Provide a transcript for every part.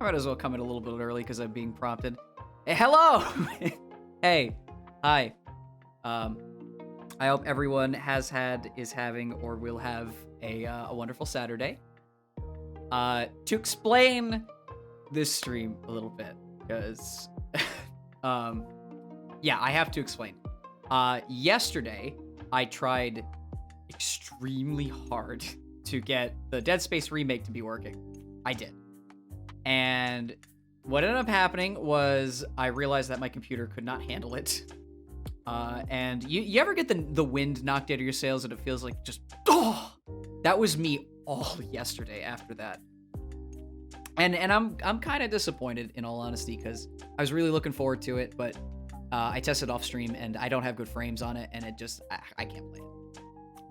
might as well come in a little bit early because I'm being prompted. Hey, hello! Hey. Hi. I hope everyone has had, is having, or will have a wonderful Saturday. To explain this stream a little bit, because, yeah, I have to explain. Yesterday, I tried extremely hard to get the Dead Space remake to be working. I did. And what ended up happening was I realized that my computer could not handle it. And you ever get the wind knocked out of your sails and it feels like just, oh! That was me all yesterday after that. And I'm kind of disappointed, in all honesty, because I was really looking forward to it, but I tested off stream and I don't have good frames on it, and it just, I can't play it.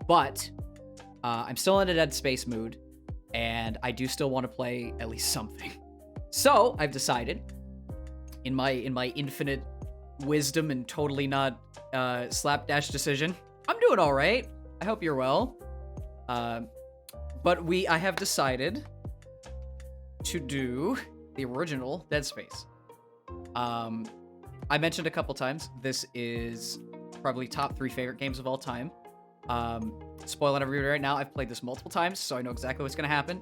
But I'm still in a Dead Space mood, and I do still want to play at least something. So I've decided, in my infinite wisdom and totally not slapdash decision, I'm doing all right. I hope you're well. But I have decided to do the original Dead Space. I mentioned a couple times, this is probably top 3 favorite games of all time. Spoiling everybody right now, I've played this multiple times, so I know exactly what's gonna happen.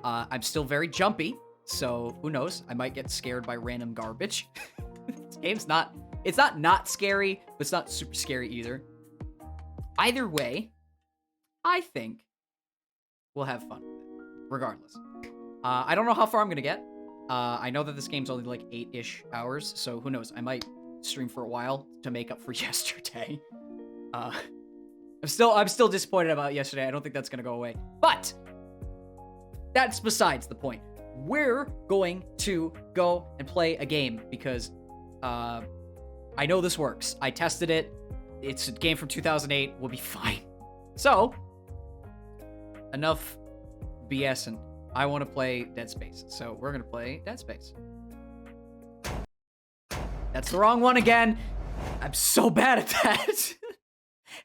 I'm still very jumpy, so who knows? I might get scared by random garbage. This game's it's not scary, but it's not super scary either. Either way, I think we'll have fun with it, regardless. I don't know how far I'm gonna get. I know that this game's only like 8-ish hours, so who knows? I might stream for a while to make up for yesterday. I'm still disappointed about yesterday. I don't think that's gonna go away. But that's besides the point. We're going to go and play a game because I know this works. I tested it. It's a game from 2008. We'll be fine. So, enough BSing. I want to play Dead Space, so we're gonna play Dead Space. That's the wrong one again. I'm so bad at that.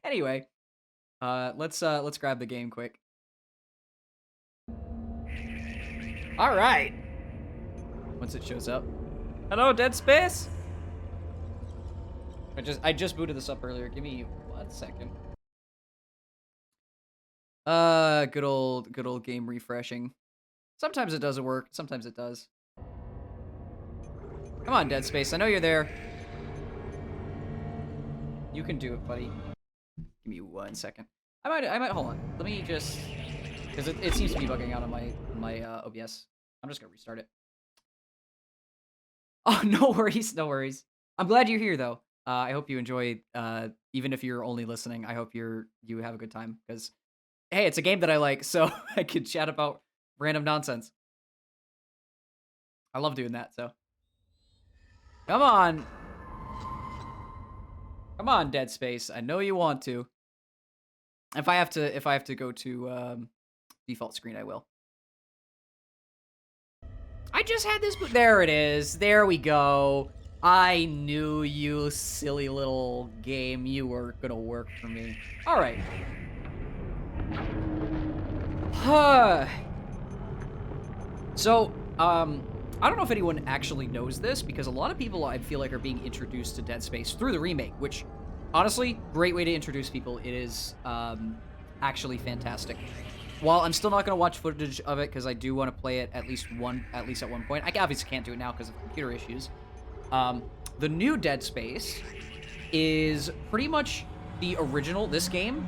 Anyway, let's grab the game quick. All right. Once it shows up. Hello, Dead Space. I just booted this up earlier. Give me 1 second. Good old game refreshing. Sometimes it doesn't work. Sometimes it does. Come on, Dead Space. I know you're there. You can do it, buddy. Give me 1 second. I might hold on. Let me just, because it seems to be bugging out on my OBS. I'm just gonna restart it. Oh, no worries, no worries. I'm glad you're here though. I hope you enjoy. Even if you're only listening, I hope you have a good time, because hey, it's a game that I like, so I could chat about random nonsense. I love doing that, so. Come on. Come on, Dead Space. I know you want to. If I have to go to default screen, I will. I just had this, there it is. There we go. I knew you, silly little game. You were gonna work for me. All right. So, I don't know if anyone actually knows this, because a lot of people, I feel like, are being introduced to Dead Space through the remake, which, honestly, great way to introduce people. It is, actually fantastic. While I'm still not going to watch footage of it, because I do want to play it at least at one point. I obviously can't do it now because of computer issues. The new Dead Space is pretty much the original, this game,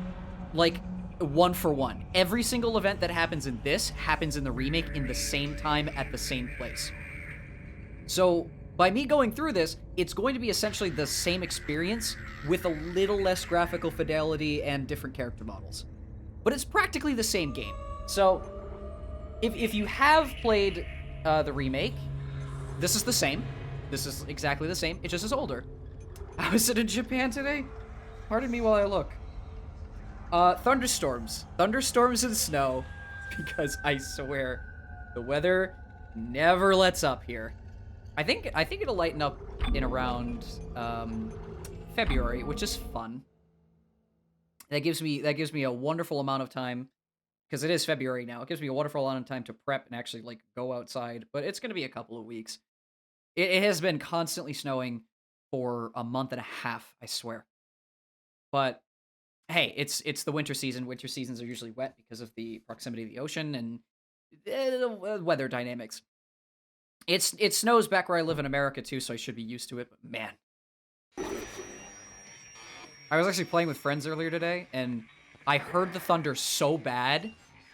like, 1-for-1. Every single event that happens in this happens in the remake in the same time at the same place. So, by me going through this, it's going to be essentially the same experience with a little less graphical fidelity and different character models. But it's practically the same game. So, if you have played the remake, this is the same. This is exactly the same. It just is older. How is it in Japan today? Pardon me while I look. Thunderstorms. Thunderstorms and snow. Because I swear, the weather never lets up here. I think it'll lighten up in around February, which is fun. That gives me a wonderful amount of time because it is February now. It gives me a wonderful amount of time to prep and actually like go outside, but it's gonna be a couple of weeks. It has been constantly snowing for a month and a half, I swear. But hey, it's the winter season. Winter seasons are usually wet because of the proximity of the ocean and weather dynamics. It snows back where I live in America too, so I should be used to it. But man, I was actually playing with friends earlier today, and I heard the thunder so bad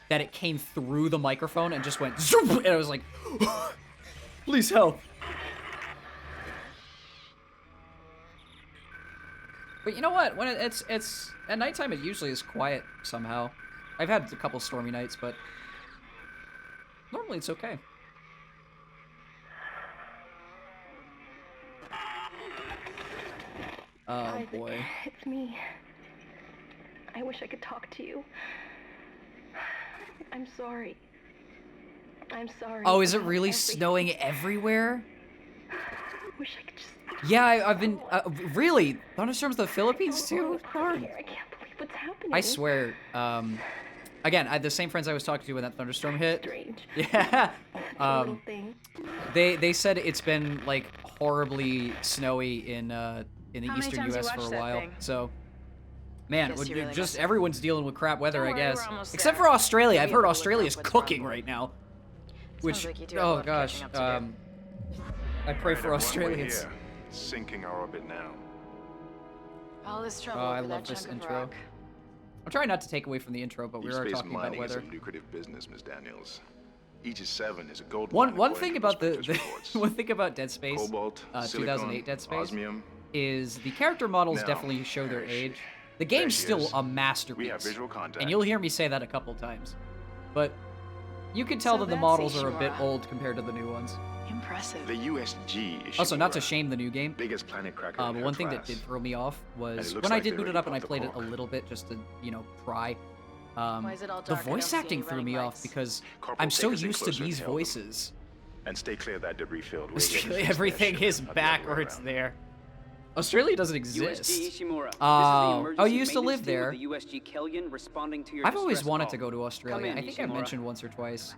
that it came through the microphone and just went zoom, and I was like, please help. But you know what? When it's at nighttime, it usually is quiet somehow. I've had a couple stormy nights, but normally it's okay. Oh boy. It's me. I wish I could talk to you. I'm sorry. I'm sorry. Oh, is it really snowing everywhere? Wish I could just... Yeah, I've been really thunderstorms in the Philippines too. Darn. I can't believe what's happening. I swear. Again, I had the same friends I was talking to when that thunderstorm hit. Strange. Yeah. Little thing. They said it's been like horribly snowy in the eastern U.S. for a while. So, man, just everyone's dealing with crap weather, I guess. Except for Australia. I've heard Australia's cooking right now. Which, oh gosh, I pray for Australians. Sinking our orbit now. All this trouble. Oh, I love this intro. I'm trying not to take away from the intro, but we are talking about weather. Is a lucrative business, Ms. Daniels. Aegis 7 is a gold one thing about one thing about Dead Space, Cobalt, 2008 Dead Space, osmium. Is the character models Now, definitely show their age. The game's still a masterpiece, We have visual contact. and you'll hear me say that a couple times. But you can tell that the models are a bit old compared to the new ones. Impressive. The USG is Also, not to shame the new game, biggest planet cracker but in one her thing that class. did throw me off was And it when I looks did like boot they it up and I already played it popped a the little bit just to, try. Why is it all The dark? I don't voice see any acting threw running me off lights. because Corporal, I'm so take us in used to closer and these tell them. voices. And stay clear of that debris-filled. Australia, everything is backwards there. Australia doesn't exist. USG Ishimura. Oh, you used to live there. The USG Kellyan responding to your I've always distress wanted call. to go to Australia. Come in, I think I Ishimura. mentioned once or twice.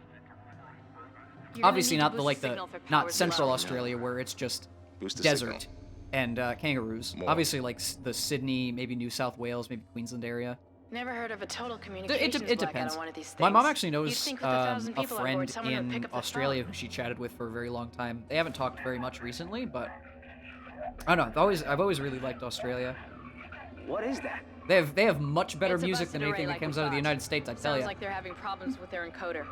You're gonna Obviously need to not the boost like the signal for not powers Central low. Australia where it's just Boost the desert signal. and kangaroos. More. Obviously like the Sydney, maybe New South Wales, maybe Queensland area. Never heard of a total communications It blackout depends. on one of these things. My mom actually You'd knows think with 1,000 a people on board, friend someone would pick in up the Australia phone. who she chatted with for a very long time. They haven't talked very much recently, but I don't know. I've always really liked Australia. What is that? They have much better It's a music busted than anything array that like comes we out of the thought. United States. I tell Sounds you. like they're having problems with their encoder.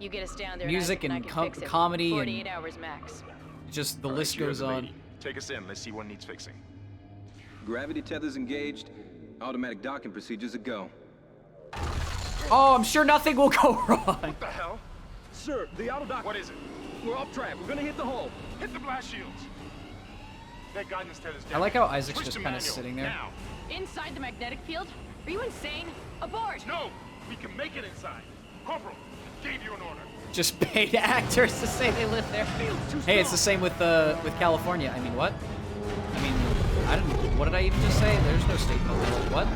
You get us down there, Music and I and can fix it. comedy and 48 hours max. just the All right, list you're goes the on. lady. Take us in. Let's see what needs fixing. Gravity tethers engaged. Automatic docking procedures a go. Oh, I'm sure nothing will go wrong. What the hell? Sir, the auto dock. What is it? We're off track. We're gonna hit the hull. Hit the blast shields. That guidance tether's I down. like how Isaac's Switch just to kind of manual, sitting there. Now. Inside the magnetic field? Are you insane? Abort! No, we can make it inside. Corporal, gave you an order. Just paid actors to say they live there. Hey, it's the same with California. I mean, what? I mean, I don't. What did I even just say? There's no state in the world. What?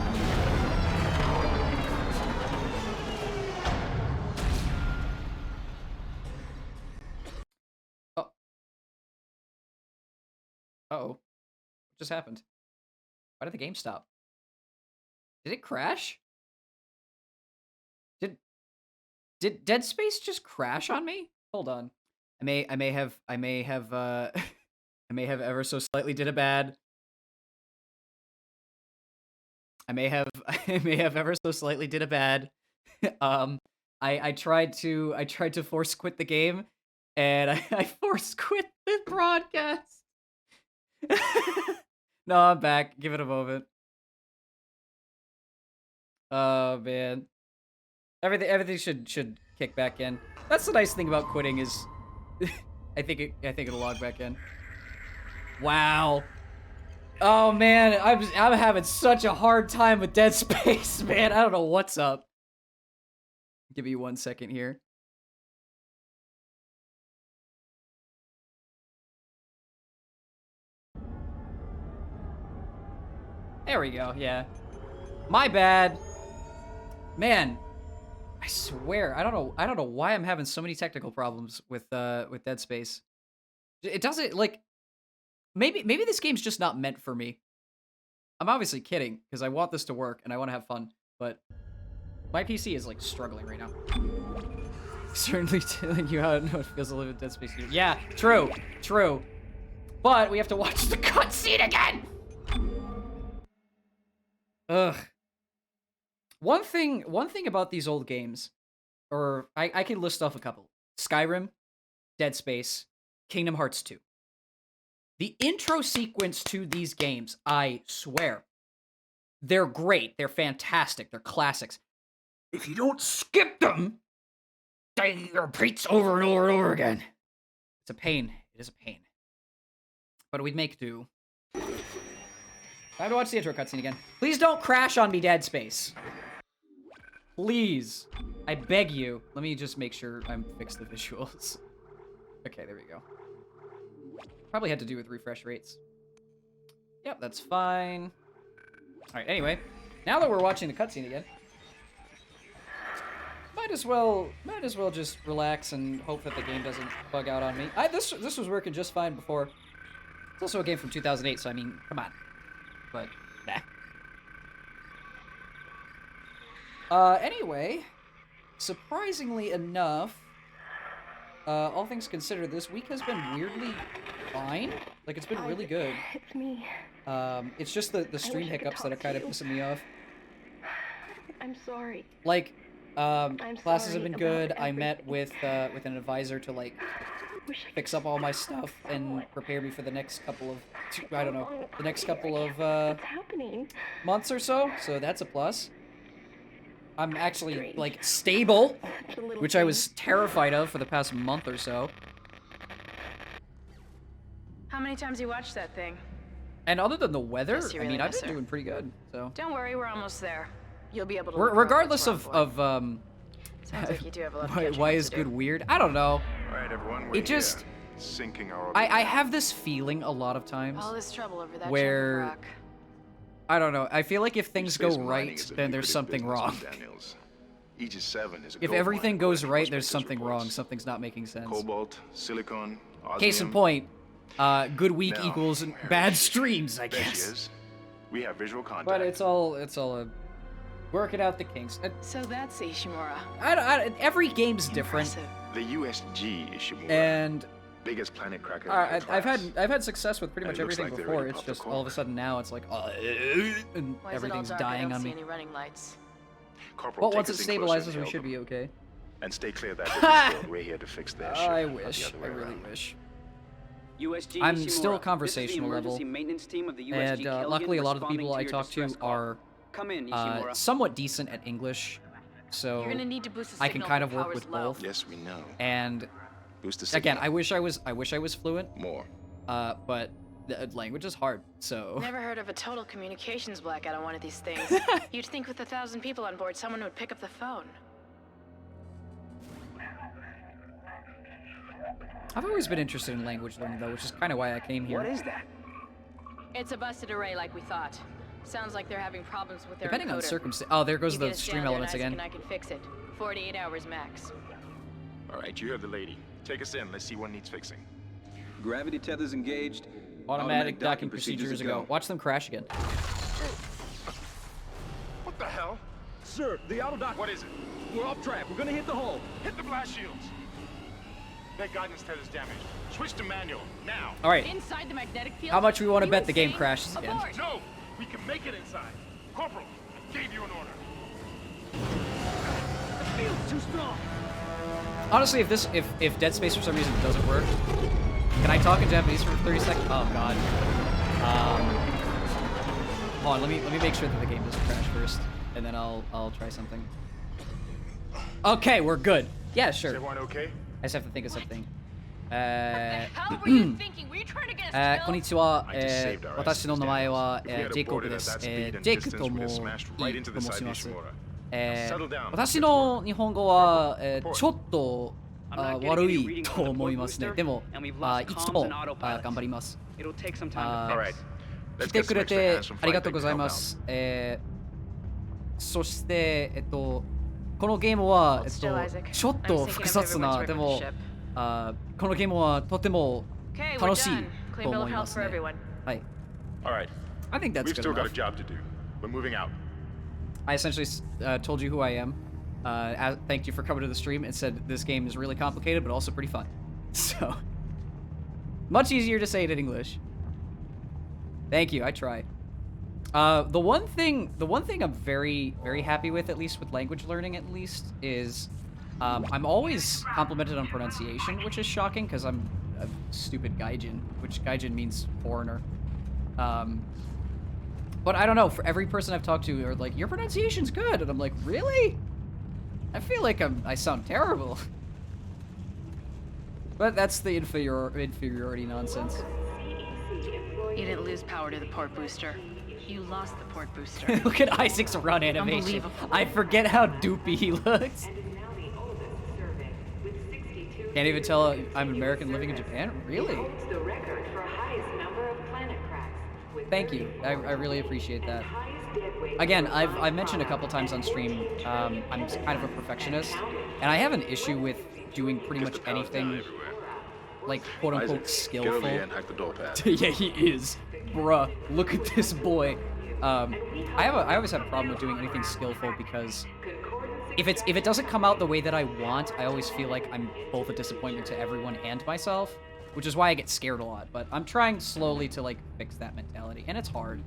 Oh. Uh-oh. What just happened? Why did the game stop? Did it crash? Did Dead Space just crash on me? Hold on. I may have I may have ever so slightly did a bad. I may have ever so slightly did a bad. I tried to force quit the game and I force quit the broadcast. No, I'm back. Give it a moment. Oh man. Everything should kick back in. That's the nice thing about quitting is I think it'll log back in. Wow. Oh man, I'm having such a hard time with Dead Space, man. I don't know what's up. Give me 1 second here. There we go. Yeah. My bad. Man, I swear, I don't know why I'm having so many technical problems with Dead Space. It doesn't like maybe this game's just not meant for me. I'm obviously kidding because I want this to work and I want to have fun, but my PC is like struggling right now. Certainly telling you how it feels to live in Dead Space. Yeah, true. But we have to watch the cutscene again. Ugh. One thing about these old games, or I can list off a couple: Skyrim, Dead Space, Kingdom Hearts 2. The intro sequence to these games, I swear, they're great. They're fantastic. They're classics. If you don't skip them, they repeats over and over and over again. It's a pain. It is a pain. But we'd make do. I have to watch the intro cutscene again. Please don't crash on me, Dead Space. Please. I beg you. Let me just make sure I'm fixed the visuals. Okay, there we go. Probably had to do with refresh rates. Yep, that's fine. Alright, anyway. Now that we're watching the cutscene again, might as well just relax and hope that the game doesn't bug out on me. This was working just fine before. It's also a game from 2008, so I mean, come on. But, nah. Anyway, surprisingly enough, all things considered, this week has been weirdly fine. Like, it's been really good. It's me. It's just the stream hiccups that are kind of pissing me off. I'm sorry. Like, classes have sorry been good. about I met with an advisor to, like, fix up all my stuff and prepare me for the next couple of, What's happening? months or so. So that's a plus. I'm actually, like, stable, Such a little which I thing. was terrified of for the past month or so. How many times you watched that thing? And other than the weather, Guess you I mean, really I've miss been her. doing pretty good, so. Don't worry, we're almost there. You'll be able to. look Regardless over what's of, wrong, boy. Sounds like you do have a lot of catching why up is to good do. weird? I don't know. All right, everyone, we're It just, here. Sinking our I have this feeling a lot of times All this trouble over that where, chunk of rock. I don't know, I feel like if things go Space mining right, is a then there's lucrative something business wrong. with Daniels. Aegis 7 is a If gold everything mine, goes according to right, there's prospectors' something wrong. reports. Something's not making sense. Cobalt, silicon, osmium. Case in point, good week Now, equals where bad is she? streams, I There she guess. is. We have visual contact. But it's all a working out the kinks. So that's Ishimura. Every game's different, Impressive. the USG Ishimura, and biggest planet cracker. I've had success with pretty And much it looks everything like they before. already It's popped the just all of a cork. sudden now it's like and Why is everything's it all dark? dying I don't on see me. any running lights. Corporal, But once take it us in closer stabilizes, and we help should them. be okay. And stay clear of that debris. We're here to fix their ship. I not the wish. other I way really around. wish. USG I'm Ishimura. still This is the conversational level, emergency maintenance team of the USG And Killian luckily, a lot of the responding people I your talk to distress call. are Come in, Ishimura. somewhat decent at English, so You're gonna need to boost the I can signal kind when of work power's with low. both. Yes, we know. And Boost the again, signal. I wish I was fluent, More. but the language is hard. So Never heard of a total communications blackout on one of these things. You'd think with 1,000 people on board, someone would pick up the phone. I've always been interested in language learning, though, which is kind of why I came here. What is that? It's a busted array like we thought. Sounds like they're having problems with their Depending on encoder. circumstance. Oh, there goes You the get us stream down there elements and Isaac again. and I can fix it. 48 hours max. All right, you heard the lady. Take us in. Let's see what needs fixing. Gravity tethers engaged. Automatic docking procedures ago. Watch them crash again. What the hell? Sir, the auto dock. What is it? We're off track. We're gonna hit the hull. Hit the blast shields. That guidance tether's damaged. Switch to manual now. All right. Inside the magnetic field. How much we want Are to you bet the game insane? crashes again? Abort! No, we can make it inside. Corporal, I gave you an order. The field's too strong. Honestly, if Dead Space for some reason doesn't work, can I talk in Japanese for 30 seconds? Oh God. Hold on, let me make sure that the game doesn't crash first, and then I'll try something. Okay, we're good. Yeah, Is sure. everyone okay? I just have to think of something. What the hell were you thinking? Were you trying to get us こんに killed? ちは。 I just saved our 私の名前は If we had ジェイコブ aborted で at す。 that speed and ジェイク distance, と we'd も have smashed right いい into と the 申 side し of ます。 Ishimura. Settle down. 私の日本語は、ちょっと I'm not getting 悪 any い reading と from the 思い port ますね。 booster, でも and we've い lost つ comms も and autopilot. 頑張ります。 It'll take some time Uh, to All fix. right. 来 Let's て get く some れ extra て hands from ありが flight とうご deck ざい to help ま out. す。そしてこのゲームは、 Hold still, Isaac. ちょっ I'm と thinking 複 of 雑 everyone's な、 work で on も the ship. このゲームはとても Okay, we're 楽しい done. と Clean bill 思 of い health ます for ね。 everyone. はい。 All right. I think that's We've good still got enough. a job to do. We're moving out. I essentially told you who I am. Thanked you for coming to the stream and said this game is really complicated but also pretty fun. So much easier to say it in English. Thank you. I try. The one thing I'm very, very happy with, at least with language learning, at least, is I'm always complimented on pronunciation, which is shocking because I'm a stupid gaijin, which gaijin means foreigner. But I don't know, for every person I've talked to are like, your pronunciation's good, and I'm like, really? I feel like I sound terrible. But that's the inferiority nonsense. You didn't lose power to the port booster. You lost the port booster. Look at Isaac's run animation. Unbelievable. I forget how doopy he looks. Can't even tell I'm American living in Japan? Really? Thank you. I really appreciate that. Again, I've mentioned a couple times on stream, I'm kind of a perfectionist, and I have an issue with doing pretty much anything, like, quote-unquote, skillful. Yeah, he is. Bruh, look at this boy. I always have a problem with doing anything skillful because if it doesn't come out the way that I want, I always feel like I'm both a disappointment to everyone and myself, which is why I get scared a lot. But I'm trying slowly to, like, fix that mentality, and it's hard.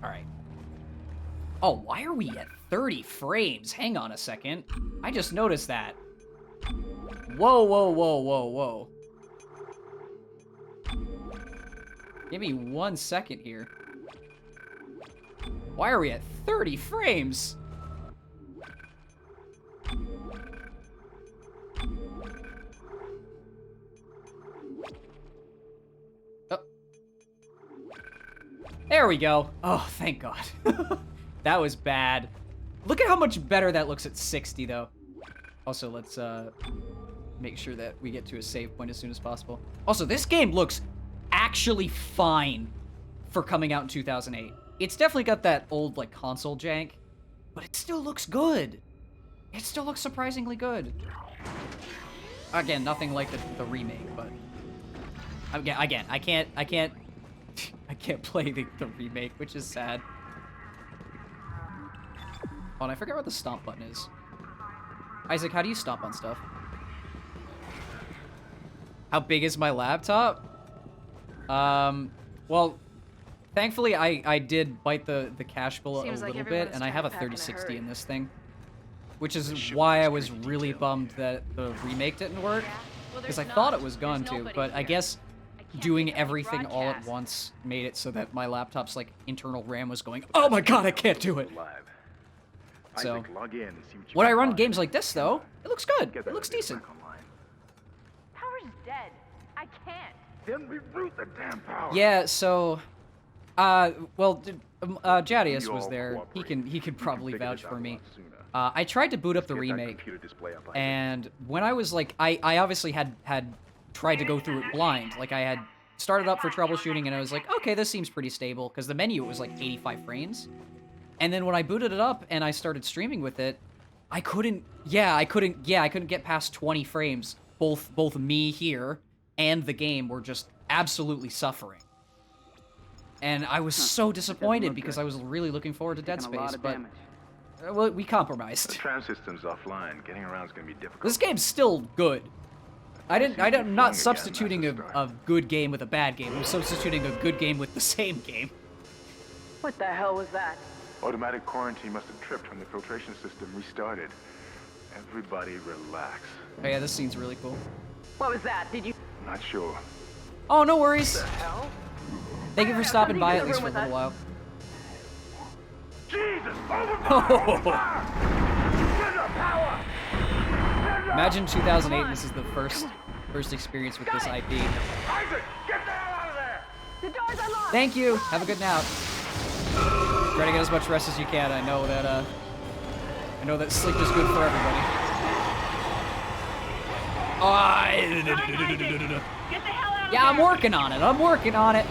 All right. Oh, why are we at 30 frames? Hang on a second. I just noticed that. Whoa, whoa, whoa, whoa, whoa. Give me 1 second here. Why are we at 30 frames? Oh. There we go. Oh, thank God. That was bad. Look at how much better that looks at 60, though. Also, let's make sure that we get to a save point as soon as possible. Also, this game looks actually fine for coming out in 2008. It's definitely got that old, like, console jank, but it still looks good. It still looks surprisingly good. Again, nothing like the remake, but again, I can't I can't play the remake, which is sad. Oh, and I forget what the stomp button is. Isaac, how do you stomp on stuff? How big is my laptop? Well, thankfully I did bite the cash bullet Seems a like little bit, everyone's and I trying have to a pack in a 3060 in hurry. this thing. Which is why I was really bummed that the remake didn't work. Well, Because there's I thought not. it was going There's to, nobody but I here. guess can't doing make any everything all at broadcast. once made it so that my laptop's, like, internal RAM was going, oh my God, I can't do it! Live. So, Isaac, log in and see what you when I can run find. games like this, though, it looks good. Get It that looks video decent. back online. Power's dead. I can't. Then reroute the damn power. Yeah, so, well, Jadius You was all there. cooperate. He could We can probably figure vouch this for out a me. lot sooner. I tried to boot up the Get that remake, computer display up, Isaac. and when I was like, I obviously had tried to go through it blind. Like, I had started up for troubleshooting, and I was like, okay, this seems pretty stable, because the menu was like 85 frames. And then when I booted it up and I started streaming with it, I couldn't get past 20 frames. Both me here and the game were just absolutely suffering. And I was so disappointed look because good. I was really looking forward to Dead Taking a lot Space, of but damage. well, we The compromised. tram system's offline. Getting around is gonna be difficult. This game's still good. I'm not again, substituting that's a a start. good game with a bad game. I'm substituting a good game with the same game. What the hell was that? Automatic quarantine must have tripped when the filtration system restarted. Everybody relax. Oh yeah, this scene's really cool. What was that? Did you? Not sure. Oh, no worries. Hell? Thank you for stopping by at least for a little while. Jesus! Overpower! Get the power! Imagine 2008 and this is the first experience with this IP. Isaac, get the hell out of there! The door's unlocked. Thank you. Have a good nap. Try to get as much rest as you can. I know that sleep is good for everybody. Get the hell out of Yeah, I'm there. working on it. I'm working on it.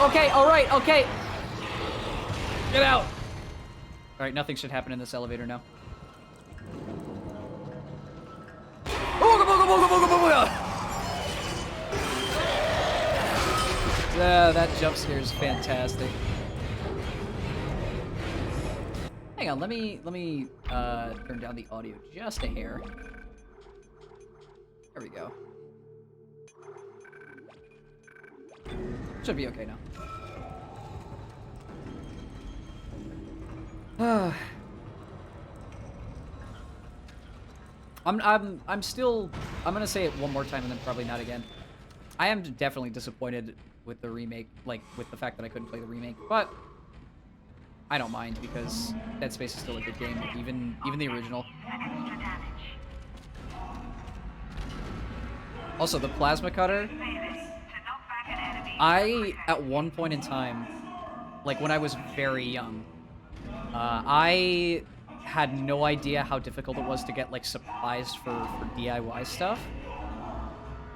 Okay, all right, okay. Get out! Alright, nothing should happen in this elevator now. Booga, booga, booga, booga, booga! That jump scare is fantastic. Hang on, let me turn down the audio just a hair. There we go. Should be okay now. I'm still, I'm gonna say it one more time and then probably not again. I am definitely disappointed with the remake, like with the fact that I couldn't play the remake, but I don't mind because Dead Space is still a good game, even the original. Also, the plasma cutter. I, at one point in time, like when I was very young, I had no idea how difficult it was to get like supplies for DIY stuff.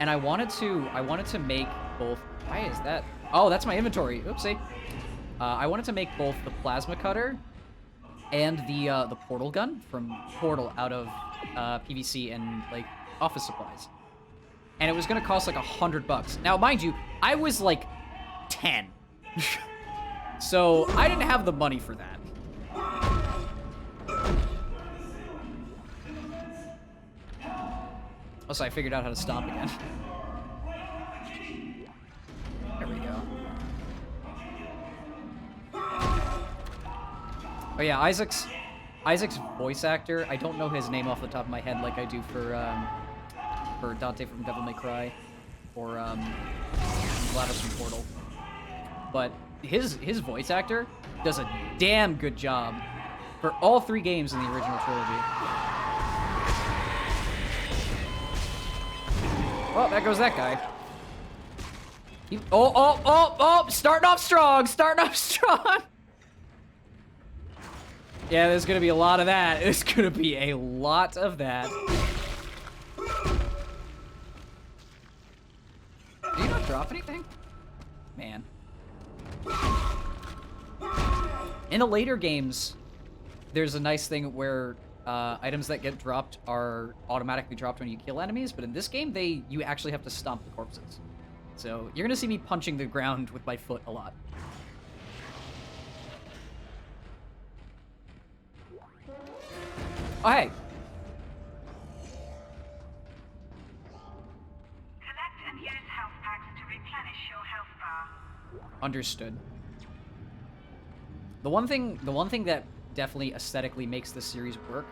And I wanted to make both. Why is that? Oh, that's my inventory. Oopsie. I wanted to make both the plasma cutter and the portal gun from Portal out of PVC and like office supplies. And it was gonna cost like $100. Now, mind you, I was like 10. So I didn't have the money for that. Also, I figured out how to stomp again. There we go. Oh yeah, Isaac's voice actor. I don't know his name off the top of my head like I do for Dante from Devil May Cry, or GLaDOS from Portal. But his voice actor does a damn good job for all 3 games in the original trilogy. Well, there goes that guy. Oh! Starting off strong! Yeah, there's gonna be a lot of that. There's gonna be a lot of that. Did you not drop anything? Man. In the later games, there's a nice thing where items that get dropped are automatically dropped when you kill enemies, but in this game, you actually have to stomp the corpses. So you're gonna see me punching the ground with my foot a lot. Oh, hey. Collect and use health packs to replenish your health bar. Understood. The one thing that definitely aesthetically makes this series work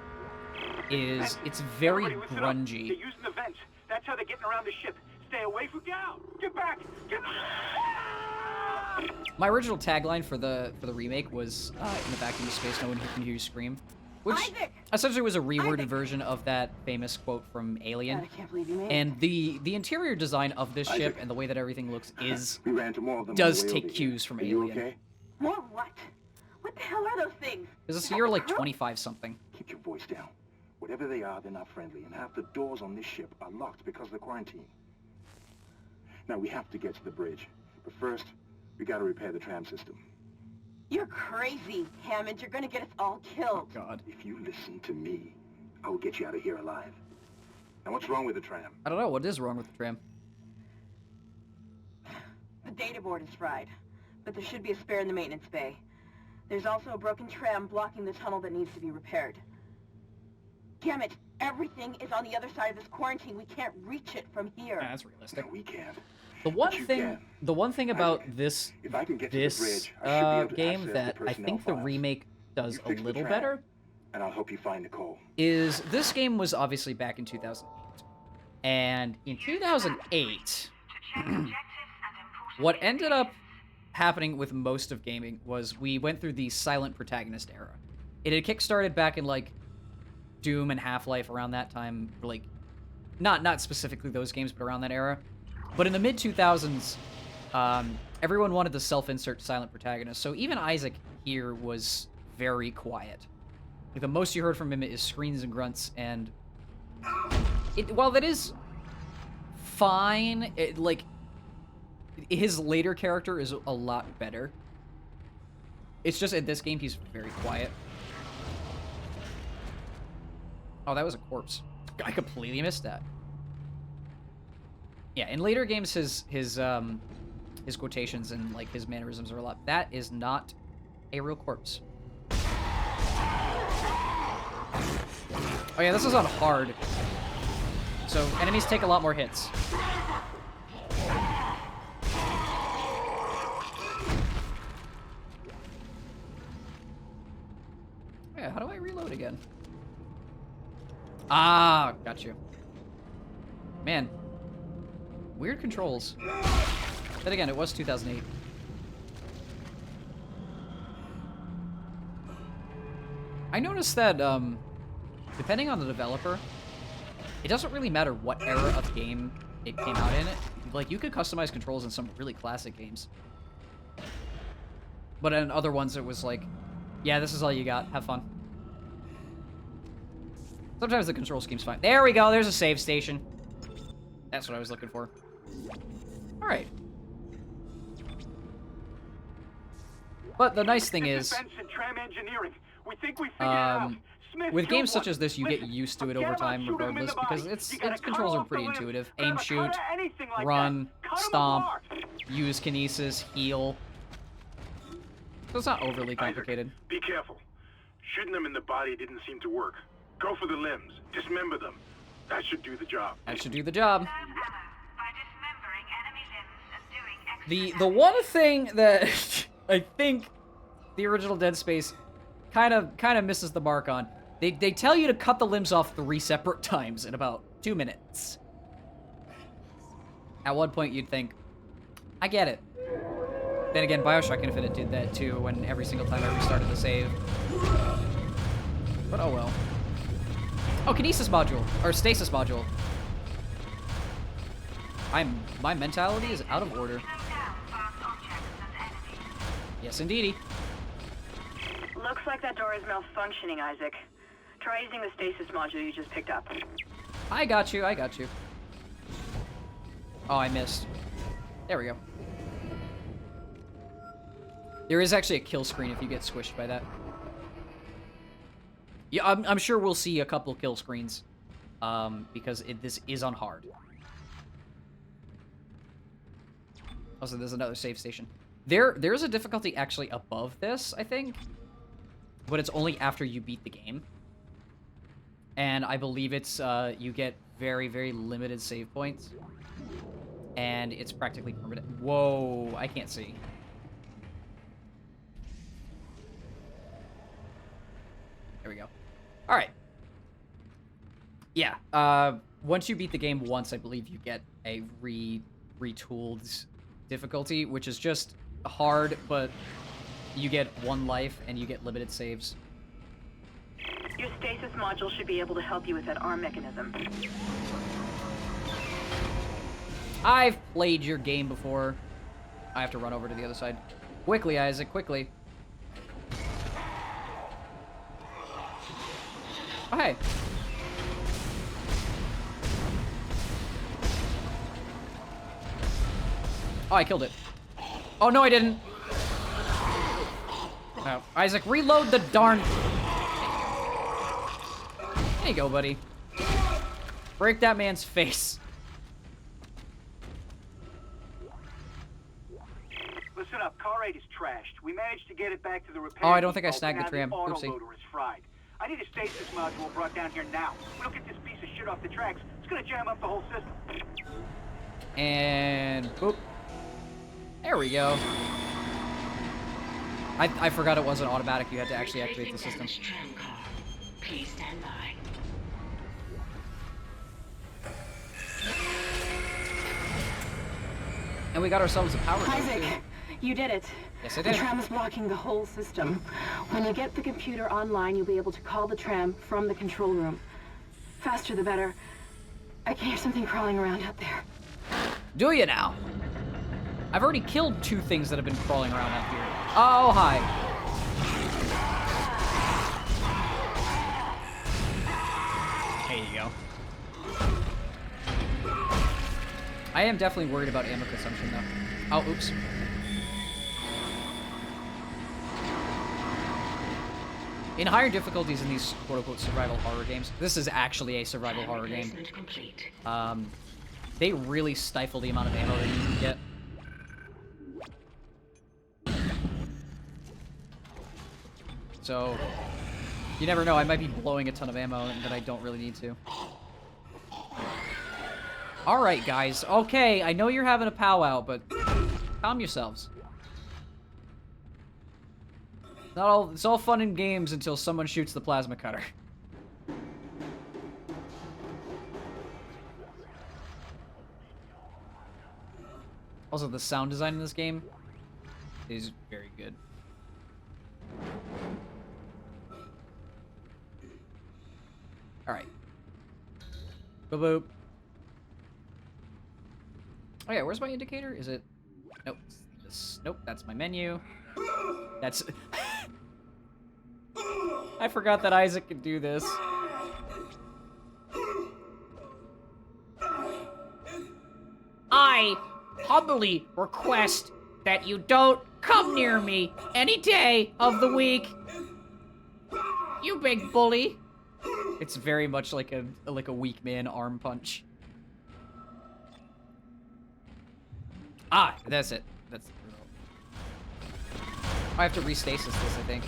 is it's very grungy. They're using the vents. That's how they're getting around the ship. Stay away from down. Get back. Get back. My original tagline for the remake was in the vacuum of space, no one can hear you scream, which essentially was a reworded version of that famous quote from Alien. God, I can't believe you made And the interior design of this ship and the way that everything looks We ran to more of them does on the way take over cues here. from Are you Alien. okay? More what? What the hell are those things? Is this year like 25 something? Keep your voice down. Whatever they are, they're not friendly, and half the doors on this ship are locked because of the quarantine. Now, we have to get to the bridge. But first, we gotta repair the tram system. You're crazy, Hammond. You're gonna get us all killed. God. If you listen to me, I will get you out of here alive. Now, what's wrong with the tram? I don't know. What is wrong with the tram? The data board is fried, but there should be a spare in the maintenance bay. There's also a broken tram blocking the tunnel that needs to be repaired. Damn it! Everything is on the other side of this quarantine. We can't reach it from here. Yeah, that's realistic. No, we can't. The one thing about this If I can get to the bridge, I should be able to game access that the I personnel think the files. remake does You a fix the little tram, better and I'll help you find Nicole. is this game was obviously back in 2008. And in 2008, what ended up happening with most of gaming was we went through the silent protagonist era. It had kickstarted back in like Doom and Half-Life around that time, like not specifically those games, but around that era. But in the mid 2000s, everyone wanted the self-insert silent protagonist. So even Isaac here was very quiet. Like the most you heard from him is screams and grunts, and while that is fine, like his later character is a lot better. It's just in this game he's very quiet. Oh, that was a corpse. I completely missed that. Yeah, in later games his quotations and like his mannerisms are a lot. That is not a real corpse. Oh yeah, this is on hard. So enemies take a lot more hits. Yeah, how do I reload again? Ah, got you. Man. Weird controls. Then again, it was 2008. I noticed that, depending on the developer, it doesn't really matter what era of game it came out in. Like, you could customize controls in some really classic games. But in other ones, it was like, yeah, this is all you got. Have fun. Sometimes the control scheme's fine. There we go. There's a save station. That's what I was looking for. All right. But the nice thing is, we think we figured it out. Smith with games killed such as this, you get used to it over time regardless, because its controls are pretty intuitive. Aim, shoot, run, stomp, use kinesis, heal. So it's not overly complicated. Isaac, be careful. Shooting them in the body didn't seem to work. Go for the limbs. Dismember them. That should do the job. That should do the job. By dismembering enemy limbs and doing extra The one thing that I think the original Dead Space kind of misses the mark on, they tell you to cut the limbs off 3 separate times in about 2 minutes. At one point you'd think, I get it. Then again, Bioshock Infinite did that too, when every single time I restarted the save. But oh well. Oh, Kinesis module, or Stasis module. My mentality is out of order. Yes, indeedy. Looks like that door is malfunctioning, Isaac. Try using the stasis module you just picked up. I got you, I got you. Oh, I missed. There we go. There is actually a kill screen if you get squished by that. Yeah, I'm sure we'll see a couple kill screens, because this is on hard. Also, there's another save station. There's a difficulty actually above this, I think, but it's only after you beat the game. And I believe it's, you get very, very limited save points. And it's practically permanent. Whoa, I can't see. There we go. All right. Yeah, once you beat the game once, I believe you get a retooled difficulty, which is just hard, but you get 1 life and you get limited saves. Your stasis module should be able to help you with that arm mechanism. I've played your game before. I have to run over to the other side. Quickly, Isaac, quickly. Oh, hey. Oh, I killed it. Oh, no, I didn't. Oh, Isaac, reload the darn... There you go, buddy. Break that man's face. Listen up, car 8 is trashed. We managed to get it back to the repair. Oh, I don't think I depot, snagged but the tram. now Oopsie. autoloader is fried. I need a stasis module brought down here now. We don't get this piece of shit off the tracks, it's gonna jam up the whole system. And boop. There we go. I forgot it wasn't automatic. You had to actually activate the system. Tram car. Please stand by. And we got ourselves a power Isaac, node, too. you did it. Yes, I The did. tram is blocking the whole system. When you get the computer online, you'll be able to call the tram from the control room. Faster the better. I can hear something crawling around out there. Do you now? I've already killed 2 things that have been crawling around out here. Oh, hi. There you go. I am definitely worried about ammo consumption, though. Oh, oops. In higher difficulties in these quote-unquote survival horror games, this is actually a survival horror game. They really stifle the amount of ammo that you can get. So, you never know, I might be blowing a ton of ammo that I don't really need to. Alright, guys. Okay, I know you're having a powwow, but calm yourselves. It's all fun and games until someone shoots the plasma cutter. Also, the sound design in this game is very good. Alright. Boop boop. Oh yeah, where's my indicator? Is it... Nope. Nope, that's my menu. That's... I forgot that Isaac could do this. I humbly request that you don't come near me any day of the week. You big bully. It's very much like a weak man arm punch. Ah, that's it. That's the remote. I have to restasis this, I think.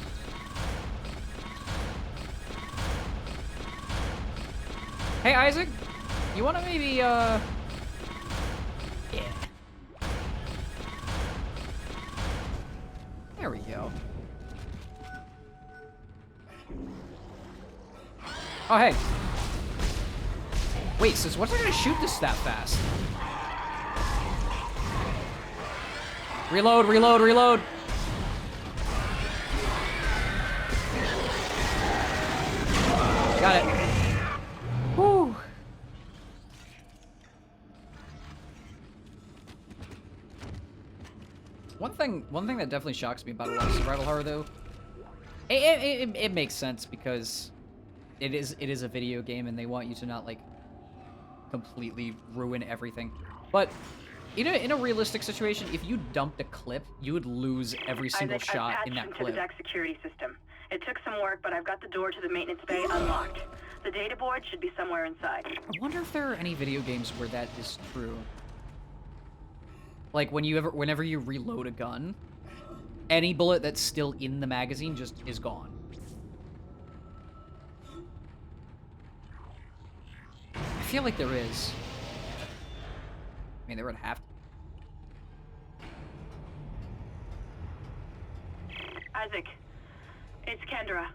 Hey, Isaac, you wanna maybe, yeah. There we go. Oh, hey. Wait, so what's not gonna shoot this that fast? Reload, reload, reload. Got it. Woo. One thing that definitely shocks me about a lot of survival horror, though, it makes sense because it is a video game and they want you to not like completely ruin everything. But in a realistic situation, if you dumped a clip, you would lose every single shot in that clip. The deck security system. It took some work, but I've got the door to the maintenance bay unlocked. The data board should be somewhere inside. I wonder if there are any video games where that is true. Like whenever you reload a gun, any bullet that's still in the magazine just is gone. I feel like there is. I mean, there would have to. Isaac, it's Kendra.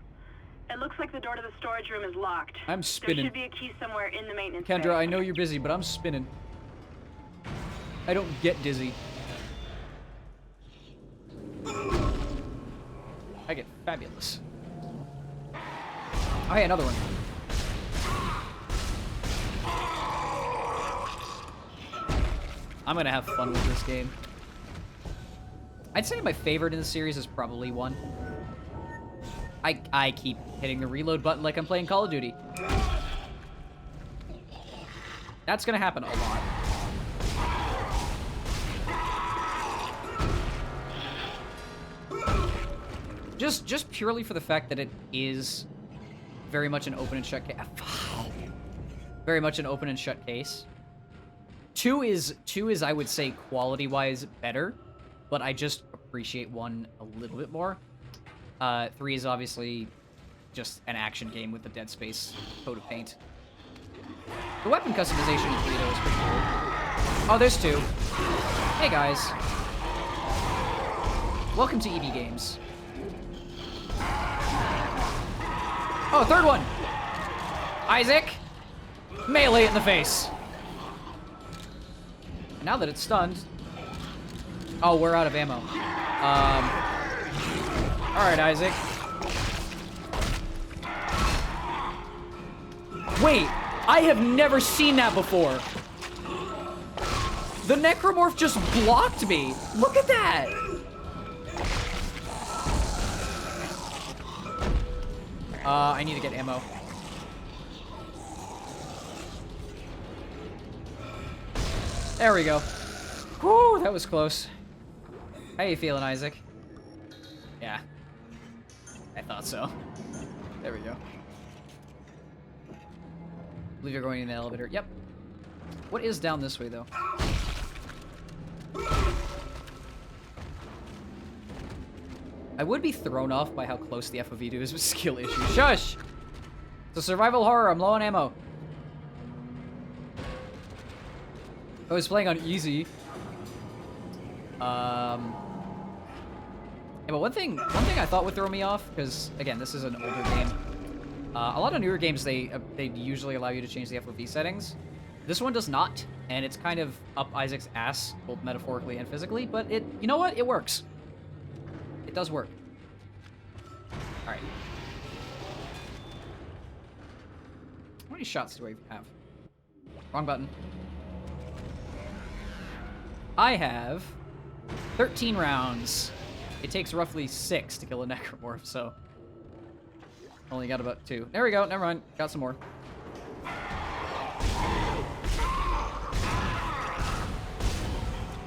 It looks like the door to the storage room is locked. I'm spinning. There should be a key somewhere in the maintenance Kendra, bay. I know you're busy, but I'm spinning. I don't get dizzy. I get fabulous. Oh, hey, another one. I'm gonna have fun with this game. I'd say my favorite in the series is probably 1. I keep hitting the reload button like I'm playing Call of Duty. That's gonna happen a lot. Just purely for the fact that it is very much an open and shut case. Very much an open and shut case. 2 is I would say quality-wise better, but I just appreciate 1 a little bit more. 3 is obviously just an action game with the Dead Space coat of paint. The weapon customization in 3 though is pretty cool. Oh, there's 2. Hey guys. Welcome to EB Games. Oh, 3rd one! Isaac! Melee it in the face. Now that it's stunned... Oh, we're out of ammo. Alright, Isaac. Wait! I have never seen that before! The necromorph just blocked me! Look at that! I need to get ammo. There we go. Whew, that was close. How you feeling, Isaac? Yeah. I thought so. There we go. I believe you're going in the elevator. Yep. What is down this way, though? I would be thrown off by how close the FOV to is with skill issues. Shush! It's a survival horror. I'm low on ammo. I was playing on easy. Yeah, but one thing I thought would throw me off, because again, this is an older game. A lot of newer games they usually allow you to change the FOV settings. This one does not, and it's kind of up Isaac's ass, both metaphorically and physically. But you know what? It works. It does work. All right. How many shots do I have? Wrong button. I have 13 rounds. It takes roughly 6 to kill a necromorph, so only got about 2. There we go. Never mind. Got some more.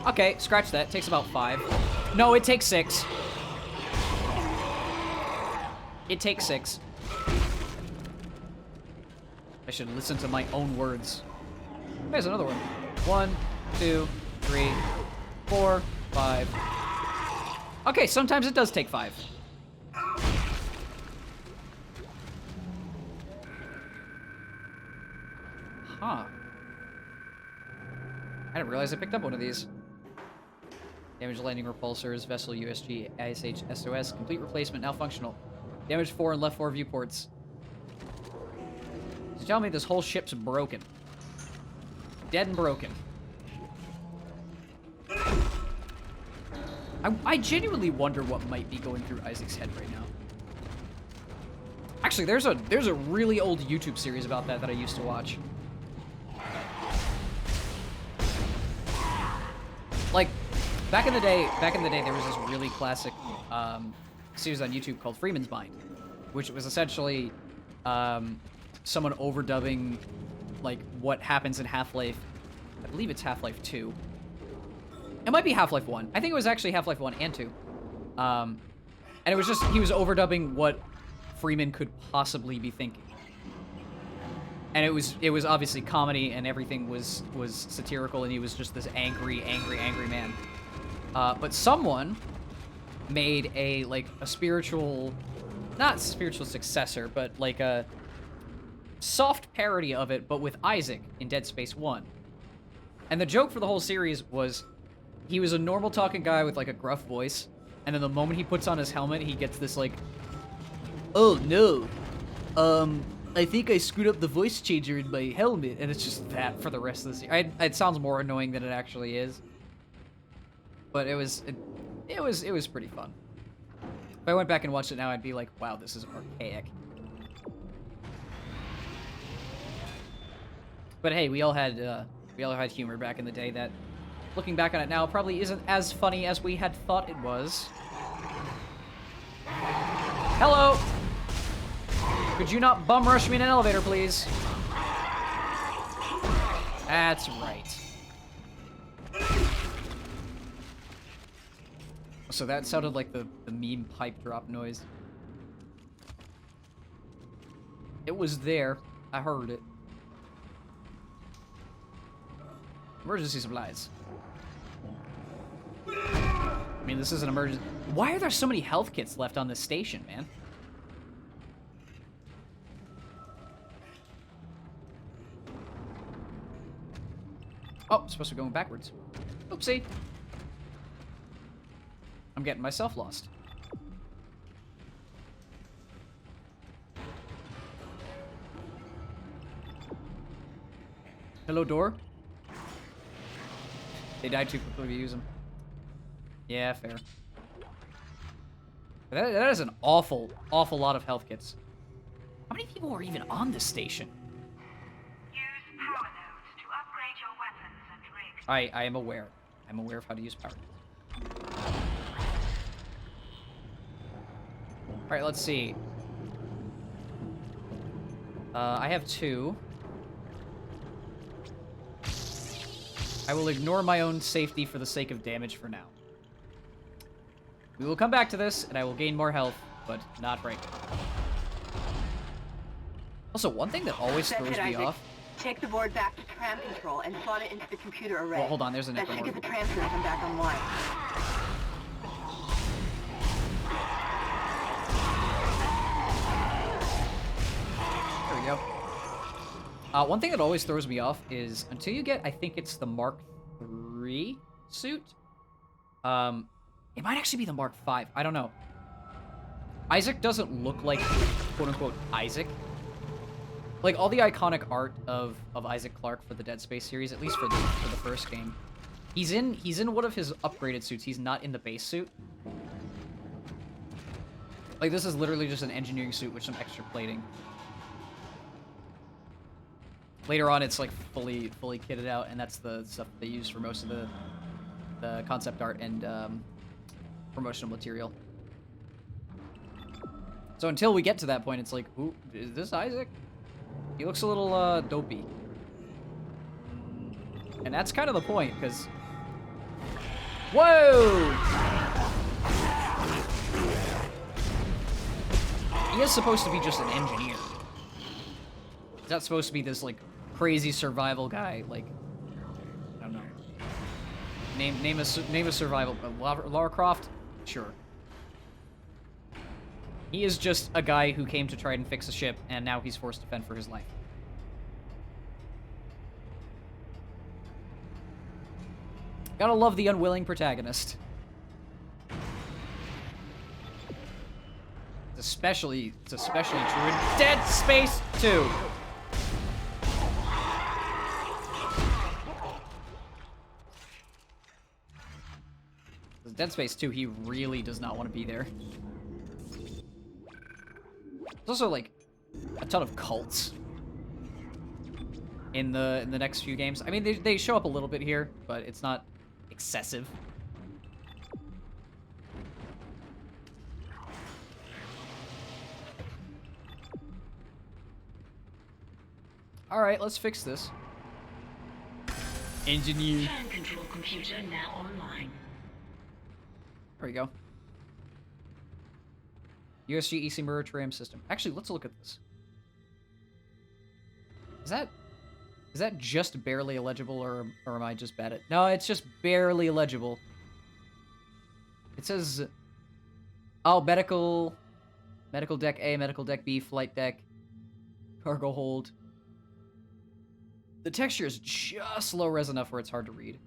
Okay, scratch that. Takes about 5. No, it takes 6. It takes 6. I should listen to my own words. There's another one. 1, 2, 3, 4, 5. Okay, sometimes it does take 5. Huh. I didn't realize I picked up one of these. Damaged landing repulsors, vessel USG, ISH, SOS, complete replacement, now functional. Damage 4 and left 4 viewports. So tell me this whole ship's broken. Dead and broken. I genuinely wonder what might be going through Isaac's head right now. Actually, there's a really old YouTube series about that I used to watch. Like, back in the day, there was this really classic series on YouTube called Freeman's Mind, which was essentially someone overdubbing like what happens in Half-Life. I believe it's Half-Life 2. It might be Half-Life 1. I think it was actually Half-Life 1 and 2. And it was just, he was overdubbing what Freeman could possibly be thinking. And it was obviously comedy, and everything was satirical, and he was just this angry man. But someone made a spiritual, not spiritual successor, but like a soft parody of it, but with Isaac in Dead Space 1. And the joke for the whole series was he was a normal talking guy with like a gruff voice, and then the moment he puts on his helmet, he gets this like, oh no, I think I screwed up the voice changer in my helmet, and it's just that for the rest of the series. It sounds more annoying than it actually is, but it was pretty fun. If I went back and watched it now, I'd be like, wow, this is archaic. But hey, we all had humor back in the day that, looking back on it now, probably isn't as funny as we had thought it was. Hello! Could you not bum rush me in an elevator, please? That's right. So that sounded like the meme pipe drop noise. It was there. I heard it. Emergency supplies. I mean, this is an emergency. Why are there so many health kits left on this station, man? Oh, supposed to be going backwards. Oopsie. I'm getting myself lost. Hello, door. They died too quickly to use them. Yeah, fair. That is an awful lot of health kits. How many people are even on this station? Use power nodes to upgrade your weapons and rig. I am aware. I'm aware of how to use power. Alright, let's see. I have 2. I will ignore my own safety for the sake of damage for now. We will come back to this, and I will gain more health, but not right now. Also, one thing that always That's throws it, me Isaac. off... Take the board back to tram control and slot it into the computer array. Well, hold on, there's a That should get necromorph. the tram system back online. There we go. One thing that always throws me off is until you get, I think it's the Mark III suit. It might actually be the Mark V. I don't know. Isaac doesn't look like quote-unquote Isaac. Like all the iconic art of Isaac Clarke for the Dead Space series, at least for the first game. He's in one of his upgraded suits. He's not in the base suit. Like this is literally just an engineering suit with some extra plating. Later on, it's like fully kitted out, and that's the stuff they use for most of the concept art and promotional material. So until we get to that point, it's like, ooh, is this Isaac? He looks a little dopey, and that's kind of the point, because whoa, he is supposed to be just an engineer. He's not supposed to be this like crazy survival guy, like, I don't know. Name a survival. Lara Croft? Sure. He is just a guy who came to try and fix a ship, and now he's forced to fend for his life. Gotta love the unwilling protagonist. It's especially true in Dead Space 2. Dead Space 2, he really does not want to be there. There's also like a ton of cults in the next few games. I mean, they show up a little bit here, but it's not excessive. All right, let's fix this. Engineer. Tram control computer now online. There we go. USG EC mirror tram system. Actually, let's look at this. Is that just barely illegible, or am I just bad at... No, it's just barely illegible. It says... Oh, medical deck A, medical deck B, flight deck, cargo hold. The texture is just low-res enough where it's hard to read.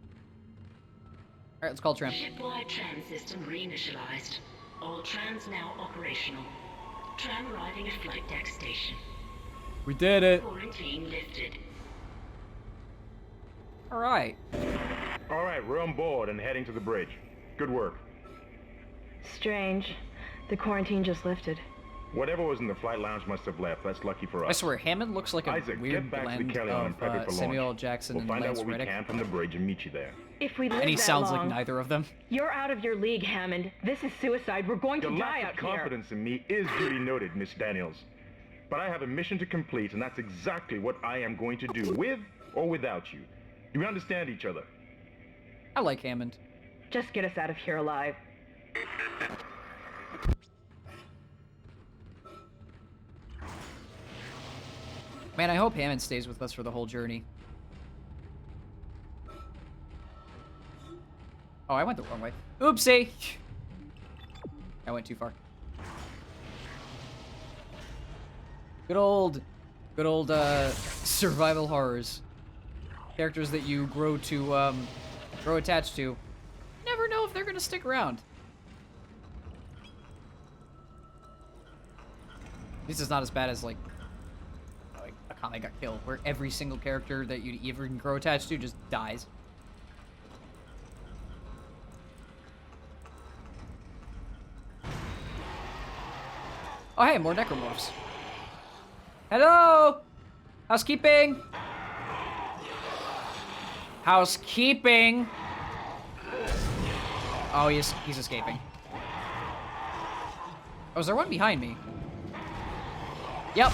Alright, let's call tram. Shipwide tram system reinitialized. All trams now operational. Tram arriving at flight deck station. We did it! Quarantine lifted. Alright. All right, we're on board and heading to the bridge. Good work. Strange. The quarantine just lifted. Whatever was in the flight lounge must have left. That's lucky for us. I swear, Hammond looks like a Isaac, weird get back to the blend Kelly and prep it of for Samuel L. launch. Jackson We'll and find Lance out what we Reddick. can from the bridge and meet you there. If we live And he that sounds long, like neither of them. You're out of your league, Hammond. This is suicide. We're going Your to die lack out of here. confidence in me is duly noted, Miss Daniels. But I have a mission to complete, and that's exactly what I am going to do, with or without you. Do we understand each other? I like Hammond. Just get us out of here alive. Man, I hope Hammond stays with us for the whole journey. Oh, I went the wrong way. Oopsie! I went too far. Good old, survival horrors. Characters that you grow attached to. Never know if they're gonna stick around. At least it's not as bad as like Akame Got Killed, where every single character that you ever can grow attached to just dies. Oh hey, more necromorphs. Hello! Housekeeping! Housekeeping! Oh, he's escaping. Oh, is there one behind me? Yep.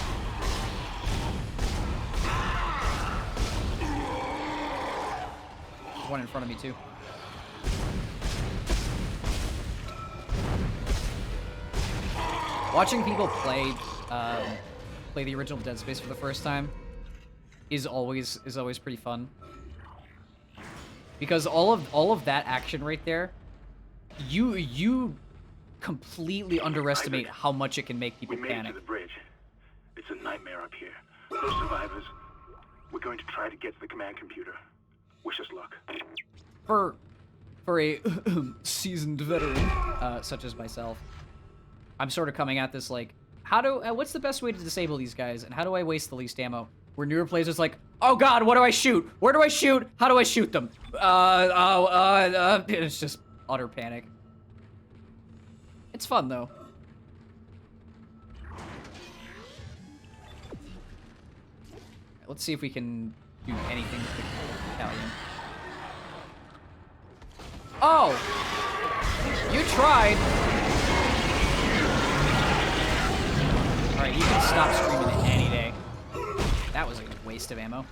There's one in front of me, too. Watching people play play the original Dead Space for the first time is always pretty fun. Because all of that action right there, you completely underestimate how much it can make people We made it panic. to the bridge. It's a nightmare up here. No survivors. We're going to try to get to the command computer. Wish us luck. For a seasoned veteran such as myself, I'm sort of coming at this like, what's the best way to disable these guys, and how do I waste the least ammo? Where newer players is like, oh god, what do I shoot? Where do I shoot? How do I shoot them? It's just utter panic. It's fun though. Let's see if we can do anything with the battalion. Oh! You tried! Alright, you can stop streaming any day. That was a waste of ammo.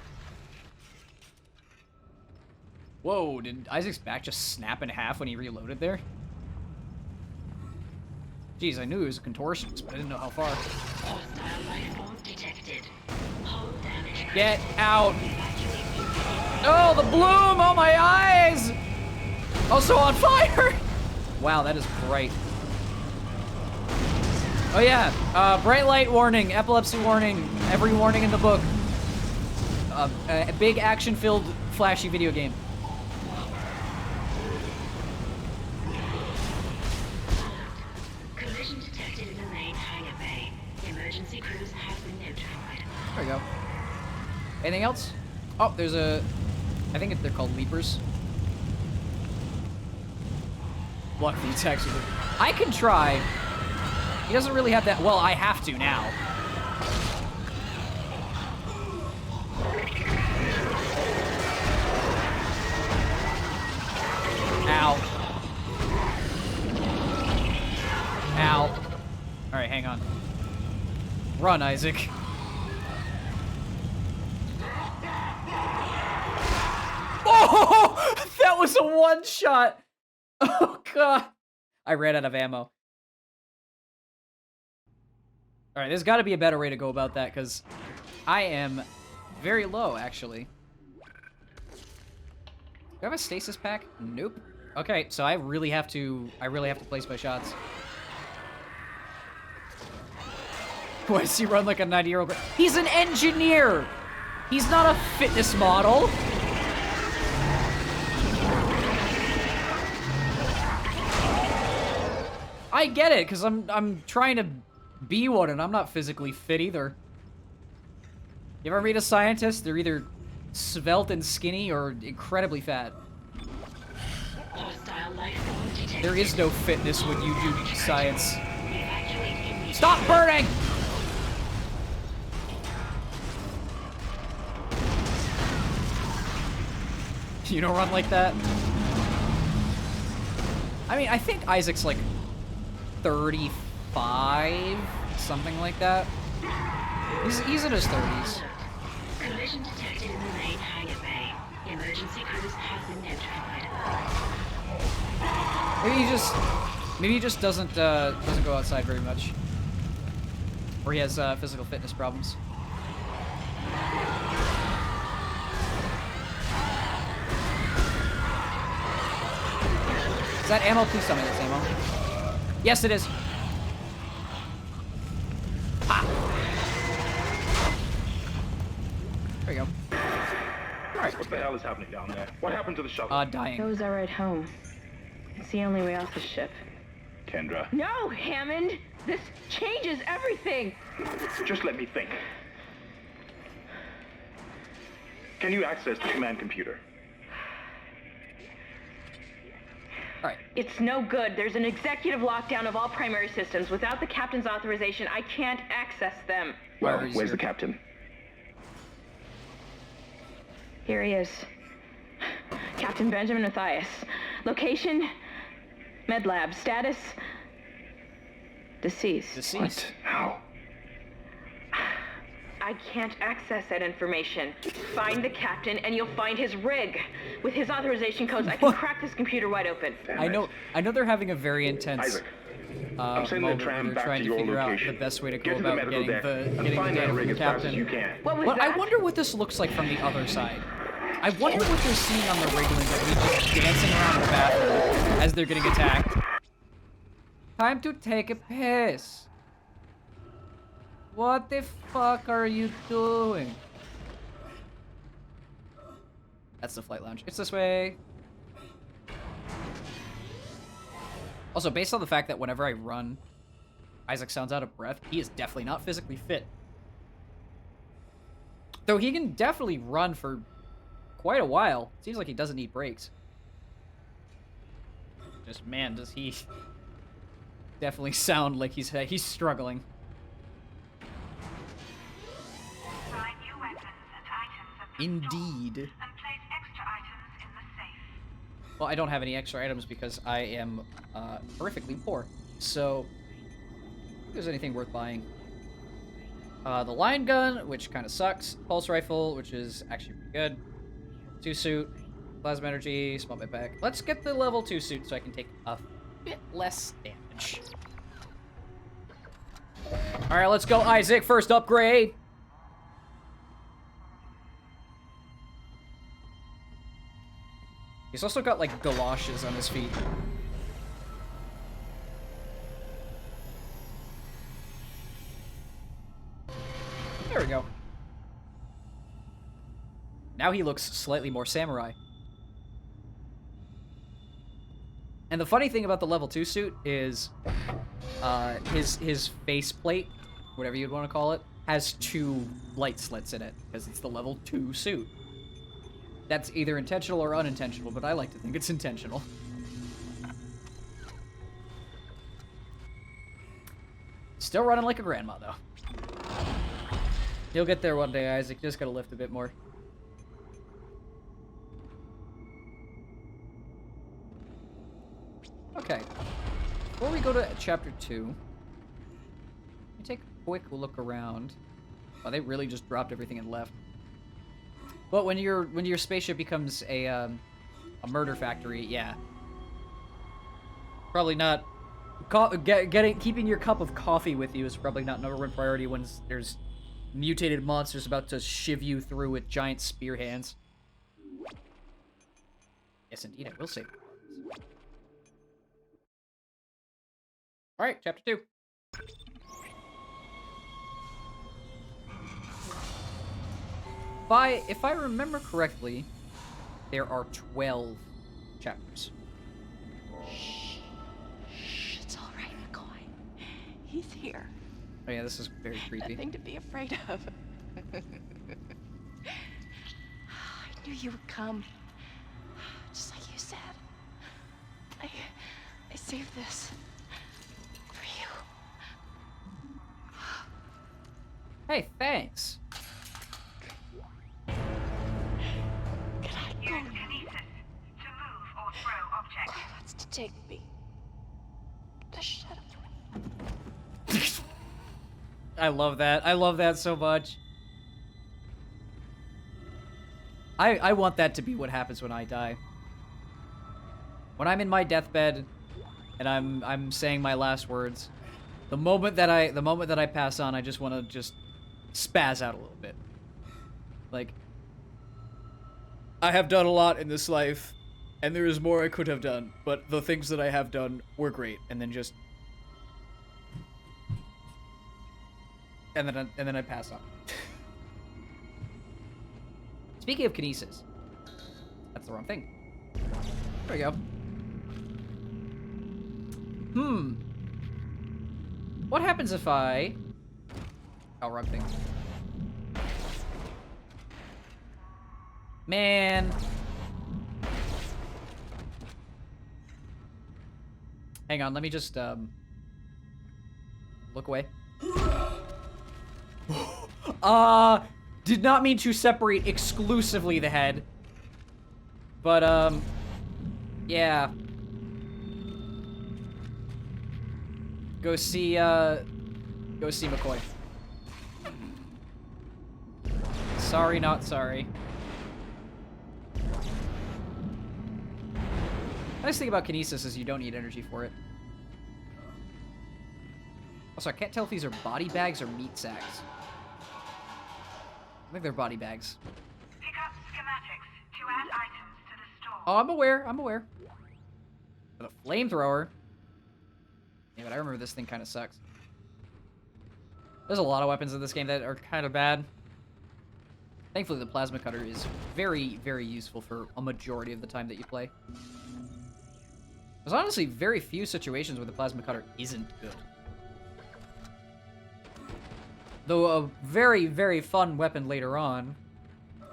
Whoa, did Isaac's back just snap in half when he reloaded there? Jeez, I knew he was a contortionist, but I didn't know how far. Get out! Oh, the bloom! Oh, my eyes! Also on fire! Wow, that is bright. Oh yeah, bright light warning, epilepsy warning, every warning in the book. A big action-filled, flashy video game. Collision detected in the main hangar bay. Emergency crews have been notified. There we go. Anything else? Oh, there's a... I think they're called leapers. Block the attacks with it. I can try. He doesn't really have that... Well, I have to now. Ow. Ow. Alright, hang on. Run, Isaac. Oh! That was a one-shot! Oh, God. I ran out of ammo. Alright, there's got to be a better way to go about that, because I am very low, actually. Do I have a stasis pack? Nope. Okay, so I really have to place my shots. Why does he run like a 90-year-old? He's an engineer! He's not a fitness model! I get it, because I'm trying to be one, and I'm not physically fit either. You ever meet a scientist? They're either svelte and skinny or incredibly fat. There is no fitness when you do science. Stop burning! You don't run like that? I mean, I think Isaac's like 35, something like that. He's in his 30s. Collision detected in the main hangar bay. Emergency crews have been notified. Maybe he just doesn't go outside very much, or he has physical fitness problems. Is that ammo? Please tell me that's ammo. Yes, it is. Ah. There we go. Alright, what the hell is happening down there? What happened to the shuttle? Dying. That was our ride home. It's the only way off the ship. Kendra. No, Hammond! This changes everything! Just let me think. Can you access the command computer? Alright. It's no good. There's an executive lockdown of all primary systems. Without the captain's authorization, I can't access them. Well, where's the captain? Here he is. Captain Benjamin Matthias. Location? Med lab. Status? Deceased. Deceased. How? I can't access that information. Find the captain and you'll find his rig. With his authorization codes, I can crack this computer wide open. I know they're having a very intense... Isaac, I'm sending the moment tram where they're back trying to to your figure out location. the best way to go Get to the about medical getting deck the and find that data rig from as fast as Captain. you can. What was But I that? wonder what this looks like from the other side. I wonder what they're seeing on the Wrigley of me just dancing around the bathroom as they're getting attacked. Time to take a piss. What the fuck are you doing? That's the flight lounge. It's this way. Also, based on the fact that whenever I run, Isaac sounds out of breath, he is definitely not physically fit. Though he can definitely run for quite a while. Seems like he doesn't need breaks. Just, man, does he definitely sound like he's struggling. Indeed. Well, I don't have any extra items because I am horrifically poor. So, if there's anything worth buying. The line gun, which kind of sucks. Pulse rifle, which is actually pretty good. 2 suit, plasma energy, small backpack. Let's get the level 2 suit so I can take a bit less damage. Alright, let's go, Isaac. First upgrade. He's also got, like, galoshes on his feet. There we go. Now he looks slightly more samurai. And the funny thing about the level 2 suit is his faceplate, whatever you'd want to call it, has 2 light slits in it because it's the level 2 suit. That's either intentional or unintentional, but I like to think it's intentional. Still running like a grandma, though. You'll get there one day, Isaac. Just gotta lift a bit more. Okay. Before we go to chapter 2, let me take a quick look around. Oh, they really just dropped everything and left. But when your spaceship becomes a murder factory, yeah. Probably not. Keeping your cup of coffee with you is probably not number 1 priority when there's mutated monsters about to shiv you through with giant spear hands. Yes, indeed, I will save. All right, chapter 2. If I remember correctly, there are 12 chapters. Shh. It's all right, McCoy. He's here. Oh yeah, this is very creepy. Nothing to be afraid of. I knew you would come. Just like you said. I saved this for you. Hey, thanks. Use kinesis to move or throw objects. That's to take me. Just shut up. I love that. I love that so much. I want that to be what happens when I die. When I'm in my deathbed and I'm saying my last words, the moment that I pass on, I just want to just spaz out a little bit. Like, I have done a lot in this life, and there is more I could have done, but the things that I have done were great, and then just... And then I pass on. Speaking of kinesis, that's the wrong thing. There we go. What happens if I... Oh, wrong thing. Man. Hang on, let me just, look away. Did not mean to separate exclusively the head. But, yeah. Go see McCoy. Sorry, not sorry. The nice thing about kinesis is you don't need energy for it. Also, I can't tell if these are body bags or meat sacks. I think they're body bags. Pick up schematics to add items to the store. Oh, I'm aware. I'm aware. But a flamethrower. Yeah, but I remember this thing kind of sucks. There's a lot of weapons in this game that are kind of bad. Thankfully, the plasma cutter is very, very useful for a majority of the time that you play. There's honestly very few situations where the plasma cutter isn't good. Though a very, very fun weapon later on,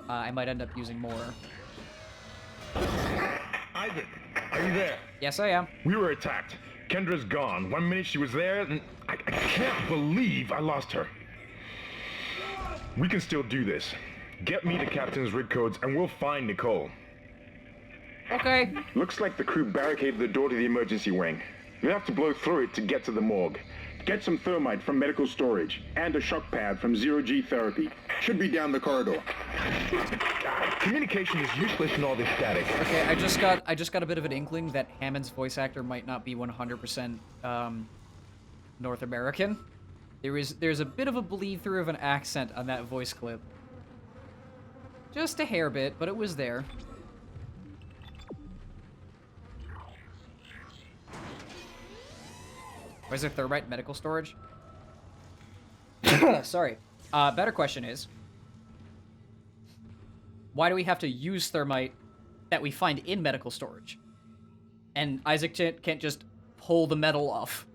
I might end up using more. Isaac, are you there? Yes, I am. We were attacked. Kendra's gone. 1 minute she was there, and I can't believe I lost her. We can still do this. Get me the captain's rig codes, and we'll find Nicole. Okay. Looks like the crew barricaded the door to the emergency wing. We have to blow through it to get to the morgue. Get some thermite from medical storage, and a shock pad from zero-G therapy. Should be down the corridor. Communication is useless in all this static. Okay, I just got a bit of an inkling that Hammond's voice actor might not be 100% North American. There's a bit of a bleed through of an accent on that voice clip. Just a hair bit, but it was there. Why is there thermite medical storage? Sorry. Better question is, why do we have to use thermite that we find in medical storage? And Isaac can't just pull the metal off.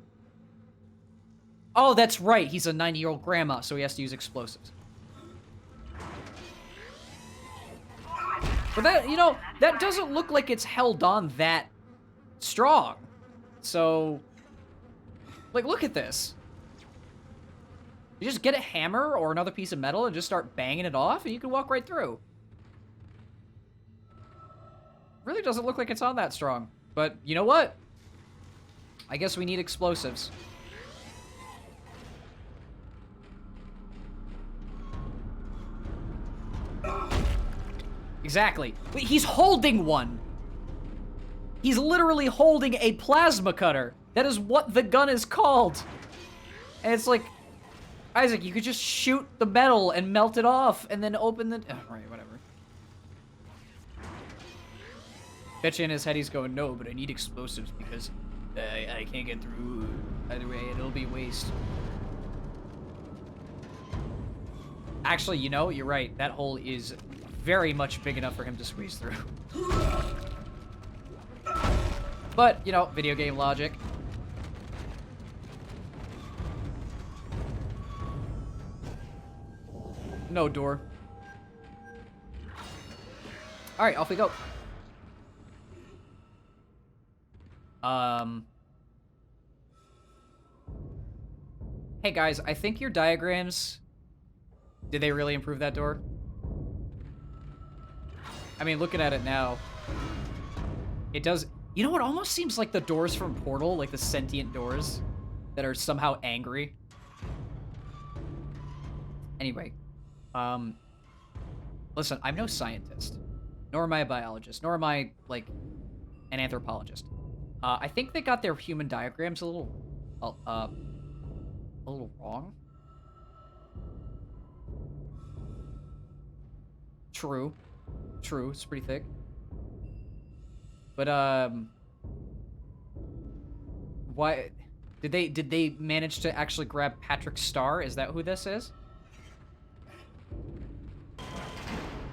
Oh, that's right. He's a 90-year-old grandma, so he has to use explosives. But that, you know, that doesn't look like it's held on that strong. So, like, look at this. You just get a hammer or another piece of metal and just start banging it off, and you can walk right through. Really doesn't look like it's on that strong. But you know what? I guess we need explosives. Exactly. Wait, he's holding one. He's literally holding a plasma cutter. That is what the gun is called. And it's like, Isaac, you could just shoot the metal and melt it off and then open the... Oh, right, whatever. Bet you in his head he's going, no, but I need explosives because I can't get through. Either way, it'll be waste. Actually, you know, you're right. That hole is very much big enough for him to squeeze through. But, you know, video game logic. No door. Alright, off we go. Hey guys, I think your diagrams... Did they really improve that door? I mean, looking at it now, it does... You know what? Almost seems like the doors from Portal, like the sentient doors that are somehow angry. Anyway, listen, I'm no scientist, nor am I a biologist, nor am I, like, an anthropologist. I think they got their human diagrams a little wrong. True, it's pretty thick. But, why, did they manage to actually grab Patrick Starr? Is that who this is?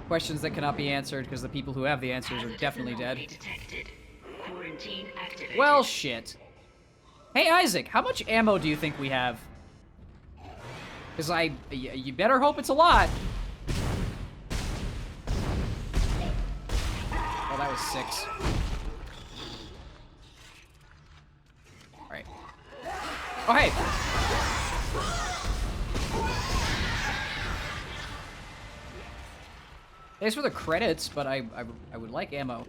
Questions that cannot be answered because the people who have the answers are definitely dead. Well, shit. Hey, Isaac, how much ammo do you think we have? Because you better hope it's a lot. Oh, that was 6. Alright. Oh, hey! Thanks for the credits, but I would like ammo.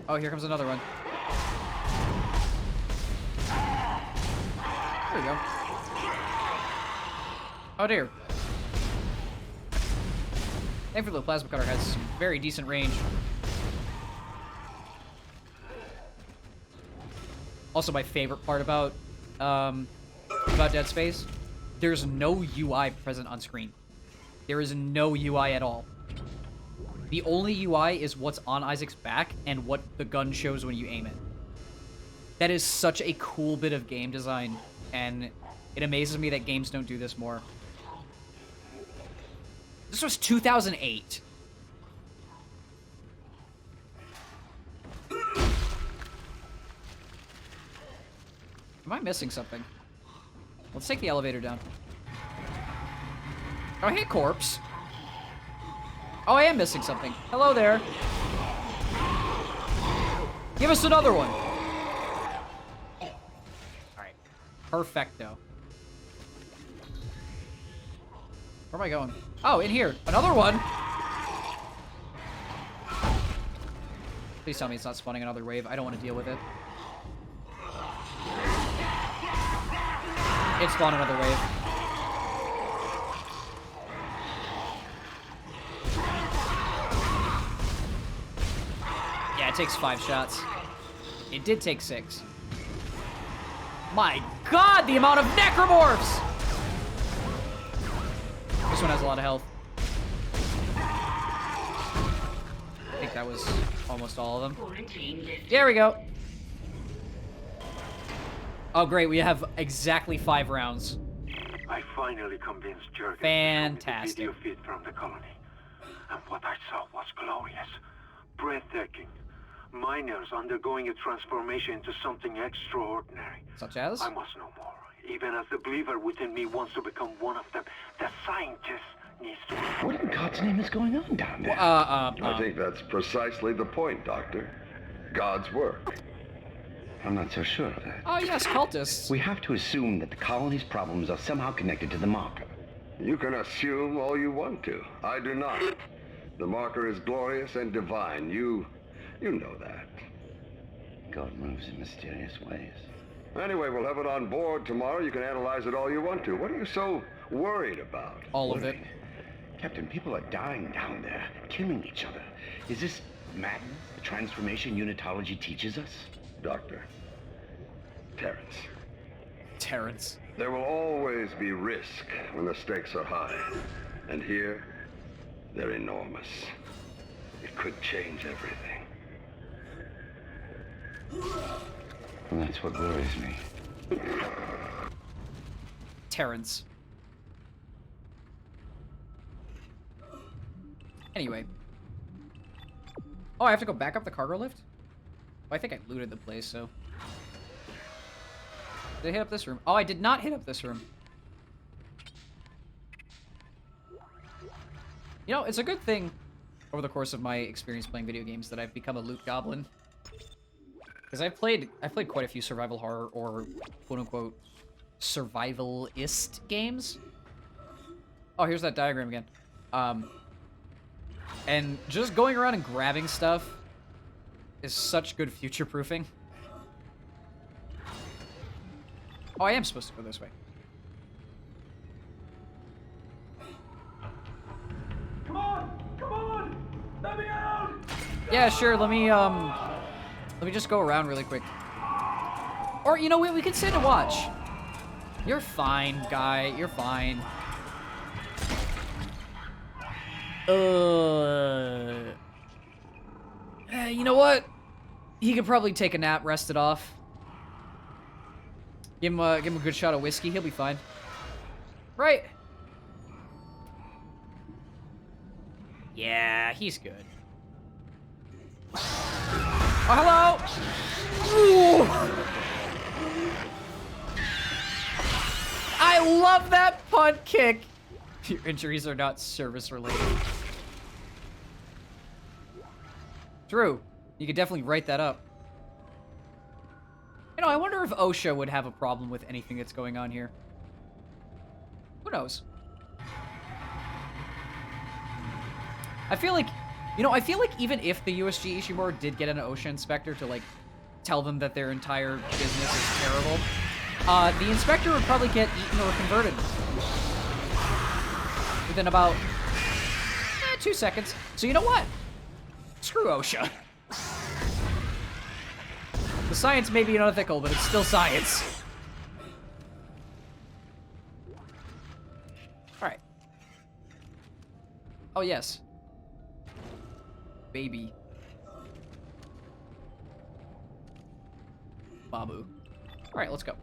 Oh, here comes another one. There we go. Oh, dear. Thankfully, the plasma cutter has some very decent range. Also, my favorite part about about Dead Space. There's no UI present on screen. There is no UI at all. The only UI is what's on Isaac's back and what the gun shows when you aim it. That is such a cool bit of game design, and it amazes me that games don't do this more. This was 2008. Am I missing something? Let's take the elevator down. Oh, hey, corpse. Oh, I am missing something. Hello there. Give us another one. Alright. Perfecto. Where am I going? Oh, in here. Another one. Please tell me it's not spawning another wave. I don't want to deal with it. It spawned another wave. Yeah, it takes 5 shots. It did take 6. My god, the amount of necromorphs! This one has a lot of health. I think that was almost all of them. There we go. Oh, great. We have exactly 5 rounds. I finally convinced Jurgen Fantastic. to show me the video feed from the colony. And what I saw was glorious. Breathtaking. Miners undergoing a transformation into something extraordinary. Such as? I must know more. Even as the believer within me wants to become one of them, the scientist needs to... What in God's name is going on down there? I think that's precisely the point, Doctor. God's work. I'm not so sure of that. Oh, yes, cultists. We have to assume that the colony's problems are somehow connected to the marker. You can assume all you want to. I do not. The marker is glorious and divine. You know that. God moves in mysterious ways. Anyway, we'll have it on board tomorrow. You can analyze it all you want to. What are you so worried about? All of it. Captain, people are dying down there, killing each other. Is this madness the transformation unitology teaches us? Doctor. Terrence. Terrence. There will always be risk when the stakes are high. And here, they're enormous. It could change everything. Well, that's what worries me. Terrence. Anyway. Oh, I have to go back up the cargo lift? Oh, I think I looted the place, so... Did I hit up this room? Oh, I did not hit up this room. You know, it's a good thing over the course of my experience playing video games that I've become a loot goblin. Because I've played quite a few survival horror or quote-unquote survivalist games. Oh, here's that diagram again. And just going around and grabbing stuff is such good future-proofing. Oh, I am supposed to go this way. Come on! Let me out! Yeah, sure, let me just go around really quick. Or, you know, we can sit and watch. You're fine, guy. You're fine. You know what? He could probably take a nap, rest it off. Give him a good shot of whiskey. He'll be fine. Right? Yeah, he's good. Oh, hello! Ooh. I love that punt kick. Your injuries are not service-related. True. You could definitely write that up. You know, I wonder if OSHA would have a problem with anything that's going on here. Who knows? I feel like, you know, even if the USG Ishimura did get an OSHA inspector to, like, tell them that their entire business is terrible, the inspector would probably get eaten or converted within about 2 seconds. So you know what? Screw OSHA. The science may be unethical, but it's still science. Oh, yes. Baby. Babu. Alright, let's go.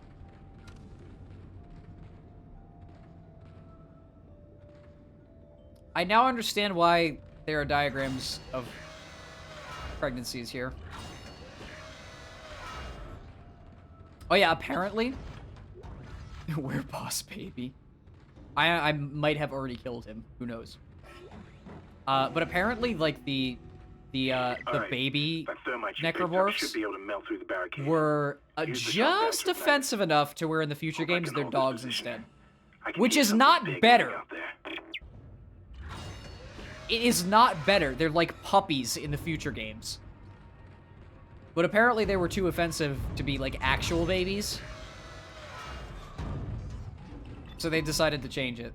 I now understand why there are diagrams of pregnancies here. Oh yeah, apparently. We're boss baby. I might have already killed him. Who knows? But apparently, like the baby necromorphs should be able to melt through the barricade. were Use the shotgun just to offensive enough to where in the future Hope I games can they're hold this dogs position. instead. I can Which hear is something not big better. out there. It is not better. They're like puppies in the future games. But apparently they were too offensive to be like actual babies. So they decided to change it.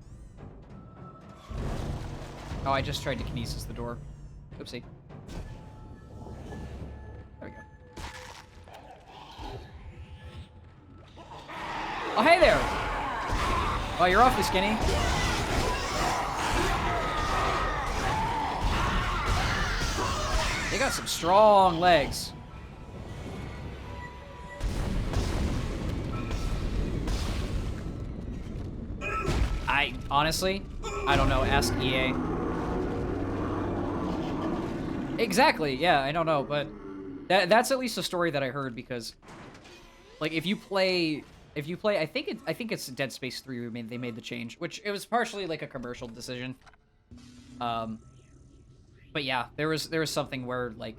Oh, I just tried to kinesis the door. Oopsie. There we go. Oh, hey there! Oh, you're awfully skinny. They got some strong legs. Honestly, I don't know. Ask EA. Exactly. Yeah, I don't know, but that's at least a story that I heard because, like, if you play, I think it's Dead Space 3. They made the change, which it was partially like a commercial decision. But yeah, there was something where like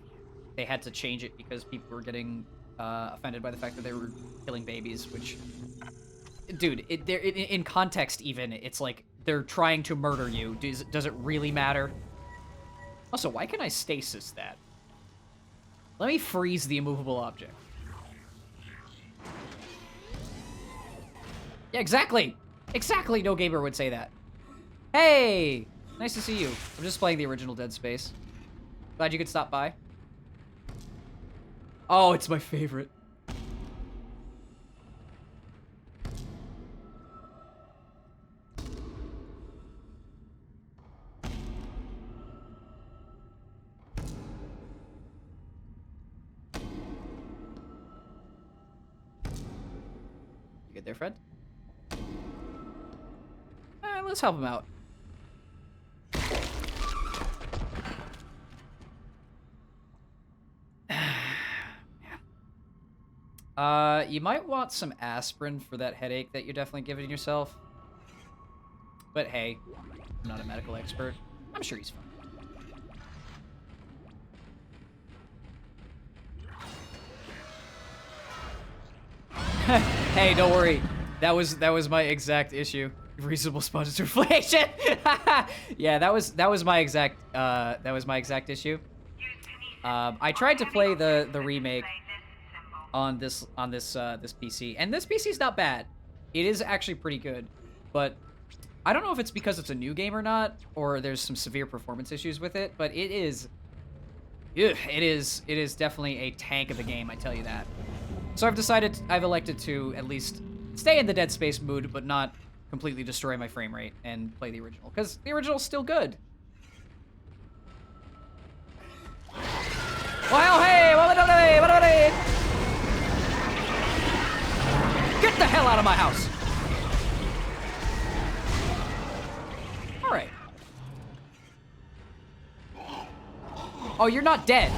they had to change it because people were getting offended by the fact that they were killing babies, which. Dude, in context even, it's like they're trying to murder you. Does it really matter? Also, why can I stasis that? Let me freeze the immovable object. Yeah, exactly! Exactly, no gamer would say that. Hey! Nice to see you. I'm just playing the original Dead Space. Glad you could stop by. Oh, it's my favorite. You get there, Fred? Let's help him out. You might want some aspirin for that headache that you're definitely giving yourself. But hey, I'm not a medical expert. I'm sure he's fine. Hey, don't worry. That was my exact issue. Reasonable sponge reflection. Yeah, that was my exact issue. I tried to play the remake on this PC, and this PC is not bad. It is actually pretty good, but I don't know if it's because it's a new game or not, or there's some severe performance issues with it. But it is definitely a tank of a game, I tell you that. So I've elected to at least stay in the Dead Space mood, but not completely destroy my frame rate and play the original, because the original's still good. Well, hey, what about it? Get the hell out of my house! All right. Oh, you're not dead.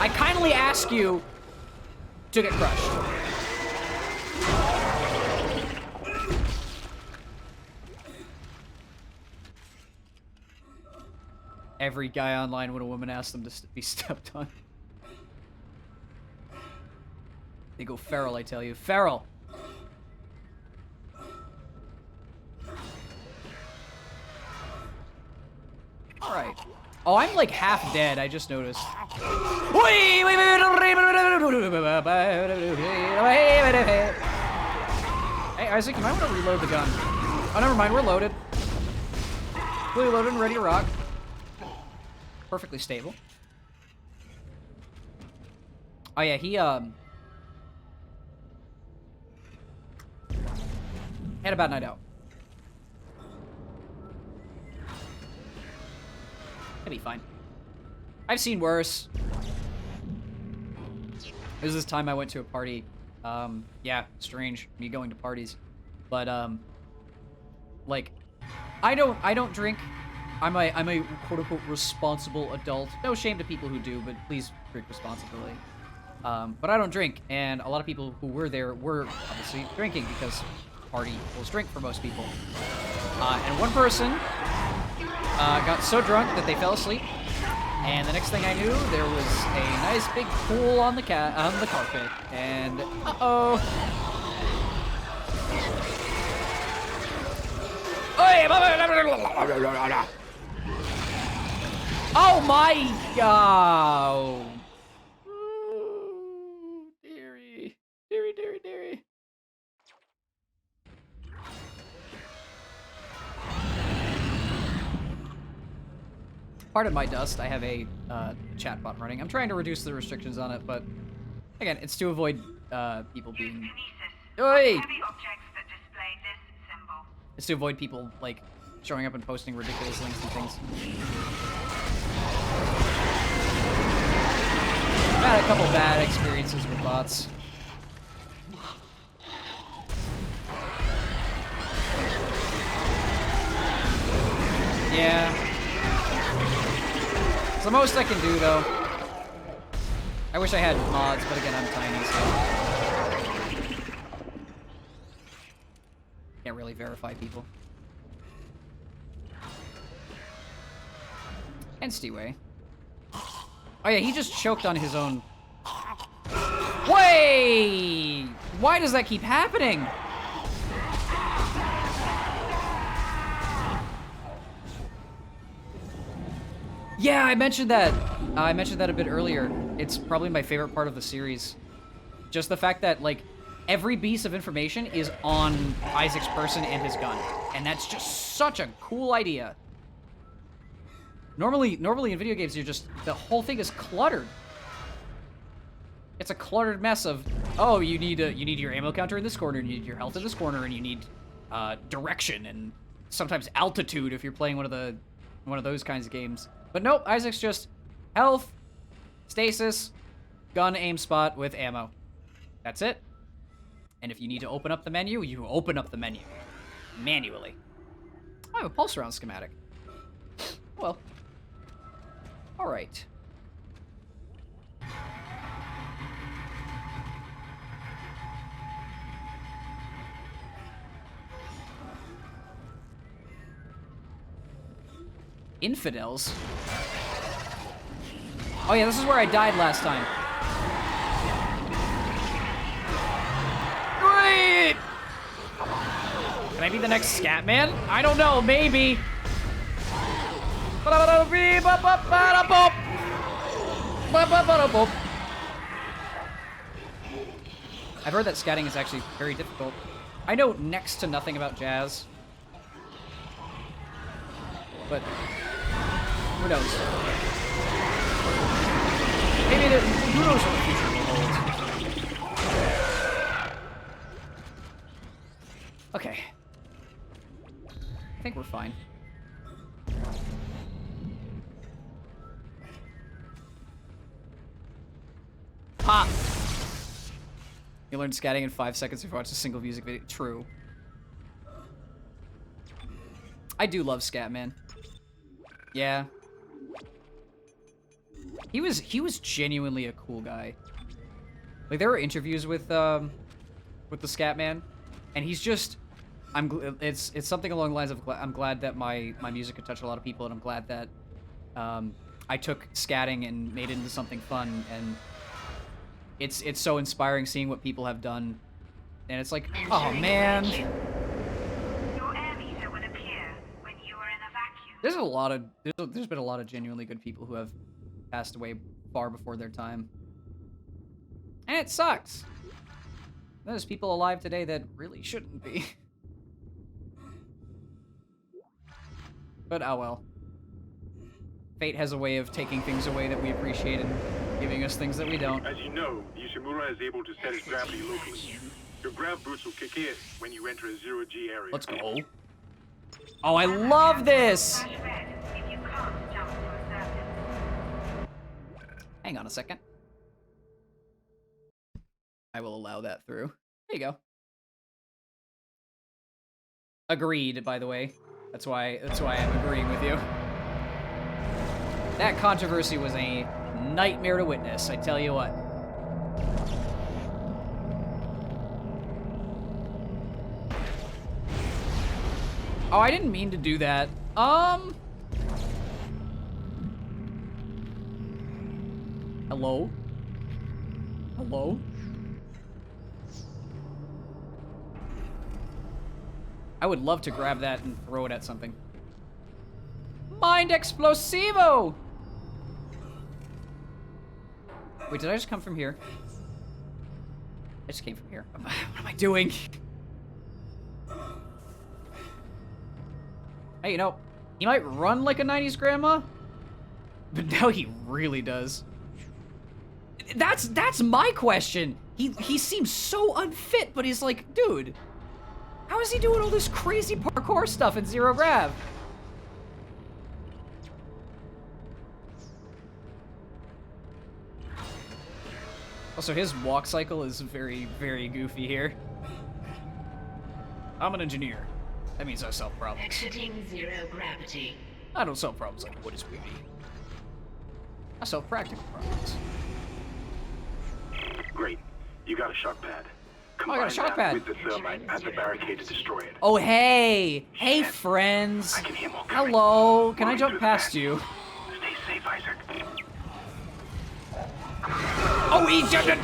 I kindly ask you to get crushed. Every guy online when a woman asks them to be stepped on. They go feral, I tell you. Feral! Alright. Oh, I'm like half dead, I just noticed. Hey, Isaac, you might want to reload the gun. Oh, never mind, we're loaded. Fully loaded and ready to rock. Perfectly stable. Oh yeah, he had a bad night out. It'll be fine. I've seen worse. There was this time I went to a party. Yeah, strange, me going to parties. But, like, I don't drink. I'm a quote-unquote responsible adult. No shame to people who do, but please drink responsibly. But I don't drink, and a lot of people who were there were obviously drinking because party equals drink for most people. And one person got so drunk that they fell asleep, and the next thing I knew, there was a nice big pool on the carpet, and uh-oh. Oh my god! Dearie. Pardon my dust, I have a chatbot running. I'm trying to reduce the restrictions on it, but again, it's to avoid people being... Oi! It's to avoid people, like, showing up and posting ridiculous links and things. I've had a couple bad experiences with bots. Yeah. It's the most I can do, though. I wish I had mods, but again, I'm tiny, so... Can't really verify people. And Steeway. Oh yeah, he just choked on his own... Wait! Why does that keep happening? Yeah, I mentioned that. I mentioned that a bit earlier. It's probably my favorite part of the series. Just the fact that, like, every piece of information is on Isaac's person and his gun. And that's just such a cool idea. Normally in video games, you're just, the whole thing is cluttered. It's a cluttered mess of, oh, you need your ammo counter in this corner, and you need your health in this corner, and you need direction and sometimes altitude if you're playing one of those kinds of games. But nope, Isaac's just health, stasis, gun aim spot with ammo. That's it. And if you need to open up the menu, you open up the menu manually. I have a pulse round schematic. Well. All right. Infidels? Oh yeah, this is where I died last time. Wait! Can I be the next scat man? I don't know, maybe. I've heard that scatting is actually very difficult. I know next to nothing about jazz. But who knows? Maybe who knows what the future will hold. Okay. I think we're fine. Ha! You learned scatting in 5 seconds if you watch a single music video. True. I do love Scatman. Yeah. He was genuinely a cool guy. Like, there were interviews with the Scatman, and he's just, it's something along the lines of, I'm glad that my music could touch a lot of people, and I'm glad that I took scatting and made it into something fun, and it's so inspiring seeing what people have done, and it's like, oh man. Your air meter will appear when you are in a vacuum. There's been a lot of genuinely good people who have passed away far before their time, and it sucks. There's people alive today that really shouldn't be. But oh well. Fate has a way of taking things away that we appreciate and giving us things that we don't. As you know, the Ishimura is able to set its gravity locally. Your grav boots will kick in when you enter a zero-G area. Let's go. Oh, I love this! If you can't jump to a Hang on a second. I will allow that through. There you go. Agreed, by the way. That's why I'm agreeing with you. That controversy was a nightmare to witness, I tell you what. Oh, I didn't mean to do that. Hello? Hello? I would love to grab that and throw it at something. Mind explosivo! Wait, did I just come from here? I just came from here. What am I doing? Hey, you know, he might run like a 90s grandma, but now he really does. That's my question. He seems so unfit, but he's like, dude, how is he doing all this crazy parkour stuff in zero grav? Also, his walk cycle is very, very goofy here. I'm an engineer. That means I solve problems. Exiting zero gravity. I don't solve problems like what is beauty. I solve practical problems. Great. You got a shock pad. Oh, I got a shock pad. With the thermite at the barricade to destroy it. Oh, hey! Hey, friends! Hello! Can I jump past you? Stay safe, Isaac. Oh, he jumped it!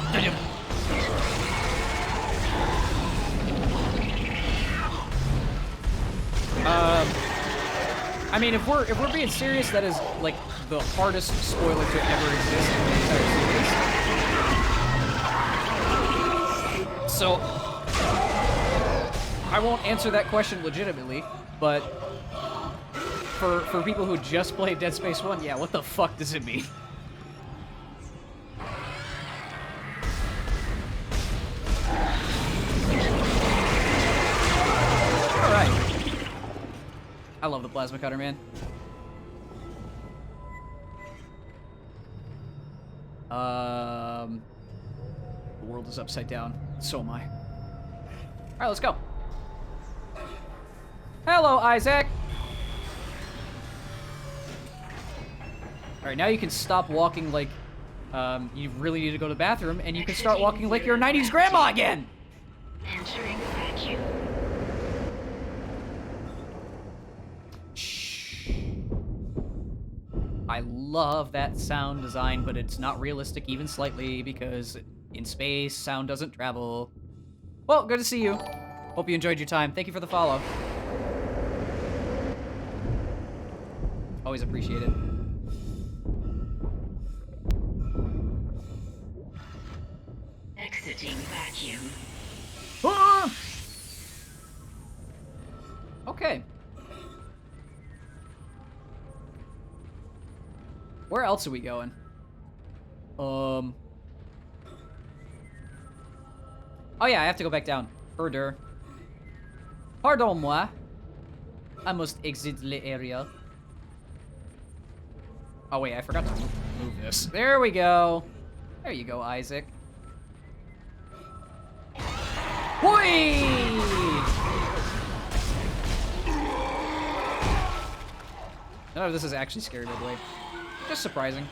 I mean, if we're being serious, that is like the hardest spoiler to ever exist in the entire series. So I won't answer that question legitimately, but for people who just played Dead Space 1, yeah, what the fuck does it mean? Alright. I love the plasma cutter, man. The world is upside down. So am I. Alright, let's go. Hello, Isaac! Alright, now you can stop walking like you really need to go to the bathroom, and you can start walking like you're a 90s grandma again! Entering vacuum. I love that sound design, but it's not realistic even slightly because in space, sound doesn't travel. Well, good to see you. Hope you enjoyed your time. Thank you for the follow. Always appreciate it. Exiting vacuum. Ah! Okay. Where else are we going? Oh yeah, I have to go back down. Further. Pardon moi. I must exit the area. Oh wait, I forgot to move this. There we go. There you go, Isaac. Whee! None of this is actually scary, by the way. Just surprising.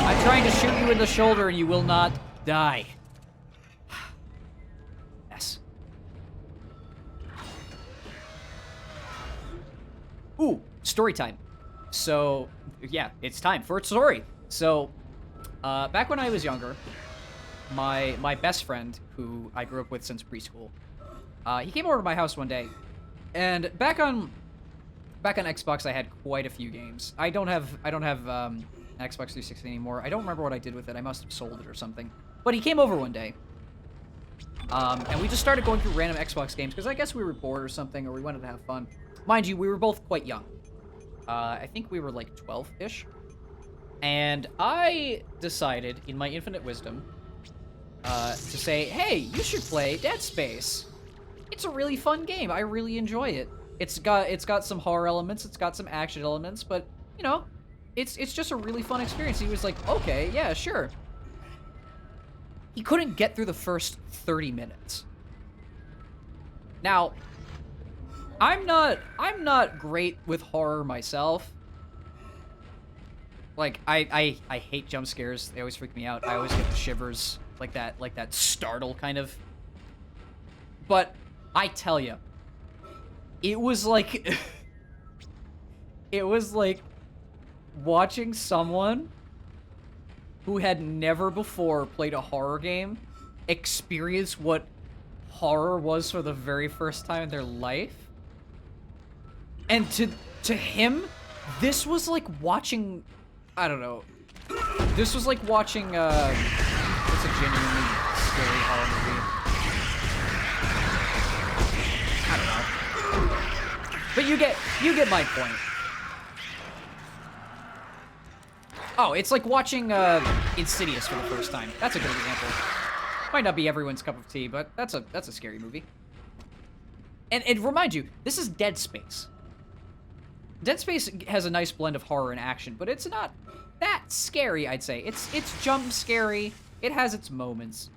I'm trying to shoot you in the shoulder and you will not die. Yes. Ooh, story time. So, yeah, it's time for a story. So, back when I was younger, my best friend, who I grew up with since preschool, he came over to my house one day, and back on Xbox I had quite a few games. I don't have an Xbox 360 anymore. I don't remember what I did with it. I must have sold it or something. But he came over one day, and we just started going through random Xbox games because I guess we were bored or something, or we wanted to have fun. Mind you, we were both quite young. I think we were like 12-ish. And I decided, in my infinite wisdom, to say, hey, you should play Dead Space. It's a really fun game. I really enjoy it. It's got some horror elements, it's got some action elements, but you know, it's just a really fun experience. He was like, okay, yeah, sure. He couldn't get through the first 30 minutes. Now, I'm not great with horror myself. Like, I hate jump scares. They always freak me out. I always get the shivers, like that startle kind of. But I tell you, it was like it was like watching someone who had never before played a horror game experience what horror was for the very first time in their life. And to him, this was like watching, I don't know, this was like watching what's a genuinely scary horror movie? I don't know. But you get my point. Oh, it's like watching Insidious for the first time. That's a good example. Might not be everyone's cup of tea, but that's a scary movie. And remind you, this is Dead Space. Dead Space has a nice blend of horror and action, but it's not that scary, I'd say. It's jump scary. It has its moments,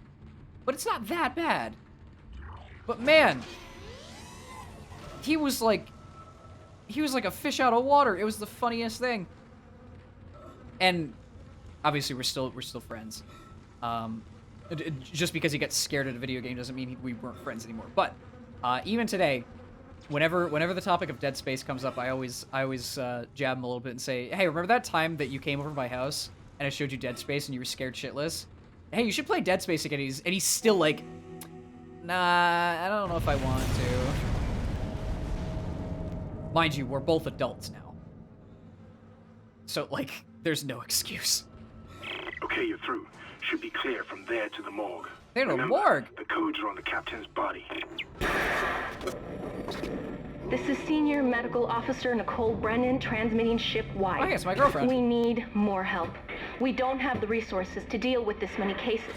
but it's not that bad. But man, he was like a fish out of water. It was the funniest thing. And obviously we're still friends. Just because he gets scared at a video game doesn't mean we weren't friends anymore. But even today, whenever the topic of Dead Space comes up, I always jab him a little bit and say, hey, remember that time that you came over to my house and I showed you Dead Space and you were scared shitless? Hey, you should play Dead Space again. And he's still like, nah, I don't know if I want to. Mind you, we're both adults now. So, like, there's no excuse. Okay, you're through. Should be clear from there to the morgue. Hey, the morgue? The codes are on the captain's body. This is Senior Medical Officer Nicole Brennan transmitting ship-wide. Oh, yes, my girlfriend. We need more help. We don't have the resources to deal with this many cases.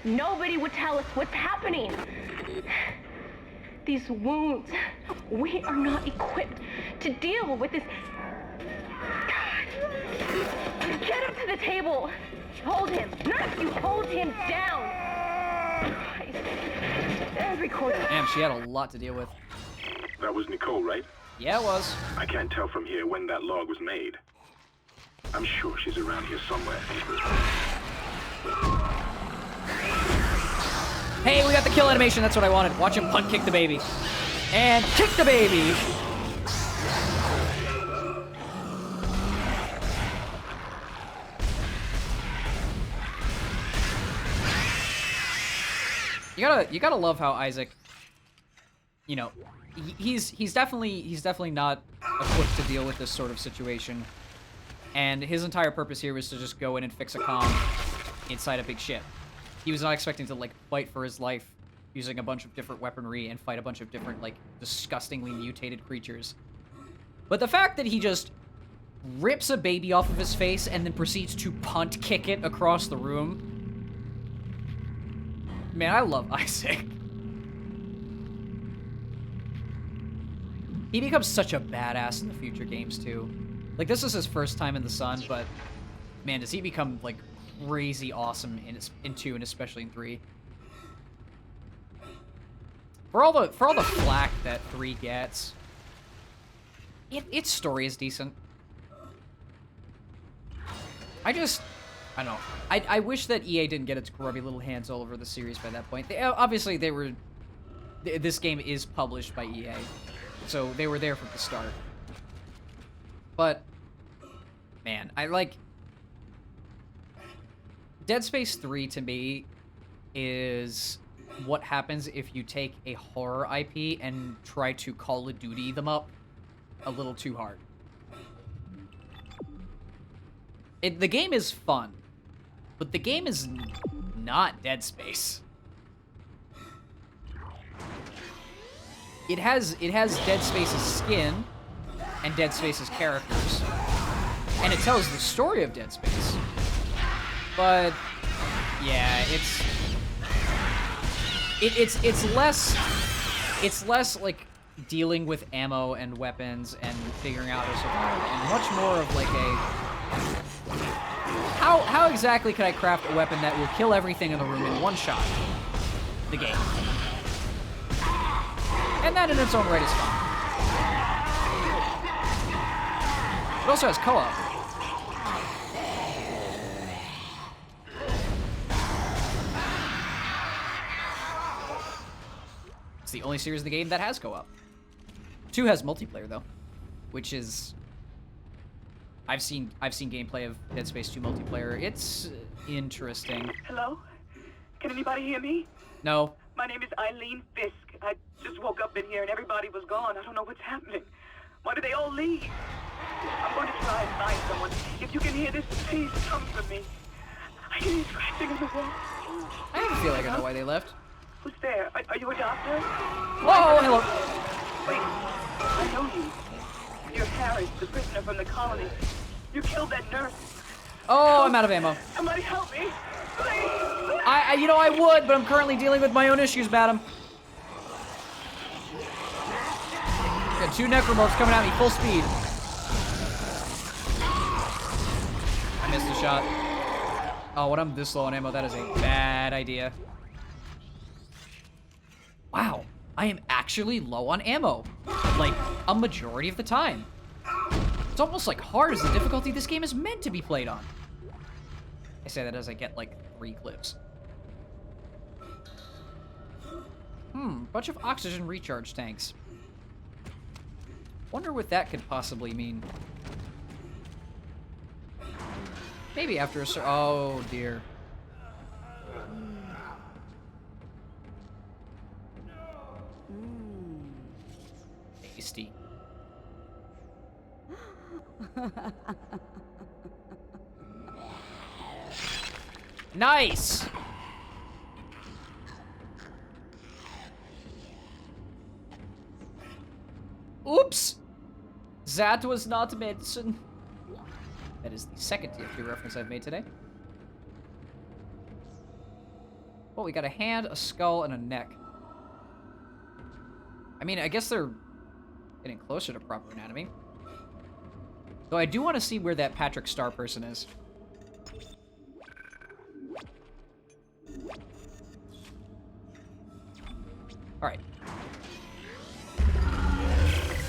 Nobody would tell us what's happening. These wounds, we are not equipped to deal with this. God. Get him to the table. Hold him. Nurse, you hold him down. Christ. And record it. Damn, she had a lot to deal with. That was Nicole, right? Yeah, it was. I can't tell from here when that log was made. I'm sure she's around here somewhere. Hey, we got the kill animation. That's what I wanted. Watch him punt kick the baby. And kick the baby. You gotta love how Isaac, you know, he's definitely not equipped to deal with this sort of situation. And his entire purpose here was to just go in and fix a comm inside a big ship. He was not expecting to, like, fight for his life using a bunch of different weaponry and fight a bunch of different, like, disgustingly mutated creatures. But the fact that he just rips a baby off of his face and then proceeds to punt kick it across the room. Man, I love Isaac. He becomes such a badass in the future games, too. Like, this is his first time in the sun, but man, does he become, like, crazy awesome in 2 and especially in 3. For all the flack that 3 gets, its story is decent. I don't know. I wish that EA didn't get its grubby little hands all over the series by that point. Obviously, this game is published by EA, so they were there from the start. But, man, Dead Space 3, to me, is what happens if you take a horror IP and try to Call of Duty them up a little too hard. The game is fun, but the game is not Dead Space. It has Dead Space's skin and Dead Space's characters, and it tells the story of Dead Space. But yeah, it's less like dealing with ammo and weapons and figuring out how to survive, and much more of like a how exactly can I craft a weapon that will kill everything in the room in one shot? The game. And that in its own right is fun. It also has co-op. It's the only series in the game that has co-op. 2 has multiplayer though, which is I've seen gameplay of Dead Space 2 multiplayer. It's interesting. Hello? Can anybody hear me? No. My name is Eileen Fisk. I just woke up in here and everybody was gone. I don't know what's happening. Why did they all leave? I'm going to try and find someone. If you can hear this, please come for me. I hear you scratching in the wall. I don't feel like I know why they left. Who's there? Are you a doctor? Whoa, hello. Wait, I know you. You're Harris, the prisoner from the colony. You killed that nurse. Oh, I'm out of ammo. Somebody help me. Please. I would, but I'm currently dealing with my own issues, madam. Got 2 necromorphs coming at me full speed. I missed a shot. Oh, when I'm this low on ammo, that is a bad idea. Wow, I am actually low on ammo. Like, a majority of the time. It's almost like hard as the difficulty this game is meant to be played on. I say that as I get, like, 3 clips. Bunch of oxygen recharge tanks. Wonder what that could possibly mean. Maybe after a oh, dear. Tasty. Nice! Oops! That was not medicine. That is the second TF2 reference I've made today. Well, we got a hand, a skull, and a neck. I mean, I guess they're getting closer to proper anatomy. Though I do want to see where that Patrick Star person is. Alright.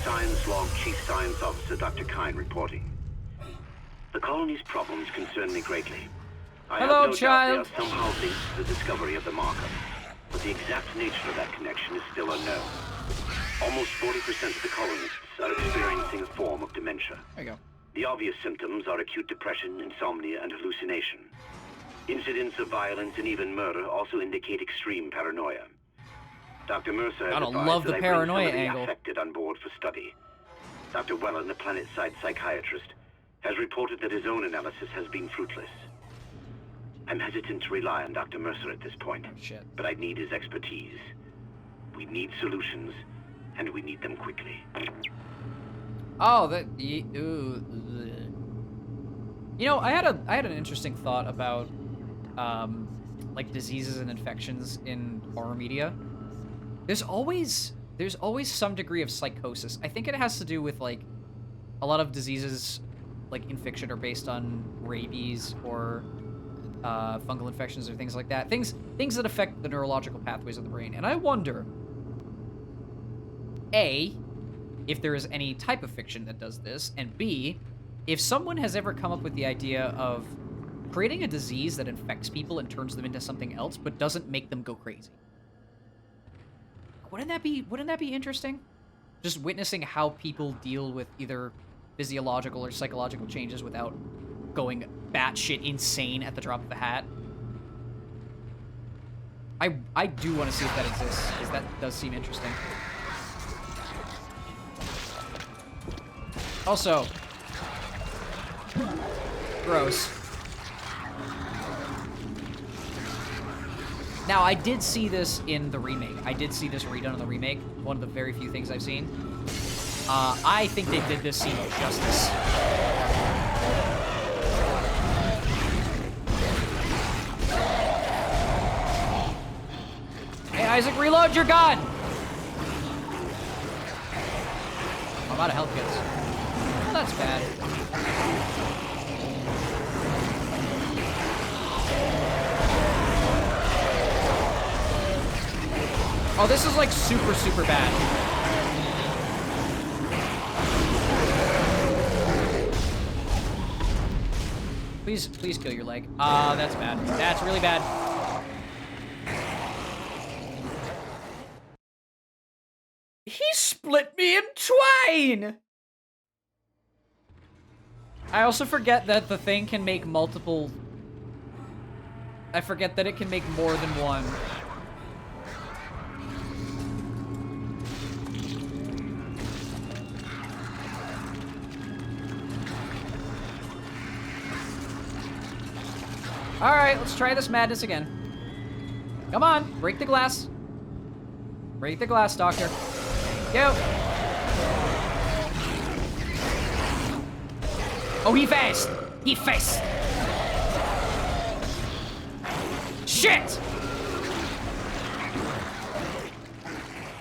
Science Log Chief Science Officer Dr. Kine reporting. The colony's problems concern me greatly. I Hello, have no child. doubt they are somehow linked to the discovery of the marker, but the exact nature of that connection is still unknown. Almost 40% of the colonists are experiencing a form of dementia. There you go. The obvious symptoms are acute depression, insomnia, and hallucination. Incidents of violence and even murder also indicate extreme paranoia. Dr. Mercer has Gotta advised love the that I bring some paranoia of the angle. affected on board for study. Dr. Wellen, the planet-side psychiatrist, has reported that his own analysis has been fruitless. I'm hesitant to rely on Dr. Mercer at this point, but I need his expertise. We need solutions, and we need them quickly. Oh, that. Ooh, you know, I had an interesting thought about, like diseases and infections in horror media. There's always some degree of psychosis. I think it has to do with like a lot of diseases, like in fiction, are based on rabies or fungal infections or things like that. Things that affect the neurological pathways of the brain. And I wonder, A, if there is any type of fiction that does this, and B, if someone has ever come up with the idea of creating a disease that infects people and turns them into something else, but doesn't make them go crazy. Wouldn't that be interesting? Just witnessing how people deal with either physiological or psychological changes without going batshit insane at the drop of a hat. I do want to see if that exists, because that does seem interesting. Also, gross. Now, I did see this in the remake. I did see this redone in the remake. One of the very few things I've seen. I think they did this scene justice. Hey, Isaac, reload your gun! I'm out of health kits. Well, that's bad. Oh, this is like super, super bad. Please kill your leg. That's bad. That's really bad. He split me in twain! I also forget that the thing can make multiple... I forget that it can make more than one. Alright, let's try this madness again. Come on, break the glass. Break the glass, Doctor. Go. Oh, he fast. He fast. Shit!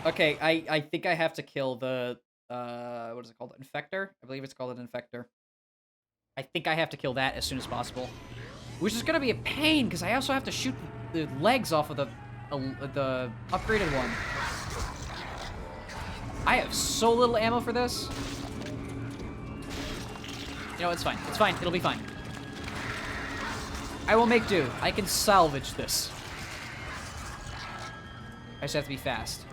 Okay, I think I have to kill the, what is it called? Infector? I believe it's called an infector. I think I have to kill that as soon as possible. Which is gonna be a pain, because I also have to shoot the legs off of the upgraded one. I have so little ammo for this. You know, it's fine. It's fine. It'll be fine. I will make do. I can salvage this. I just have to be fast.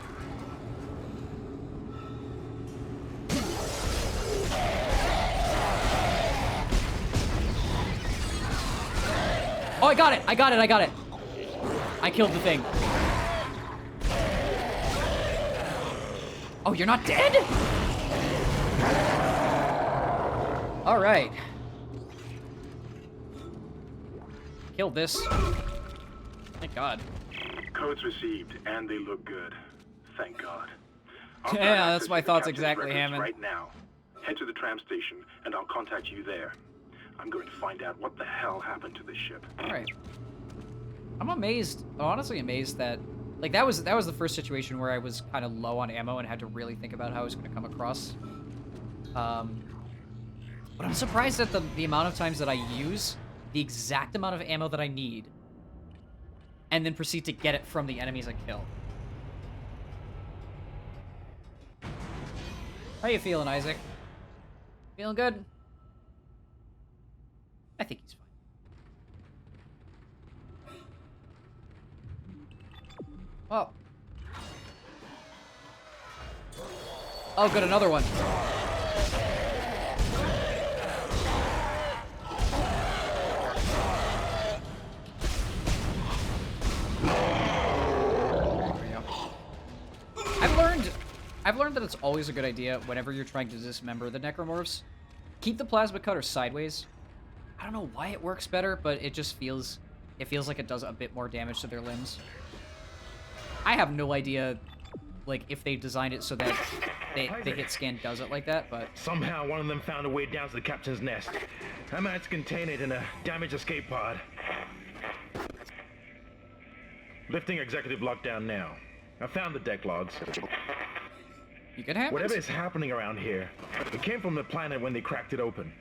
Oh, I got it! I got it! I got it! I killed the thing. Oh, you're not dead? All right. Killed this. Thank God. Codes received, and they look good. Thank God. Yeah, that's my thoughts exactly, Hammond. Right now. Head to the tram station, and I'll contact you there. I'm going to find out what the hell happened to this ship. All right. I'm amazed. I'm honestly amazed that, like, that was the first situation where I was kind of low on ammo and had to really think about how I was going to come across. But I'm surprised at the amount of times that I use the exact amount of ammo that I need, and then proceed to get it from the enemies I kill. How you feeling, Isaac? Feeling good? I think he's fine. Oh. Oh, good, another one. I've learned that it's always a good idea whenever you're trying to dismember the necromorphs. Keep the plasma cutter sideways. I don't know why it works better, but it just feels like it does a bit more damage to their limbs. I have no idea, like, if they designed it so that the hit scan does it like that, but... Somehow one of them found a way down to the captain's nest. I managed to contain it in a damaged escape pod. Lifting executive lockdown now. I found the deck logs. You can have whatever is happening around here, it came from the planet when they cracked it open.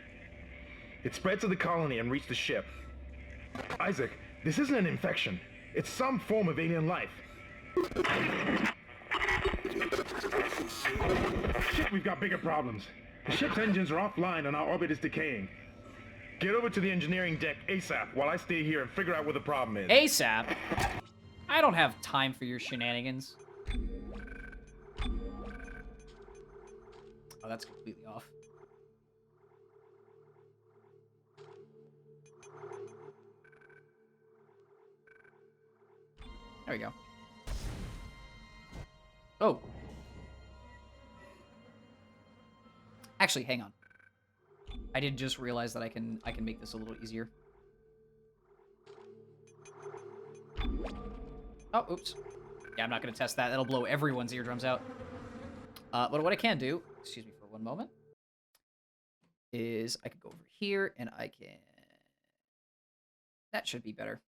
It spread to the colony and reached the ship. Isaac, this isn't an infection. It's some form of alien life. Shit, we've got bigger problems. The ship's engines are offline and our orbit is decaying. Get over to the engineering deck ASAP while I stay here and figure out what the problem is. ASAP? I don't have time for your shenanigans. Oh, that's completely off. There we go. Oh. Actually, hang on. I did just realize that I can make this a little easier. Oh, oops. Yeah, I'm not going to test that. That'll blow everyone's eardrums out. But what I can do, excuse me for one moment, is I can go over here and I can... That should be better.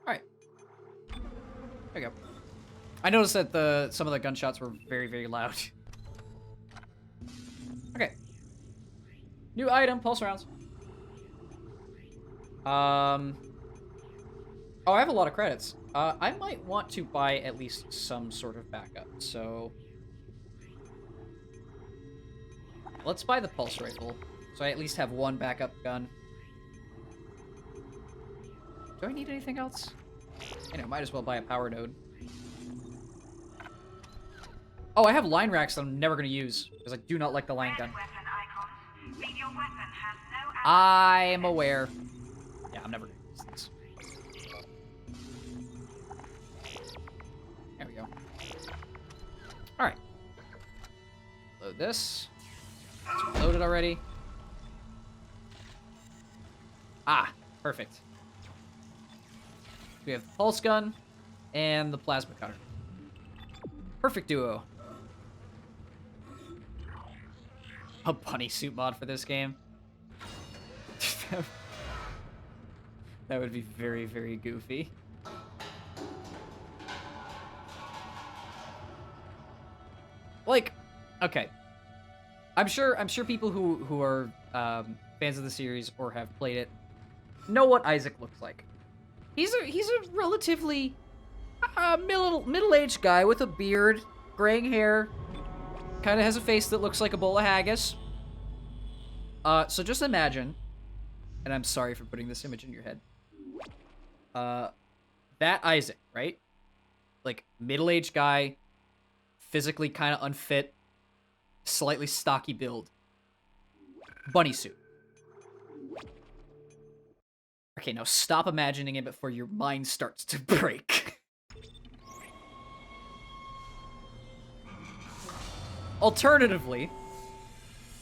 All right. There you go. I noticed that some of the gunshots were very, very loud. Okay. New item, pulse rounds. Oh, I have a lot of credits. I might want to buy at least some sort of backup, so... Let's buy the pulse rifle, so I at least have one backup gun. Do I need anything else? You know, might as well buy a power node. Oh, I have line racks that I'm never going to use, because I do not like the line gun. I'm aware. Yeah, I'm never going to use this. There we go. Alright. Load this. It's loaded already. Ah, perfect. We have the pulse gun and the plasma cutter. Perfect duo. A bunny suit mod for this game. That would be very, very goofy. Like, okay. I'm sure people who are fans of the series or have played it know what Isaac looks like. He's a relatively middle-aged guy with a beard, graying hair, kind of has a face that looks like a bowl of haggis. So just imagine, and I'm sorry for putting this image in your head. That Isaac, right? Like middle-aged guy, physically kind of unfit, slightly stocky build, bunny suit. Okay, now stop imagining it before your mind starts to break. Alternatively,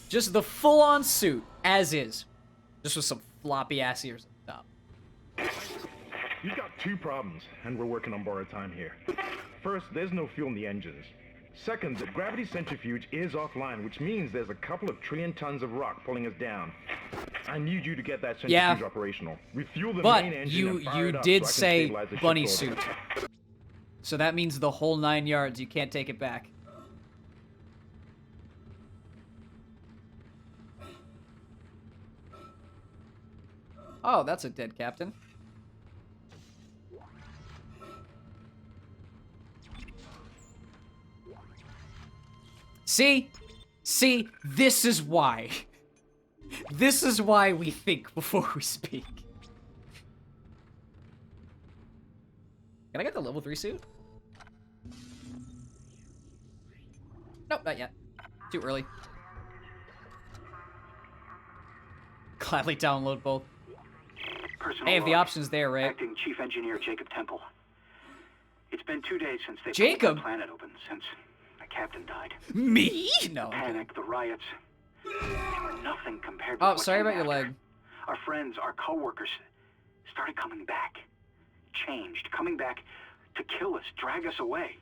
just the full-on suit, as is. Just with some floppy-ass ears at the top. You've got two problems, and we're working on borrowed time here. First, there's no fuel in the engines. Second, the gravity centrifuge is offline, which means there's a couple of trillion tons of rock pulling us down. I need you to get that centrifuge operational. Refuel the main engine and fire it up did so I can say stabilize the bunny ship's suit. orbit. So that means the whole 9 yards. You can't take it back. Oh, that's a dead captain. See? See? This is why. This is why we think before we speak. Can I get the level 3 suit? Nope, not yet. Too early. Gladly download both. Personal Hey, if the log. option's there, right? Acting Chief Engineer Jacob Temple. It's been 2 days since they Jacob? the planet open, since the captain died. Me? No. The panic, the riots. They were nothing compared with Oh, what sorry came about your after. leg. Our friends, our co-workers, started coming back. Changed, coming back to kill us, drag us away.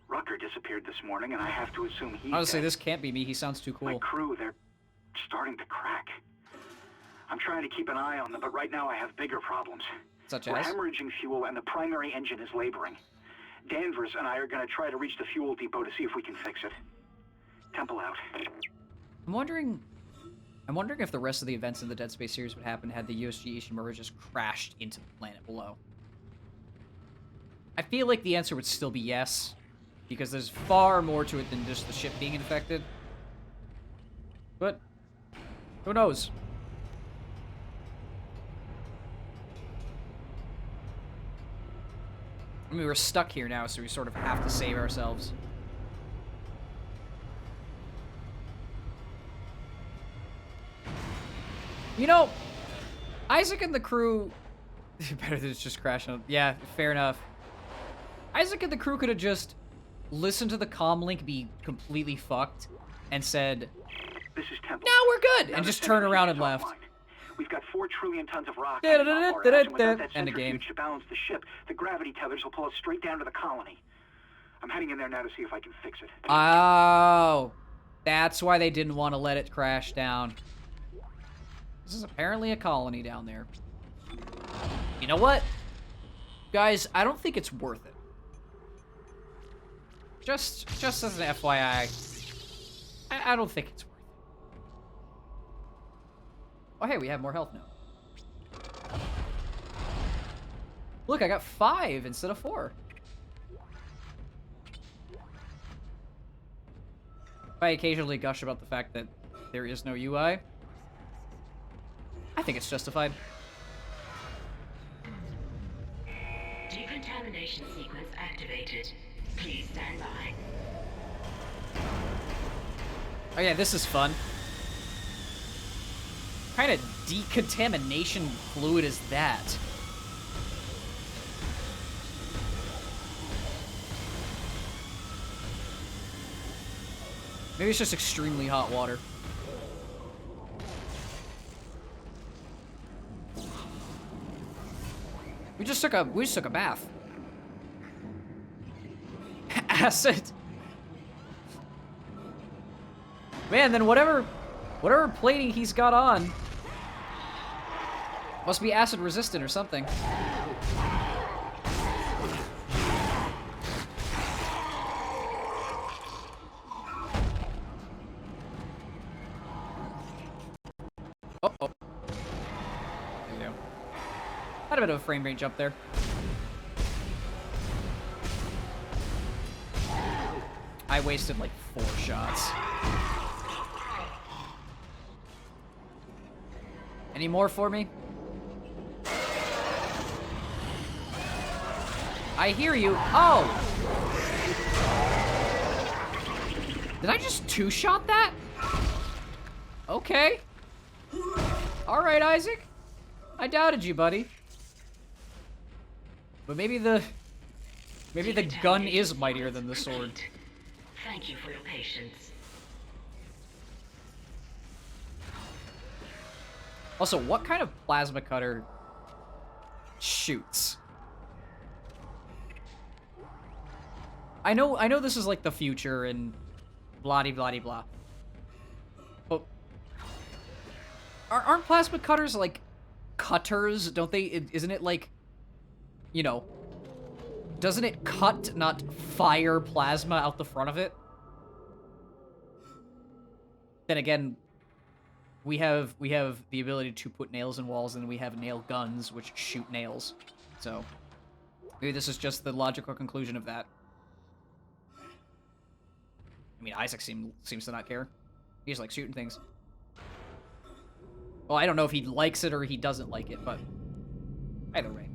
Rucker disappeared this morning, and I have to assume he's Honestly, dead. this can't be me. He sounds too My cool. crew, they're starting to crack. I'm trying to keep an eye on them, but right now I have bigger problems. Such We're as? hemorrhaging fuel, and the primary engine is laboring. Danvers and I are going to try to reach the fuel depot to see if we can fix it. Temple out. I'm wondering if the rest of the events in the Dead Space series would happen had the USG Ishimura just crashed into the planet below. I feel like the answer would still be yes, because there's far more to it than just the ship being infected. But who knows? I mean, we're stuck here now, so we sort of have to save ourselves. You know, Isaac and the crew... Better than just crashing. Yeah, fair enough. Isaac and the crew could have just listened to the comm link be completely fucked and said, This is Temple. "No, we're good," Now and the just turn around and centrifuge is left. offline. We've got 4 trillion tons of rock. Da- da- hanging da- off our da- ass, and without da- that end of game. centrifuge to balance the ship, the gravity tethers will pull us straight down to the colony. I'm heading in there now to see if I can fix it. Oh, that's why they didn't want to let it crash down. This is apparently a colony down there. You know what? Guys, I don't think it's worth it. Just as an FYI, I don't think it's worth it. Oh, hey, we have more health now. Look, I got 5 instead of 4. If I occasionally gush about the fact that there is no UI, I think it's justified. Decontamination sequence activated. Please stand by. Oh yeah, this is fun. What kind of decontamination fluid is that? Maybe it's just extremely hot water. We just took a bath. Acid. Man, then whatever plating he's got on must be acid resistant or something. Oh. There we go. Had a bit of a frame rate jump there. I wasted like 4 shots. Any more for me? I hear you. Oh! Did I just 2-shot that? Okay. Alright, Isaac. I doubted you, buddy. But maybe the gun is mightier than the sword. Thank you for your patience. Also, what kind of plasma cutter shoots? I know this is like the future and blah-de-blah-de-blah. But aren't plasma cutters like cutters? Don't they? Isn't it like, you know, doesn't it cut, not fire plasma out the front of it? Then again, we have the ability to put nails in walls, and we have nail guns which shoot nails. So maybe this is just the logical conclusion of that. I mean, Isaac seems to not care. He just likes shooting things. Well, I don't know if he likes it or he doesn't like it, but either way.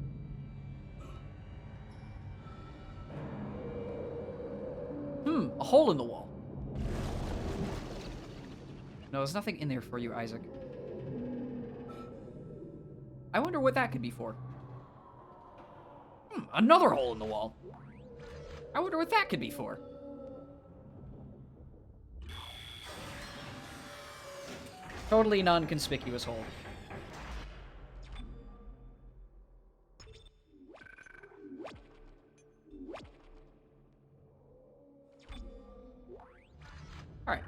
A hole in the wall. No, there's nothing in there for you, Isaac. I wonder what that could be for. Another hole in the wall. I wonder what that could be for. Totally non-conspicuous hole. Alright.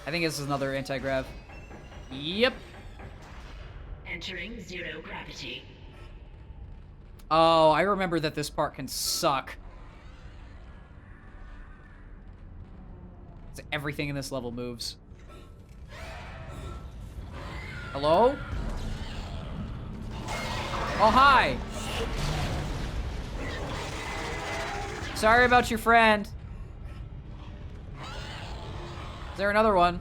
I think this is another anti-grav. Yep. Entering 0 gravity. Oh, I remember that this part can suck. Everything in this level moves. Hello? Oh, hi! Sorry about your friend. Is there another one?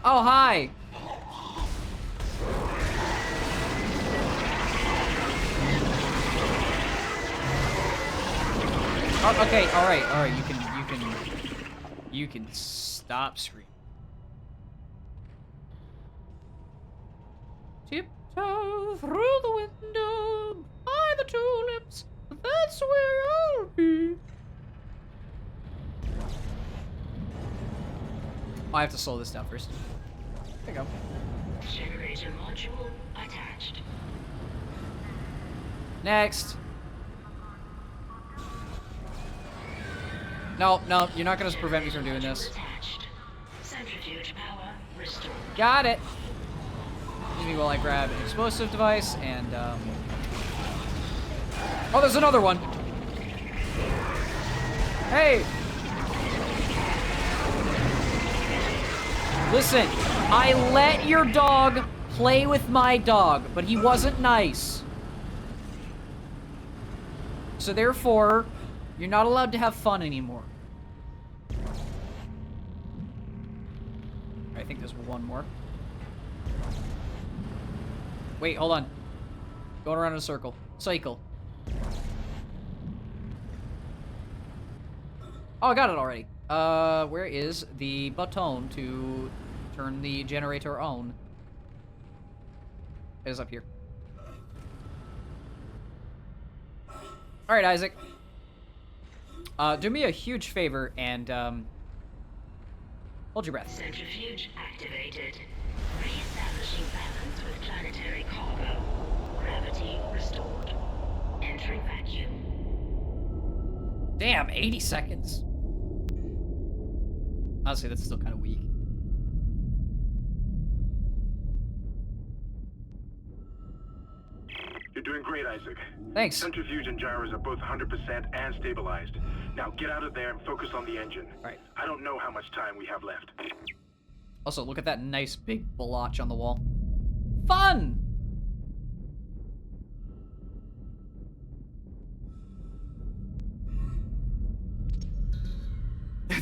Oh, hi! Oh, okay, alright, you can stop screaming. Tiptoe through the window, by the tulips, that's where I'll be. I have to slow this down first. There you go. Generator module attached. Next. No, you're not gonna prevent me from doing this. Centrifuge power restored. Got it. Excuse me while I grab an explosive device and, oh, there's another one. Hey! Listen, I let your dog play with my dog, but he wasn't nice. So therefore, you're not allowed to have fun anymore. I think there's one more. Wait, hold on. Going around in a circle. Cycle. Oh, I got it already. Where is the button to turn the generator on? It is up here. Alright, Isaac. Do me a huge favor and, hold your breath. Centrifuge activated. Re-establishing balance with planetary cargo. Gravity restored. Entering vacuum. Damn, 80 seconds. Honestly, that's still kind of weak. You're doing great, Isaac. Thanks. Centrifuge and gyros are both 100% and stabilized. Now get out of there and focus on the engine. Right. I don't know how much time we have left. Also, look at that nice big blotch on the wall. Fun!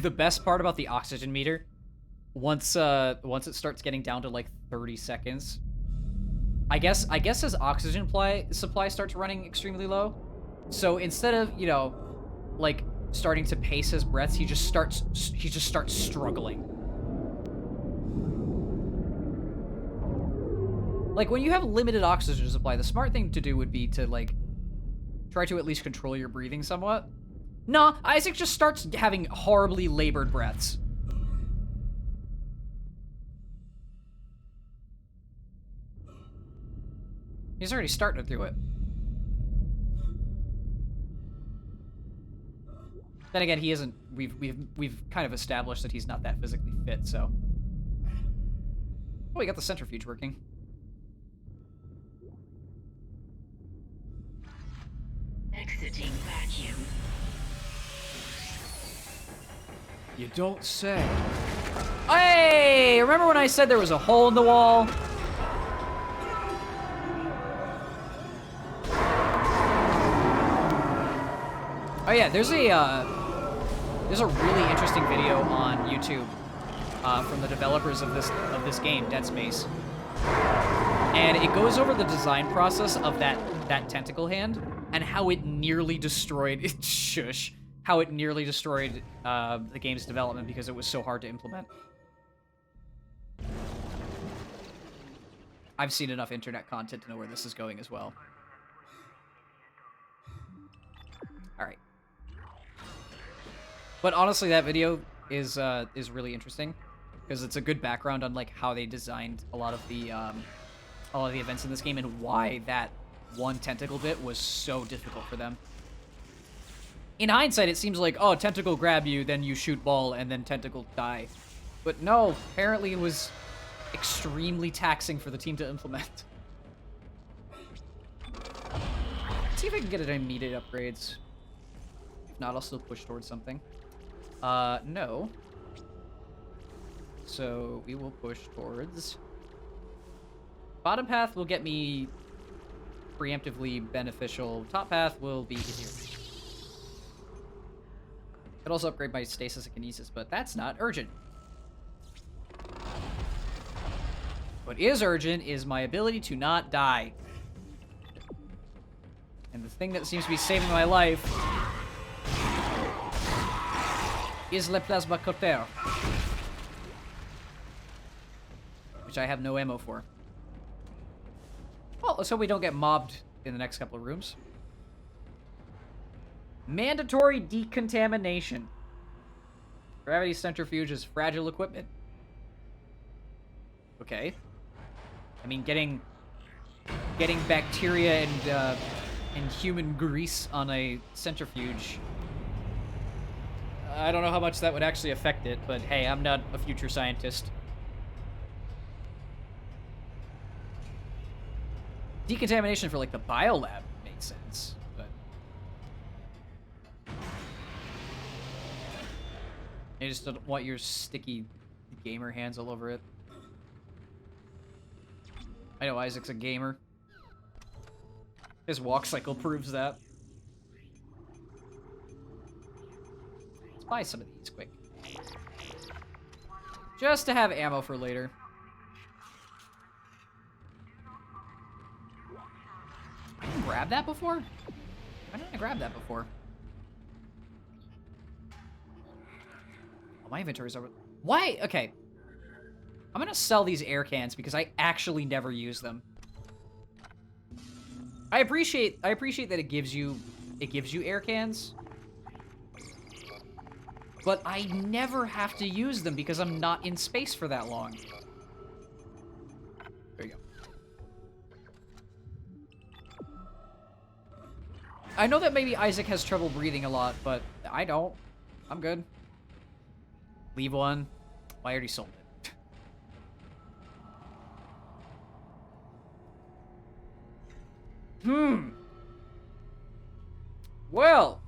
The best part about the oxygen meter, once it starts getting down to like 30 seconds, I guess his oxygen supply starts running extremely low. So instead of, you know, like starting to pace his breaths, he just starts struggling. Like when you have limited oxygen supply, the smart thing to do would be to like try to at least control your breathing somewhat. Nah, Isaac just starts having horribly labored breaths. He's already starting to do it. Then again, he isn't. We've kind of established that he's not that physically fit. So, oh, we got the centrifuge working. Exiting vacuum. You don't say. Hey, remember when I said there was a hole in the wall? Oh yeah, there's a really interesting video on YouTube from the developers of this game, Dead Space, and it goes over the design process of that tentacle hand and how it nearly destroyed how it nearly destroyed the game's development because it was so hard to implement. I've seen enough internet content to know where this is going as well. All right. But honestly, that video is really interesting because it's a good background on like how they designed a lot of the events in this game and why that one tentacle bit was so difficult for them. In hindsight, it seems like, oh, tentacle grab you, then you shoot ball, and then tentacle die. But no, apparently it was extremely taxing for the team to implement. Let's see if I can get any immediate upgrades. If not, I'll still push towards something. No. So we will push towards... Bottom path will get me preemptively beneficial. Top path will be easier. Could also upgrade my stasis and kinesis, but that's not urgent. What is urgent is my ability to not die. And the thing that seems to be saving my life is Le Plasma Cutter, which I have no ammo for. Well, let's hope we don't get mobbed in the next couple of rooms. Mandatory decontamination. Gravity centrifuge is fragile equipment. Okay. I mean, getting bacteria and human grease on a centrifuge. I don't know how much that would actually affect it, but hey, I'm not a future scientist. Decontamination for like the biolab makes sense, but I just don't want your sticky gamer hands all over it. I know Isaac's a gamer. His walk cycle proves that. Let's buy some of these quick. Just to have ammo for later. I didn't grab that before? Why didn't I grab that before? Oh, my inventory's over. Why? Okay. I'm gonna sell these air cans because I actually never use them. I appreciate that it gives you air cans. But I never have to use them because I'm not in space for that long. There you go. I know that maybe Isaac has trouble breathing a lot, but I don't. I'm good. Leave one. Well, I already sold it. Well,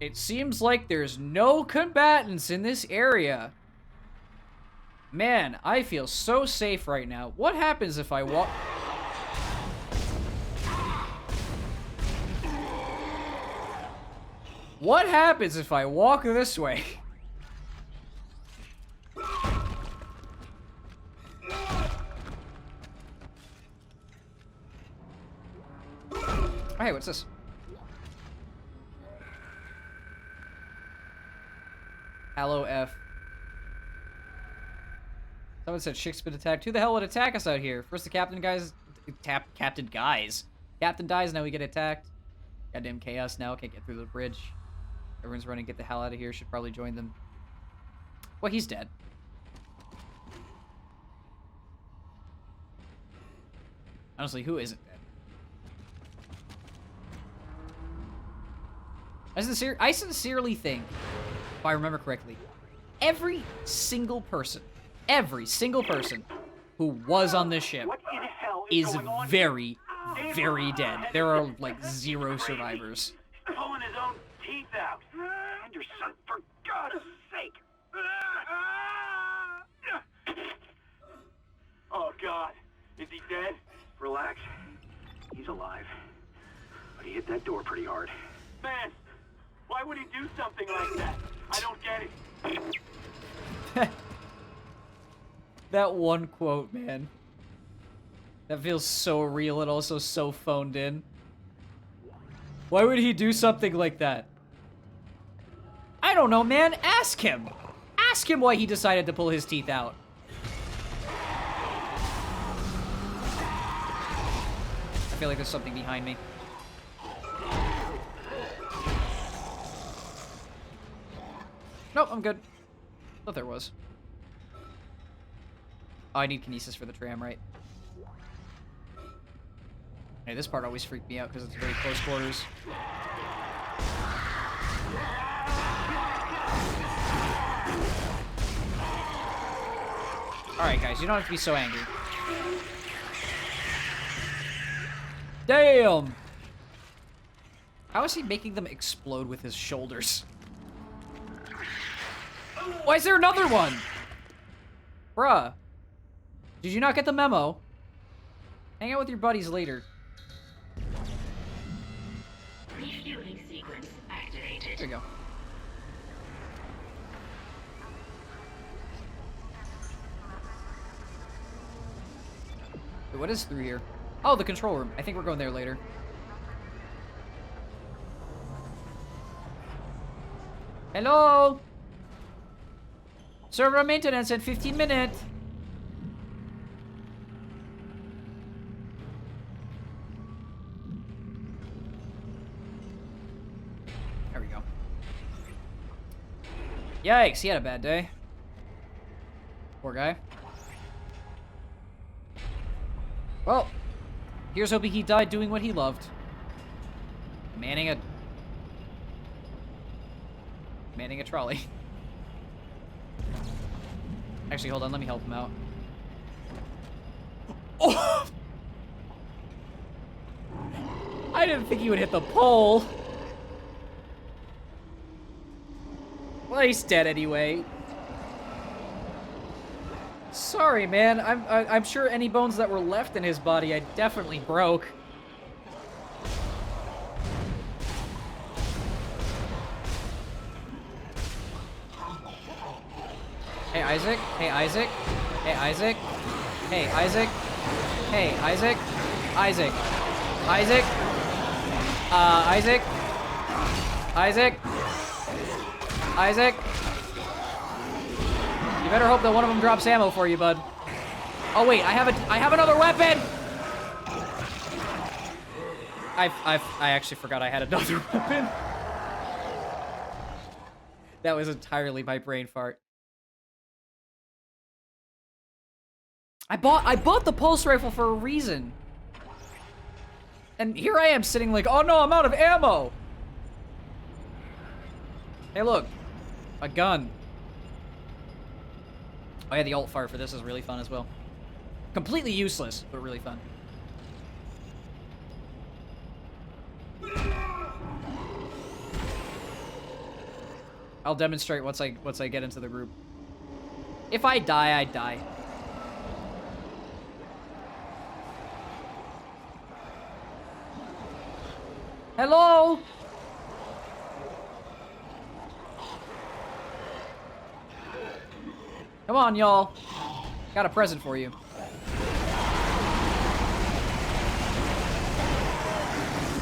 it seems like there's no combatants in this area. Man, I feel so safe right now. What happens if I walk... What happens if I walk this way? Oh, hey, what's this? Hello, F. Someone said Chick's been attacked. Who the hell would attack us out here? First the captain dies, Captain dies, now we get attacked. Goddamn chaos now, can't get through the bridge. Everyone's running, get the hell out of here. Should probably join them. Well, he's dead. Honestly, who isn't dead? I sincerely think, if I remember correctly, every single person who was on this ship is very, very dead. There are, like, 0 survivors. Pulling his own teeth out. Anderson, for God's sake. Oh, God. Is he dead? Relax. He's alive. But he hit that door pretty hard. Man, why would he do something like that? I don't get it. That one quote, man. That feels so real and also so phoned in. Why would he do something like that? I don't know, man. Ask him. Ask him why he decided to pull his teeth out. I feel like there's something behind me. Nope, I'm good. Thought there was. Oh, I need kinesis for the tram, right? Hey, this part always freaked me out because it's very close quarters. Alright, guys, you don't have to be so angry. Damn! How is he making them explode with his shoulders? Why is there another one? Bruh. Did you not get the memo? Hang out with your buddies later. Refueling sequence activated. There you go. Wait, what is through here? Oh, the control room. I think we're going there later. Hello? Server maintenance in 15 minutes. There we go. Yikes, he had a bad day. Poor guy. Well, here's hoping he died doing what he loved. Manning a trolley. Actually, hold on, let me help him out. Oh! I didn't think he would hit the pole. Well, he's dead anyway. Sorry, man. I'm sure any bones that were left in his body, I definitely broke. Hey, Isaac. Hey, Isaac. Hey, Isaac. Hey, Isaac. Hey, Isaac. Isaac. Isaac. Isaac. Isaac. Isaac. You better hope that one of them drops ammo for you, bud. Oh wait, I have another weapon. I actually forgot I had another weapon. That was entirely my brain fart. I bought the pulse rifle for a reason. And here I am sitting like, oh no, I'm out of ammo. Hey look, a gun. Oh yeah, the alt fire for this is really fun as well. Completely useless, but really fun. I'll demonstrate once I get into the group. If I die, I die. Hello? Come on, y'all. Got a present for you.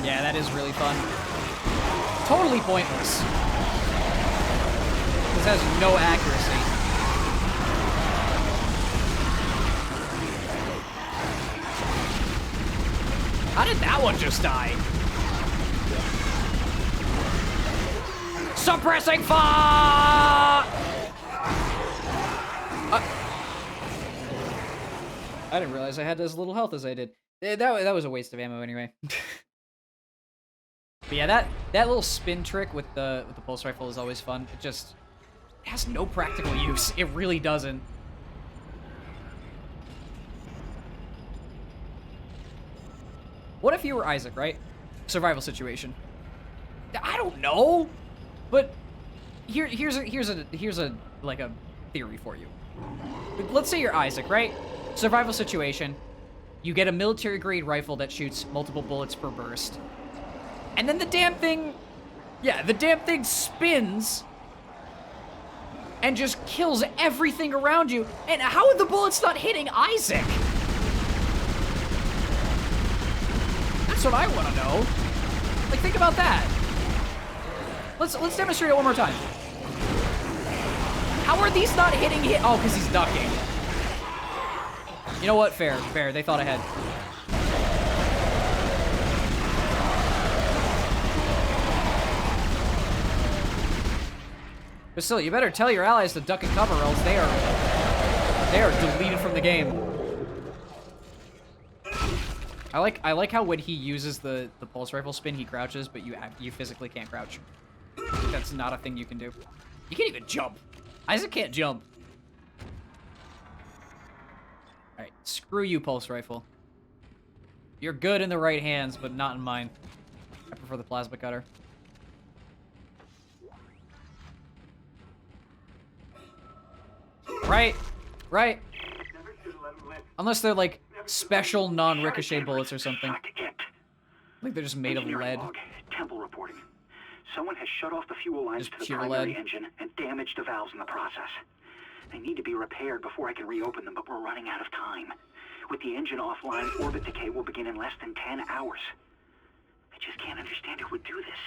Yeah, that is really fun. Totally pointless. This has no accuracy. How did that one just die? Suppressing fire! I didn't realize I had as little health as I did. That was a waste of ammo anyway. But yeah, that little spin trick with the pulse rifle is always fun. It has no practical use. It really doesn't. What if you were Isaac, right? Survival situation. I don't know, but here's a like a theory for you. Let's say you're Isaac, right? Survival situation. You get a military grade rifle that shoots multiple bullets per burst. And then the damn thing spins and just kills everything around you. And how are the bullets not hitting Isaac? That's what I want to know. Like, think about that. Let's demonstrate it one more time. How are these not hitting him? Oh, because he's ducking. You know what? Fair. They thought ahead. But still, you better tell your allies to duck and cover, or else they are deleted from the game. I like how when he uses the pulse rifle spin, he crouches, but you physically can't crouch. That's not a thing you can do. You can't even jump. Isaac can't jump. All right, screw you, pulse rifle. You're good in the right hands, but not in mine. I prefer the plasma cutter. Right. Unless they're like special non-ricochet bullets or something. Like they're just made of lead. Temple reporting. Someone has shut off the fuel lines to the primary engine and damaged the valves in the process. They need to be repaired before I can reopen them, but we're running out of time. With the engine offline, orbit decay will begin in less than 10 hours. I just can't understand who would do this.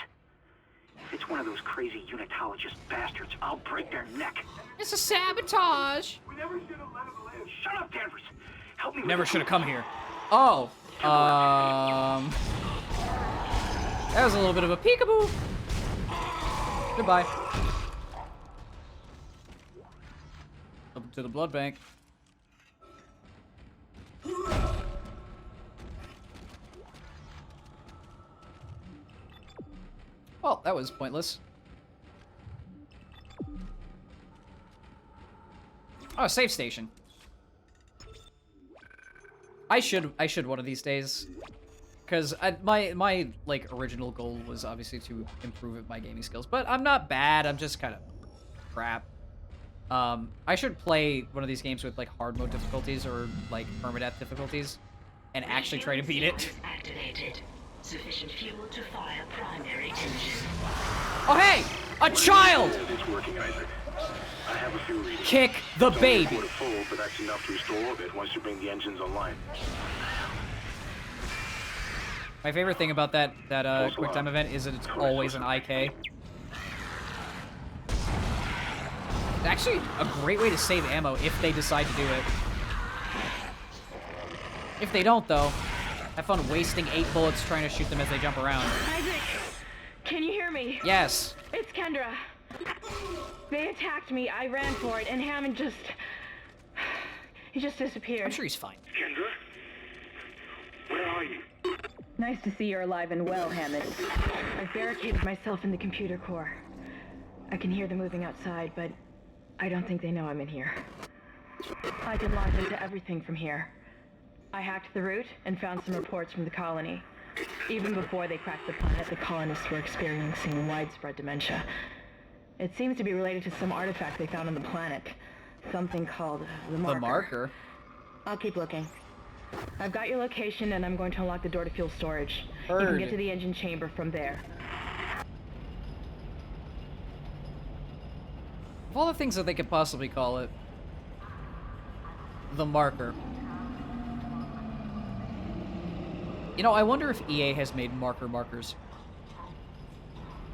If it's one of those crazy unitologist bastards, I'll break their neck. It's a sabotage. We never should have let him live. Shut up, Danvers. Help me. Never should have come here. Oh. That was a little bit of a peekaboo. Goodbye. Up to the blood bank. Well, that was pointless. Oh, save station. I should one of these days, because my like original goal was obviously to improve my gaming skills, but I'm not bad. I'm just kind of crap. I should play one of these games with, like, hard mode difficulties or, like, permadeath difficulties and actually try to beat it. Activated. Sufficient fuel to fire primary engine. Oh, hey! A child! It's working, Isaac. I have a few readings. Kick the It's only a baby. quarter full, but that's enough to restore orbit once you bring the engines online. My favorite thing about that quick time event is that it's always an IK. It's actually a great way to save ammo if they decide to do it. If they don't, though, have fun wasting 8 bullets trying to shoot them as they jump around. Isaac, can you hear me? Yes. It's Kendra. They attacked me, I ran for it, and Hammond just... he just disappeared. I'm sure he's fine. Kendra? Where are you? Nice to see you're alive and well, Hammond. I've barricaded myself in the computer core. I can hear them moving outside, but I don't think they know I'm in here. I can launch into everything from here. I hacked the route and found some reports from the colony. Even before they cracked the planet, the colonists were experiencing widespread dementia. It seems to be related to some artifact they found on the planet. Something called the Marker. The Marker? I'll keep looking. I've got your location, and I'm going to unlock the door to fuel storage. You Heard. can get to the engine chamber from there. Of all the things that they could possibly call it, the Marker. You know, I wonder if EA has made markers.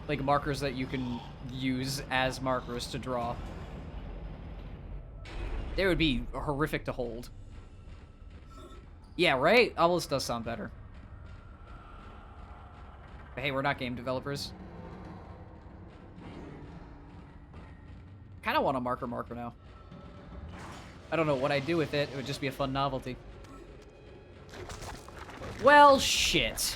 Like markers that you can use as markers to draw. They would be horrific to hold. Yeah, right? Obelisk does sound better. But hey, we're not game developers. Kinda want a marker now. I don't know what I'd do with it. It would just be a fun novelty. Well, shit.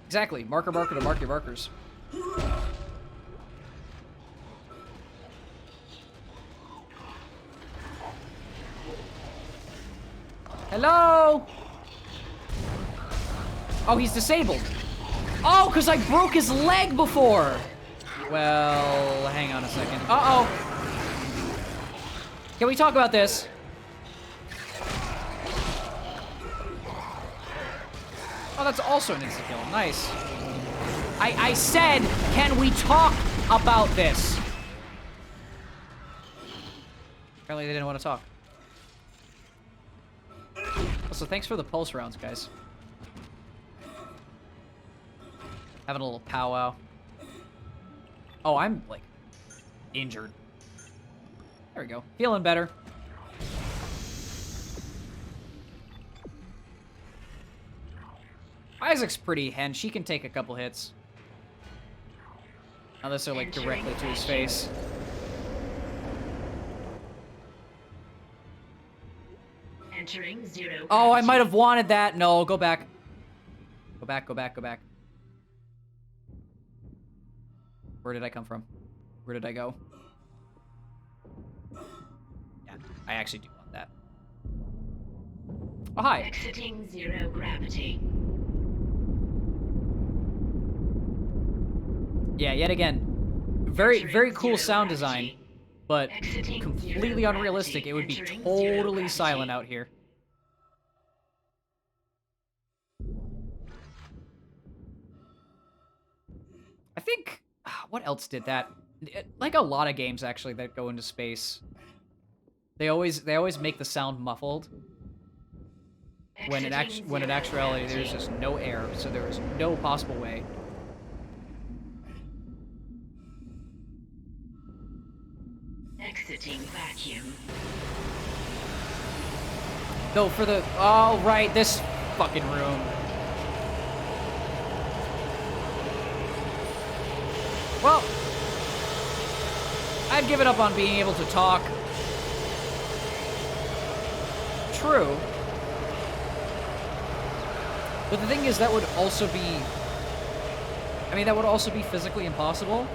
Exactly. Marker to mark your markers. Hello? Oh, he's disabled. Oh, because I broke his leg before. Well, hang on a second. Uh-oh. Can we talk about this? Oh, that's also an insta-kill. Nice. I said, can we talk about this? Apparently they didn't want to talk. Also, thanks for the pulse rounds, guys. Having a little powwow. Oh, I'm, like, injured. There we go. Feeling better. Isaac's pretty hench. She can take a couple hits. Unless they're, like, directly to his face. Entering 0. Oh, I might have wanted that. No, go back. Go back. Where did I come from? Where did I go? Yeah, I actually do want that. Oh, hi. Exiting 0 gravity. Yeah, yet again, very cool sound design, but completely unrealistic. It would be totally silent out here. I think, what else did that? Like a lot of games actually that go into space, they always make the sound muffled. When in actuality there's just no air, so there is no possible way. Exiting vacuum. No, for the... Oh, right, this fucking room. Well, I've given up on being able to talk. True. But the thing is, that would also be... I mean, that would also be physically impossible.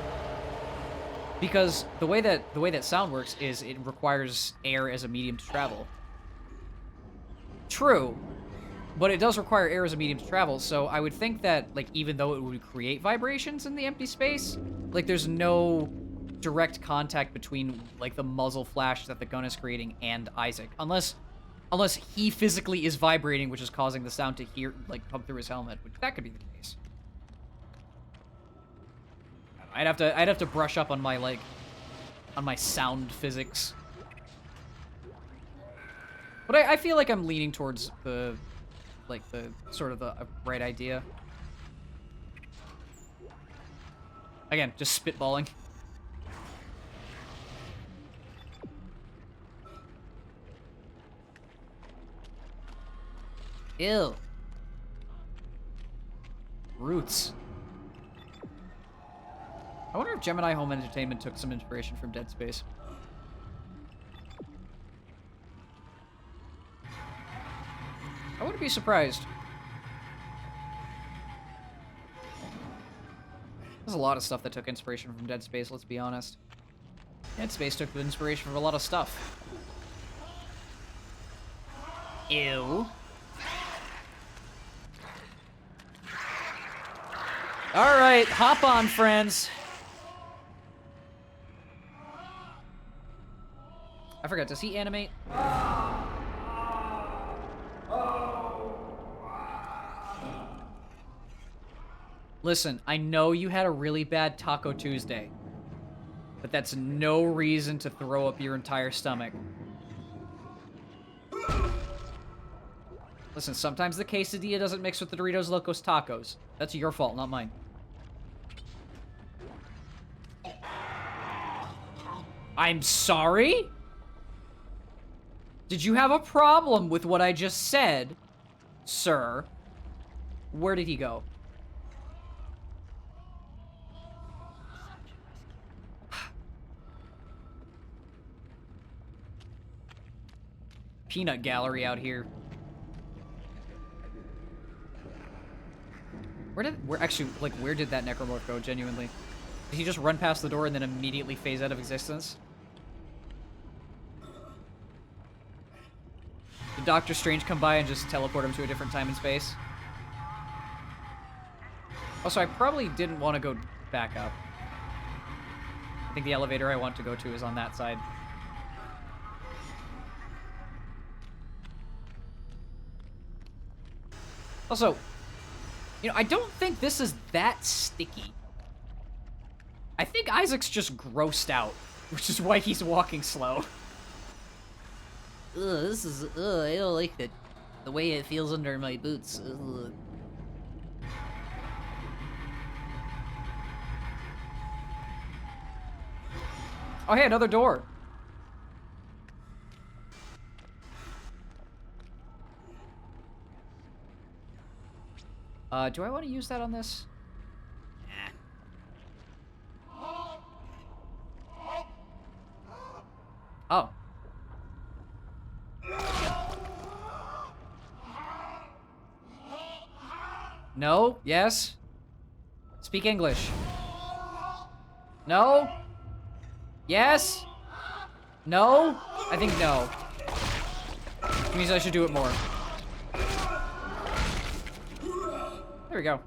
Because the way that sound works is it requires air as a medium to travel. True. But it does require air as a medium to travel, so I would think that, like, even though it would create vibrations in the empty space, like, there's no direct contact between, like, the muzzle flash that the gun is creating and Isaac. Unless he physically is vibrating, which is causing the sound to come through his helmet, which that could be the case. I'd have to brush up on my, like, on my sound physics. But I feel like I'm leaning towards the sort of the right idea. Again, just spitballing. Ew. Roots. I wonder if Gemini Home Entertainment took some inspiration from Dead Space. I wouldn't be surprised. There's a lot of stuff that took inspiration from Dead Space, let's be honest. Dead Space took inspiration from a lot of stuff. Ew. Alright, hop on, friends. I forgot, does he animate? Listen, I know you had a really bad Taco Tuesday, but that's no reason to throw up your entire stomach. Listen, sometimes the quesadilla doesn't mix with the Doritos Locos Tacos. That's your fault, not mine. I'm sorry? Did you have a problem with what I just said, sir? Where did he go? Peanut gallery out here. Where did that necromorph go, genuinely? Did he just run past the door and then immediately phase out of existence? Did Doctor Strange come by and just teleport him to a different time and space? Also, I probably didn't want to go back up. I think the elevator I want to go to is on that side. Also, you know, I don't think this is that sticky. I think Isaac's just grossed out, which is why he's walking slow. Ugh, I don't like the way it feels under my boots. Ugh. Oh, hey, another door. Do I want to use that on this? Oh. No? Yes? Speak English. No? Yes? No? I think no. Which means I should do it more. There we go.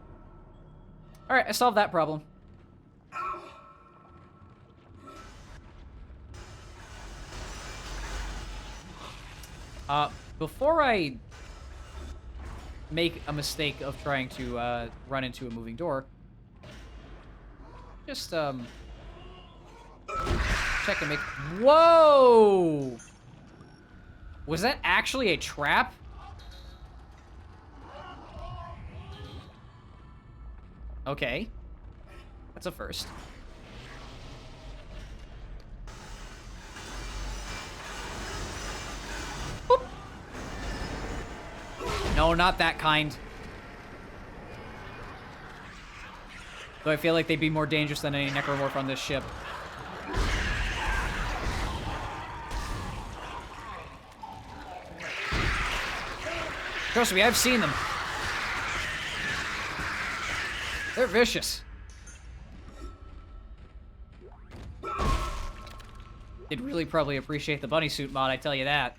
Alright, I solved that problem. Before I make a mistake of trying to run into a moving door, just check and make. Whoa! Was that actually a trap? Okay, that's a first. Boop. No, not that kind. Though I feel like they'd be more dangerous than any necromorph on this ship. Trust me, I've seen them. They're vicious. They'd really probably appreciate the bunny suit mod, I tell you that.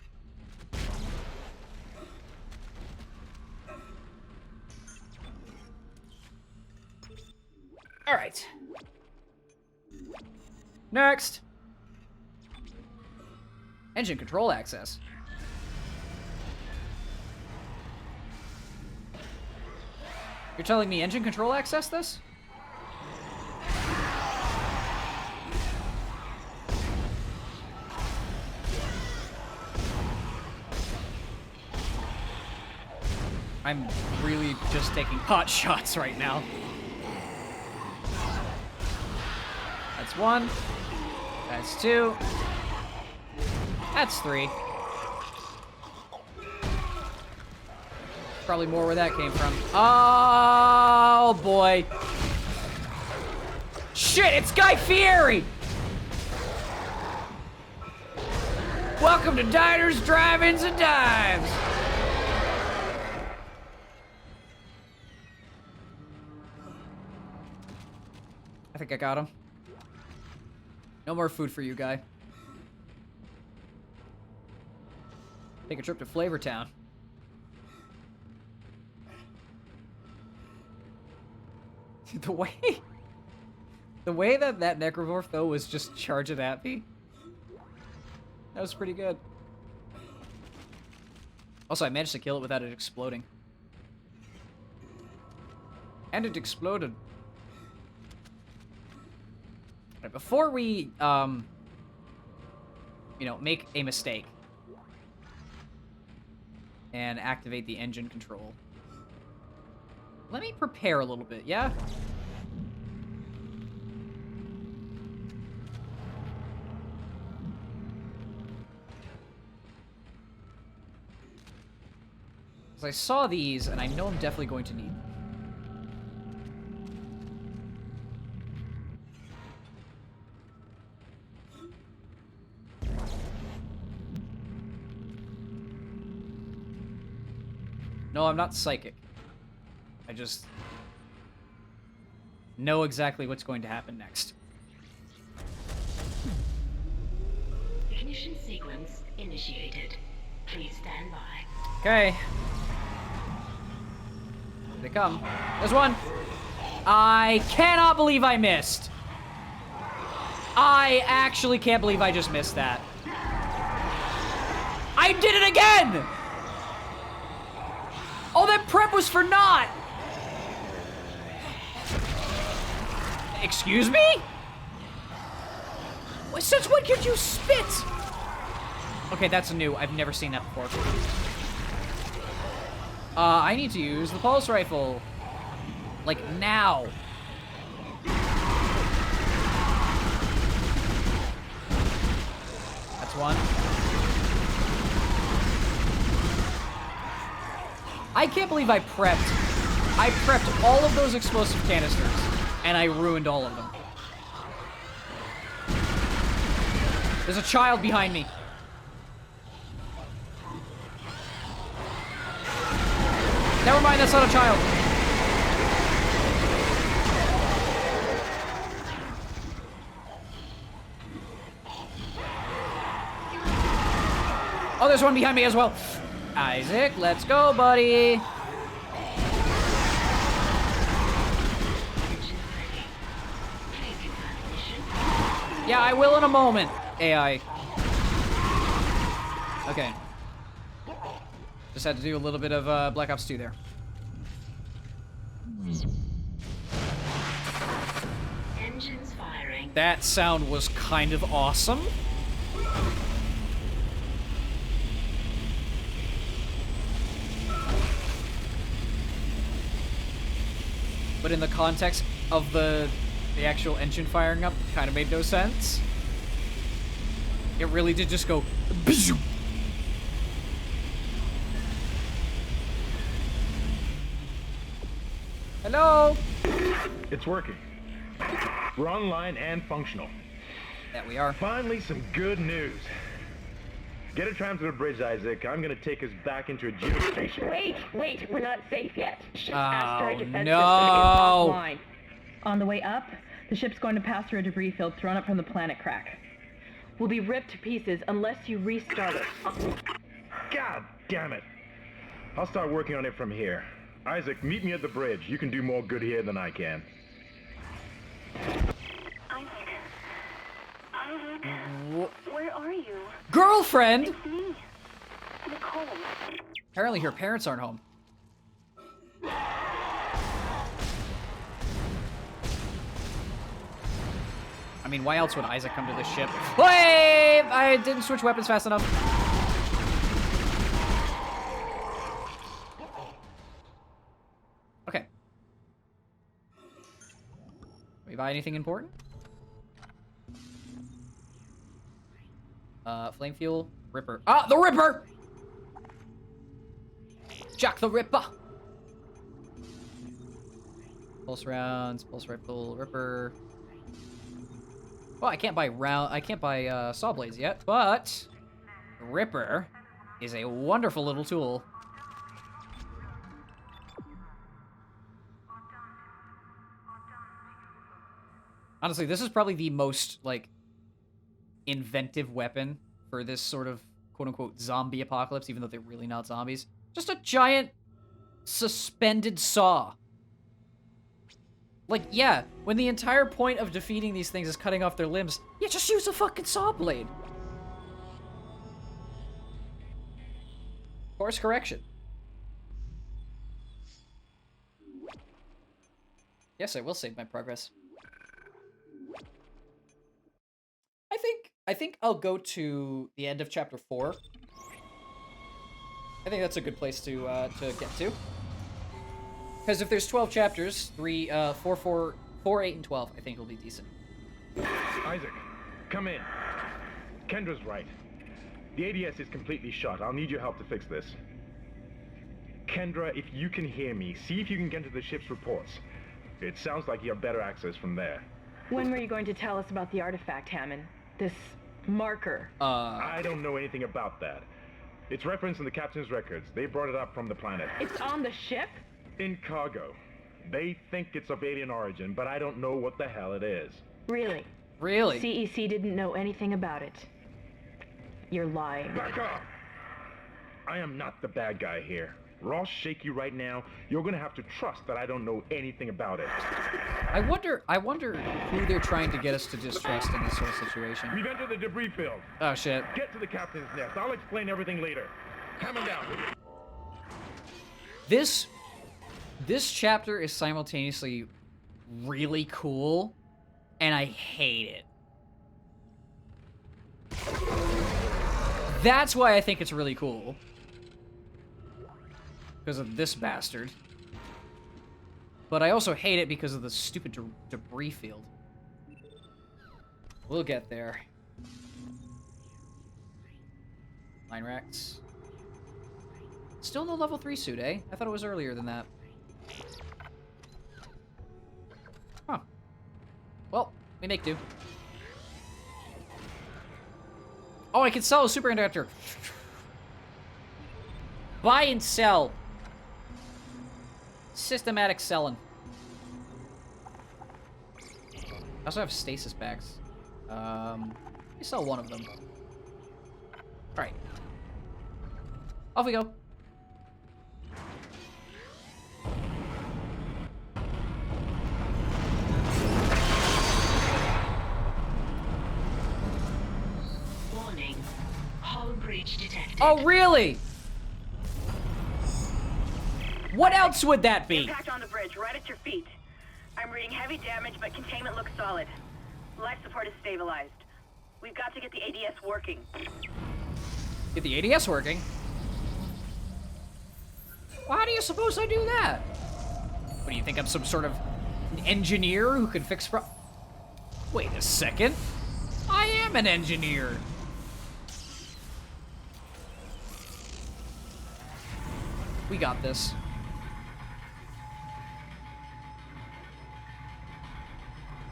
Alright. Next. Engine control access. You're telling me engine control access this? I'm really just taking pot shots right now. That's one. That's two. That's three. Probably more where that came from. Oh, boy. Shit, it's Guy Fieri! Welcome to Diners, Drive-Ins, and Dives! I think I got him. No more food for you, Guy. Take a trip to Flavortown. The way that necromorph though was just charging at me, that was pretty good. Also, I managed to kill it without it exploding. And it exploded. Right, before we, you know, make a mistake and activate the engine control, let me prepare a little bit, yeah? Because I saw these, and I know I'm definitely going to need them. No, I'm not psychic. I just know exactly what's going to happen next. Ignition sequence initiated. Please stand by. Okay. Here they come. There's one. I cannot believe I missed. I actually can't believe I just missed that. I did it again! Oh, that prep was for naught! Excuse me? Since when could you spit? Okay, that's new. I've never seen that before. I need to use the pulse rifle. Like, now. That's one. I can't believe I prepped all of those explosive canisters, and I ruined all of them. There's a child behind me. Never mind, that's not a child. Oh, there's one behind me as well. Isaac, let's go, buddy. Yeah, I will in a moment, AI. Okay. Just had to do a little bit of Black Ops 2 there. Engines firing. That sound was kind of awesome. But in the context of the actual engine firing up, kind of made no sense. It really did just go. Bijou. Hello? It's working. We're online and functional. That we are. Finally, some good news. Get a tram to the bridge, Isaac. I'm gonna take us back into a geostation. Wait, we're not safe yet. Oh, Asteroid defense system is no. offline. On the way up, the ship's going to pass through a debris field thrown up from the planet crack. We'll be ripped to pieces unless you restart it. God damn it. I'll start working on it from here. Isaac, meet me at the bridge. You can do more good here than I can. Isaac, where are you? Girlfriend? It's me, Nicole. Apparently her parents aren't home. I mean, why else would Isaac come to this ship? Wait! I didn't switch weapons fast enough. Okay. We buy anything important? Flame fuel, Ripper. Ah, the Ripper! Jack the Ripper! Pulse rounds, pulse rifle, Ripper. Well, I can't buy saw blades yet, but Ripper is a wonderful little tool. Honestly, this is probably the most, like, inventive weapon for this sort of quote-unquote zombie apocalypse, even though they're really not zombies. Just a giant suspended saw. Like, yeah, when the entire point of defeating these things is cutting off their limbs, yeah, just use a fucking saw blade. Course correction. Yes, I will save my progress. I think I'll go to the end of chapter 4. I think that's a good place to get to. Because if there's 12 chapters, 4, 8, and 12, I think it'll be decent. Isaac, come in. Kendra's right. The ADS is completely shut. I'll need your help to fix this. Kendra, if you can hear me, see if you can get to the ship's reports. It sounds like you have better access from there. When were you going to tell us about the artifact, Hammond? This marker? I don't know anything about that. It's referenced in the captain's records. They brought it up from the planet. It's on the ship? In cargo. They think it's of alien origin, but I don't know what the hell it is. Really? Really? CEC didn't know anything about it. You're lying. Back up! I am not the bad guy here. Ross shaky right now. You're gonna have to trust that I don't know anything about it. I wonder who they're trying to get us to distrust in this whole situation. We've entered the debris field. Oh shit. Get to the captain's nest. I'll explain everything later. Coming down. This chapter is simultaneously really cool, and I hate it. That's why I think it's really cool. Because of this bastard. But I also hate it because of the stupid debris field. We'll get there. Mine racks. Still no level 3 suit, eh? I thought it was earlier than that. Huh. Well, we make do. Oh, I can sell a superconductor. Buy and sell. Systematic selling. I also have stasis packs. Let me sell one of them. Alright. Off we go. Warning. Hull breach detected. Oh, really? What else would that be? Impact on the bridge, right at your feet. I'm reading heavy damage, but containment looks solid. Life support is stabilized. We've got to get the ADS working. Get the ADS working? Well, how do you suppose I do that? What do you think, I'm some sort of engineer who can fix Wait a second. I am an engineer. We got this.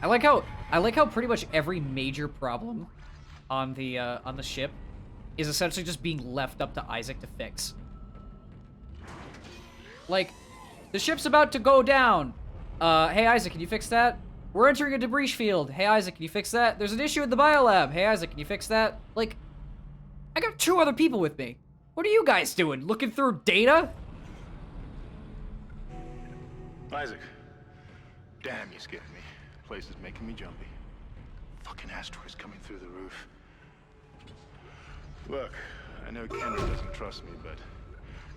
I like how pretty much every major problem on the ship is essentially just being left up to Isaac to fix. Like, the ship's about to go down. Hey Isaac, can you fix that? We're entering a debris field. Hey Isaac, can you fix that? There's an issue with the biolab. Hey Isaac, can you fix that? Like, I got 2 other people with me. What are you guys doing? Looking through data? Isaac. Damn, you scared me. Place is making me jumpy. fucking asteroid's coming through the roof. Look, I know Kendra doesn't trust me, but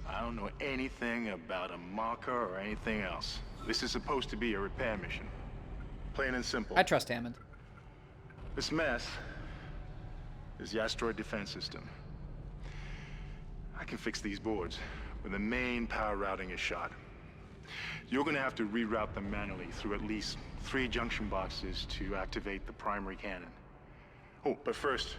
I don't know anything about a marker or anything else. This is supposed to be a repair mission. Plain and simple. I trust Hammond. This mess is the asteroid defense system. I can fix these boards when the main power routing is shot. You're gonna have to reroute them manually through at least 3 junction boxes to activate the primary cannon. Oh, but first,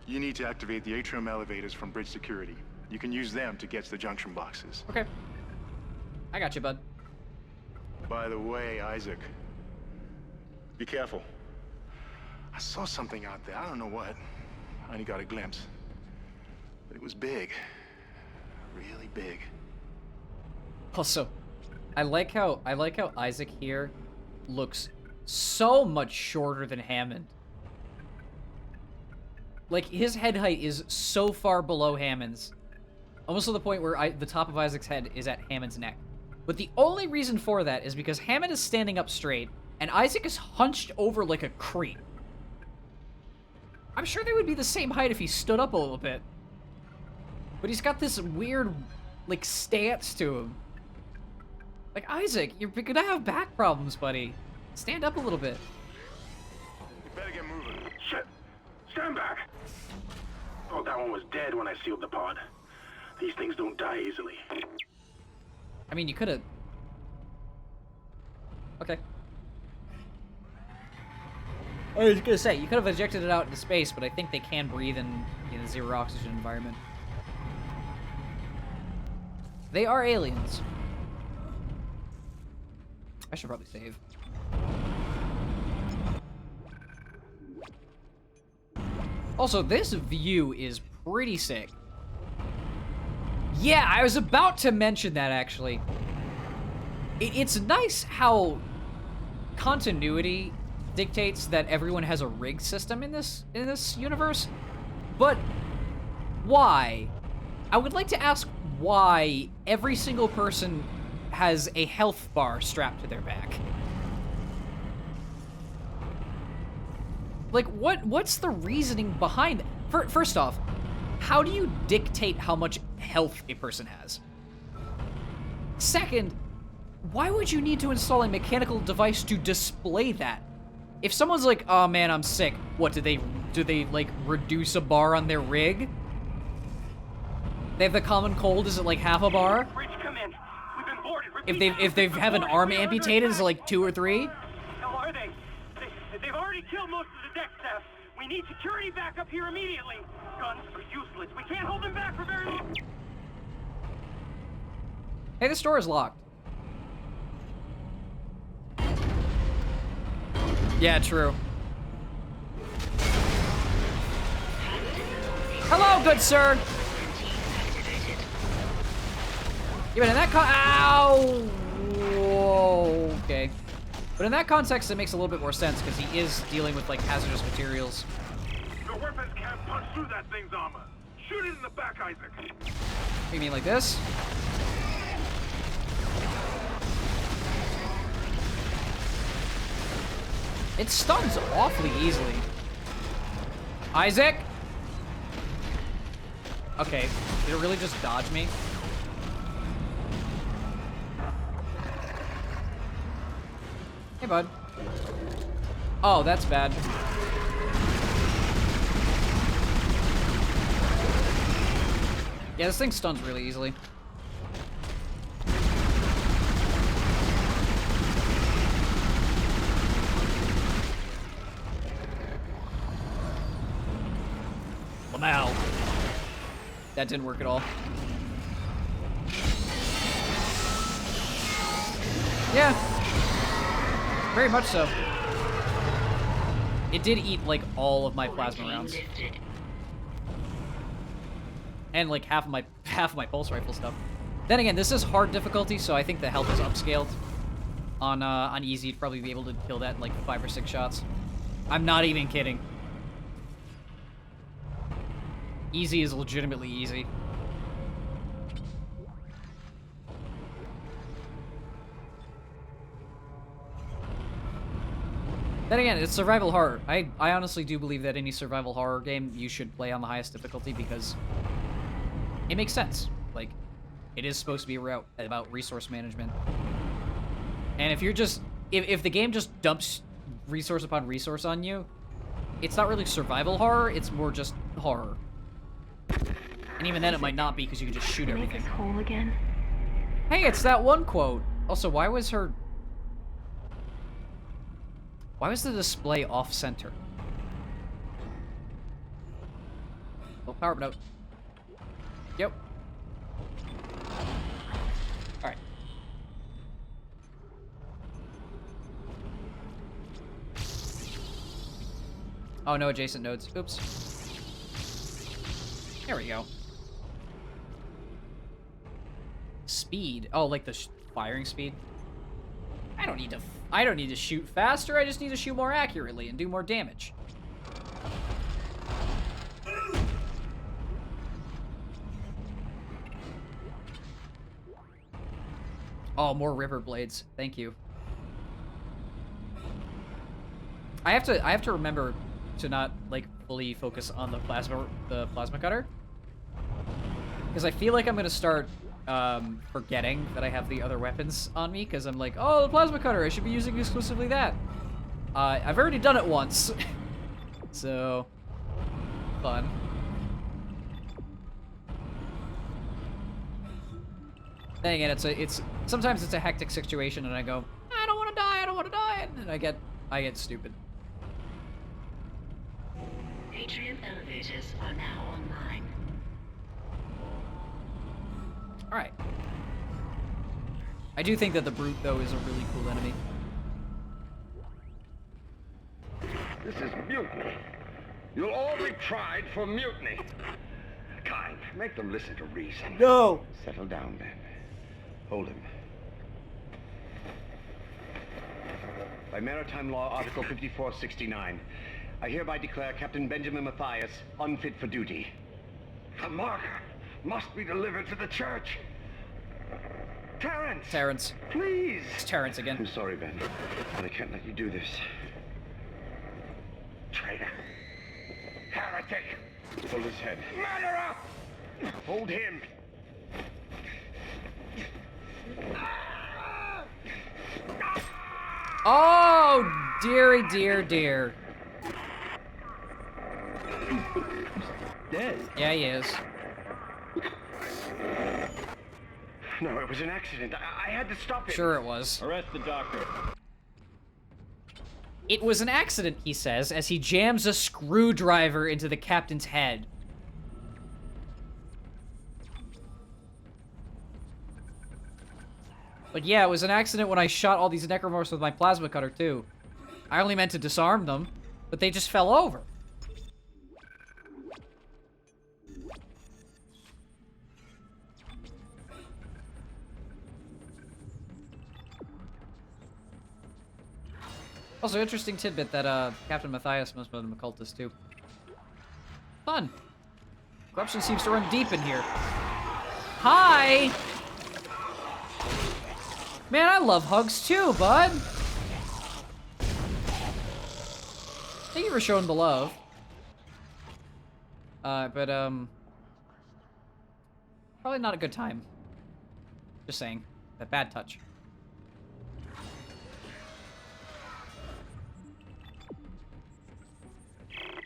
you need to activate the atrium elevators from bridge security. You can use them to get to the junction boxes. Okay. I got you, bud. By the way, Isaac, be careful. I saw something out there. I don't know what. I only got a glimpse. But it was big. Really big. Also, I like how Isaac here looks so much shorter than Hammond. Like, his head height is so far below Hammond's. Almost to the point where the top of Isaac's head is at Hammond's neck. But the only reason for that is because Hammond is standing up straight, and Isaac is hunched over like a creep. I'm sure they would be the same height if he stood up a little bit. But he's got this weird, like, stance to him. Like, Isaac, you're gonna have back problems, buddy. Stand up a little bit. You better get moving. Shit! Stand back! Thought that one was dead when I sealed the pod. These things don't die easily. I mean, you could've... Okay. I was gonna say, you could have ejected it out into space, but I think they can breathe in a zero oxygen environment. They are aliens. I should probably save. Also, this view is pretty sick. Yeah, I was about to mention that, actually. It's nice how continuity dictates that everyone has a rig system in this universe, but why? I would like to ask why every single person has a health bar strapped to their back. Like, what's the reasoning behind that? First off, how do you dictate how much health a person has? Second, why would you need to install a mechanical device to display that? If someone's like, oh man, I'm sick, what, do they like reduce a bar on their rig? They have the common cold, is it like half a bar? Come in. We've been boarded. If they have an arm amputated, is it like 2 or 3? How are they? They've already killed most of the deck staff. We need security back up here immediately. Guns are useless. We can't hold them back for very long. Hey, this door is locked. Yeah, true. Hello, good sir. Yeah, but in that ow! Whoa, okay. But in that context, it makes a little bit more sense because he is dealing with like hazardous materials. Your weapons can't punch through that thing's armor. Shoot it in the back, Isaac. You mean like this? It stuns awfully easily. Isaac? Okay, did it really just dodge me? Hey, bud. Oh, that's bad. Yeah, this thing stuns really easily. Wow. That didn't work at all. Yeah. Very much so. It did eat, like, all of my plasma rounds. And, like, half of my pulse rifle stuff. Then again, this is hard difficulty, so I think the health is upscaled. On easy, you'd probably be able to kill that in, like, 5 or 6 shots. I'm not even kidding. Easy is legitimately easy. Then again, it's survival horror. I honestly do believe that any survival horror game you should play on the highest difficulty because it makes sense. Like, it is supposed to be about resource management. And if you're just... If the game just dumps resource upon resource on you, it's not really survival horror, it's more just horror. And even then it might not be because you can just shoot everything. Make this whole again? Hey, it's that one quote. Also, why was the display off-center? Oh, power note. Yep. Alright. Oh, no adjacent nodes. Oops. There we go. Speed. Oh, like the firing speed? I don't need to shoot faster. I just need to shoot more accurately and do more damage. Oh, more river blades. Thank you. I have to remember to not like fully focus on the plasma cutter, because I feel like I'm gonna start forgetting that I have the other weapons on me, because I'm like, oh, the plasma cutter, I should be using exclusively that. I've already done it once. So fun. Then again, sometimes it's a hectic situation and I go, I don't want to die, and then I get stupid. Atrium elevators are now online. Alright. I do think that the Brute, though, is a really cool enemy. This is mutiny. You'll all be tried for mutiny. Kind, make them listen to reason. No! Settle down, Ben. Hold him. By Maritime Law, Article 5469, I hereby declare Captain Benjamin Mathias unfit for duty. The marker must be delivered to the church. Terrence! Terrence. Please! It's Terrence again. I'm sorry, Ben, but I can't let you do this. Traitor. Heretic! Hold his head. Murderer! Hold him! Oh, dearie, dear. Dead? Yeah, he is. No, it was an accident. I had to stop him. Sure it was. Arrest the doctor. It was an accident, he says, as he jams a screwdriver into the captain's head. But yeah, it was an accident when I shot all these necromorphs with my plasma cutter, too. I only meant to disarm them, but they just fell over. Also, interesting tidbit that Captain Mathias must have been an occultist, too. Fun. Corruption seems to run deep in here. Hi! Man, I love hugs too, bud. Thank you for showing the love. But probably not a good time. Just saying. That bad touch.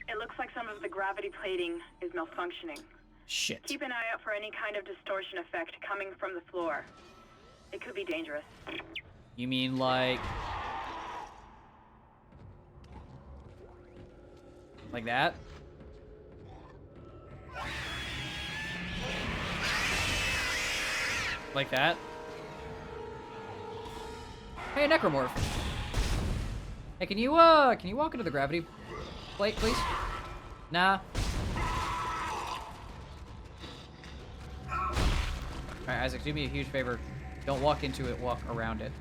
It looks like some of the gravity plating is malfunctioning. Shit. Keep an eye out for any kind of distortion effect coming from the floor. It could be dangerous. You mean like that? Like that? Hey, Necromorph. Hey, can you walk into the gravity plate, please? Nah. Alright, Isaac, do me a huge favor. Don't walk into it, walk around it.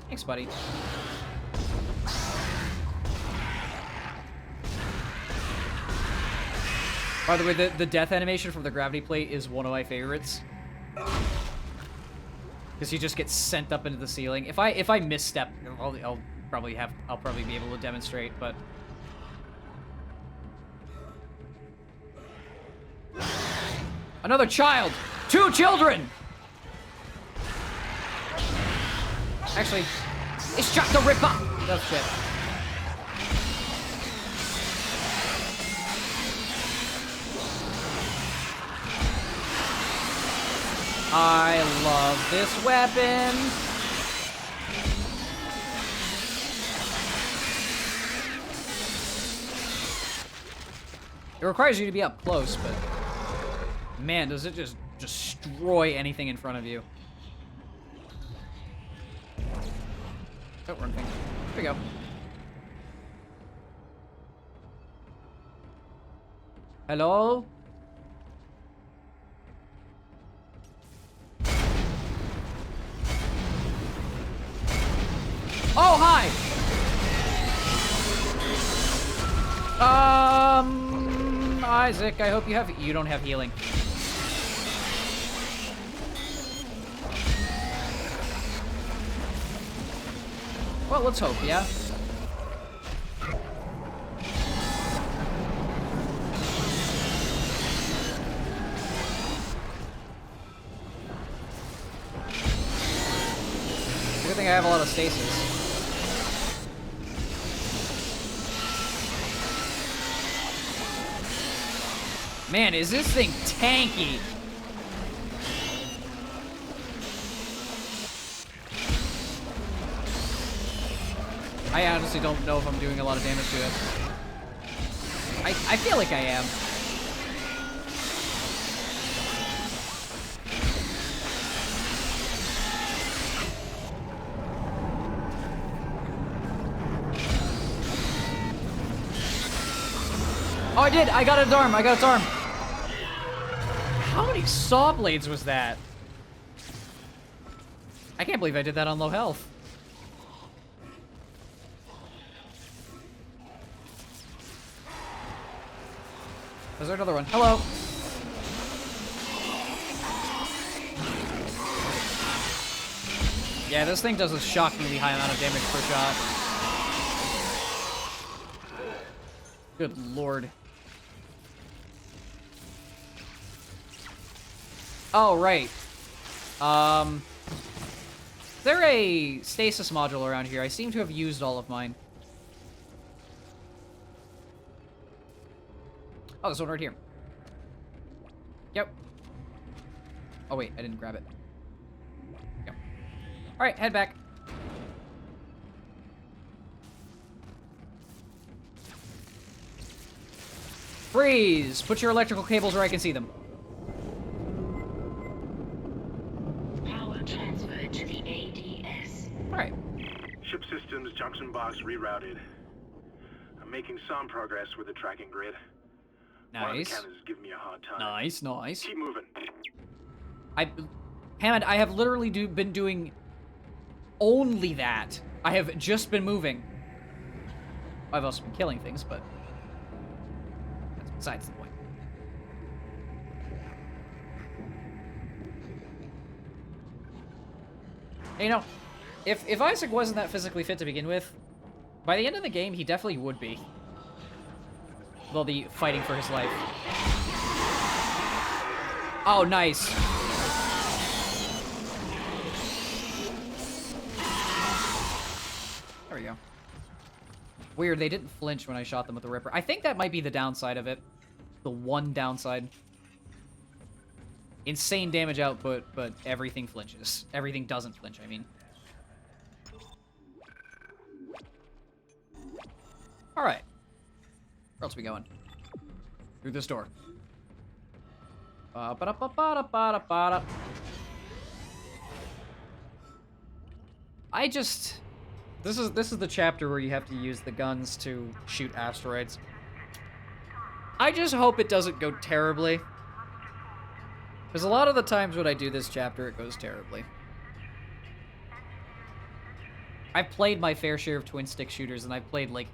Thanks, buddy. By the way, the death animation from the gravity plate is one of my favorites. Because he just gets sent up into the ceiling. If I misstep, I'll probably be able to demonstrate, but another child! 2 children! Actually, it's Jack the Ripper! That's shit. I love this weapon. It requires you to be up close, but man, does it just destroy anything in front of you. Oh, wrong thing. Here we go. Hello? Oh, hi! Isaac, I hope you don't have healing. Well, let's hope, yeah? Good thing I have a lot of stasis. Man, is this thing tanky? I honestly don't know if I'm doing a lot of damage to it. I feel like I am. Oh, I did! I got its arm! I got its arm! How many saw blades was that? I can't believe I did that on low health. Is there another one? Hello. Yeah, this thing does a shockingly high amount of damage per shot. Good lord. Oh, right. Is there a stasis module around here? I seem to have used all of mine. Oh, there's one right here. Yep. Oh, wait, I didn't grab it. Yep. Alright, head back. Freeze! Put your electrical cables where I can see them. Power transferred to the ADS. Alright. Ship systems, junction box rerouted. I'm making some progress with the tracking grid. One of the Nice. cannons is giving me a hard time. Nice, nice. Keep moving. Hammond, I have literally been doing only that. I have just been moving. I've also been killing things, but that's besides the point. And, you know, if Isaac wasn't that physically fit to begin with, by the end of the game, he definitely would be. They'll be fighting for his life. Oh, nice. There we go. Weird, they didn't flinch when I shot them with the Ripper. I think that might be the downside of it. The one downside. Insane damage output, but everything flinches. Everything doesn't flinch, I mean. Alright. Where else are we going? Through this door. I just... This is the chapter where you have to use the guns to shoot asteroids. I just hope it doesn't go terribly. Because a lot of the times when I do this chapter, it goes terribly. I've played my fair share of twin-stick shooters, and I've played, like,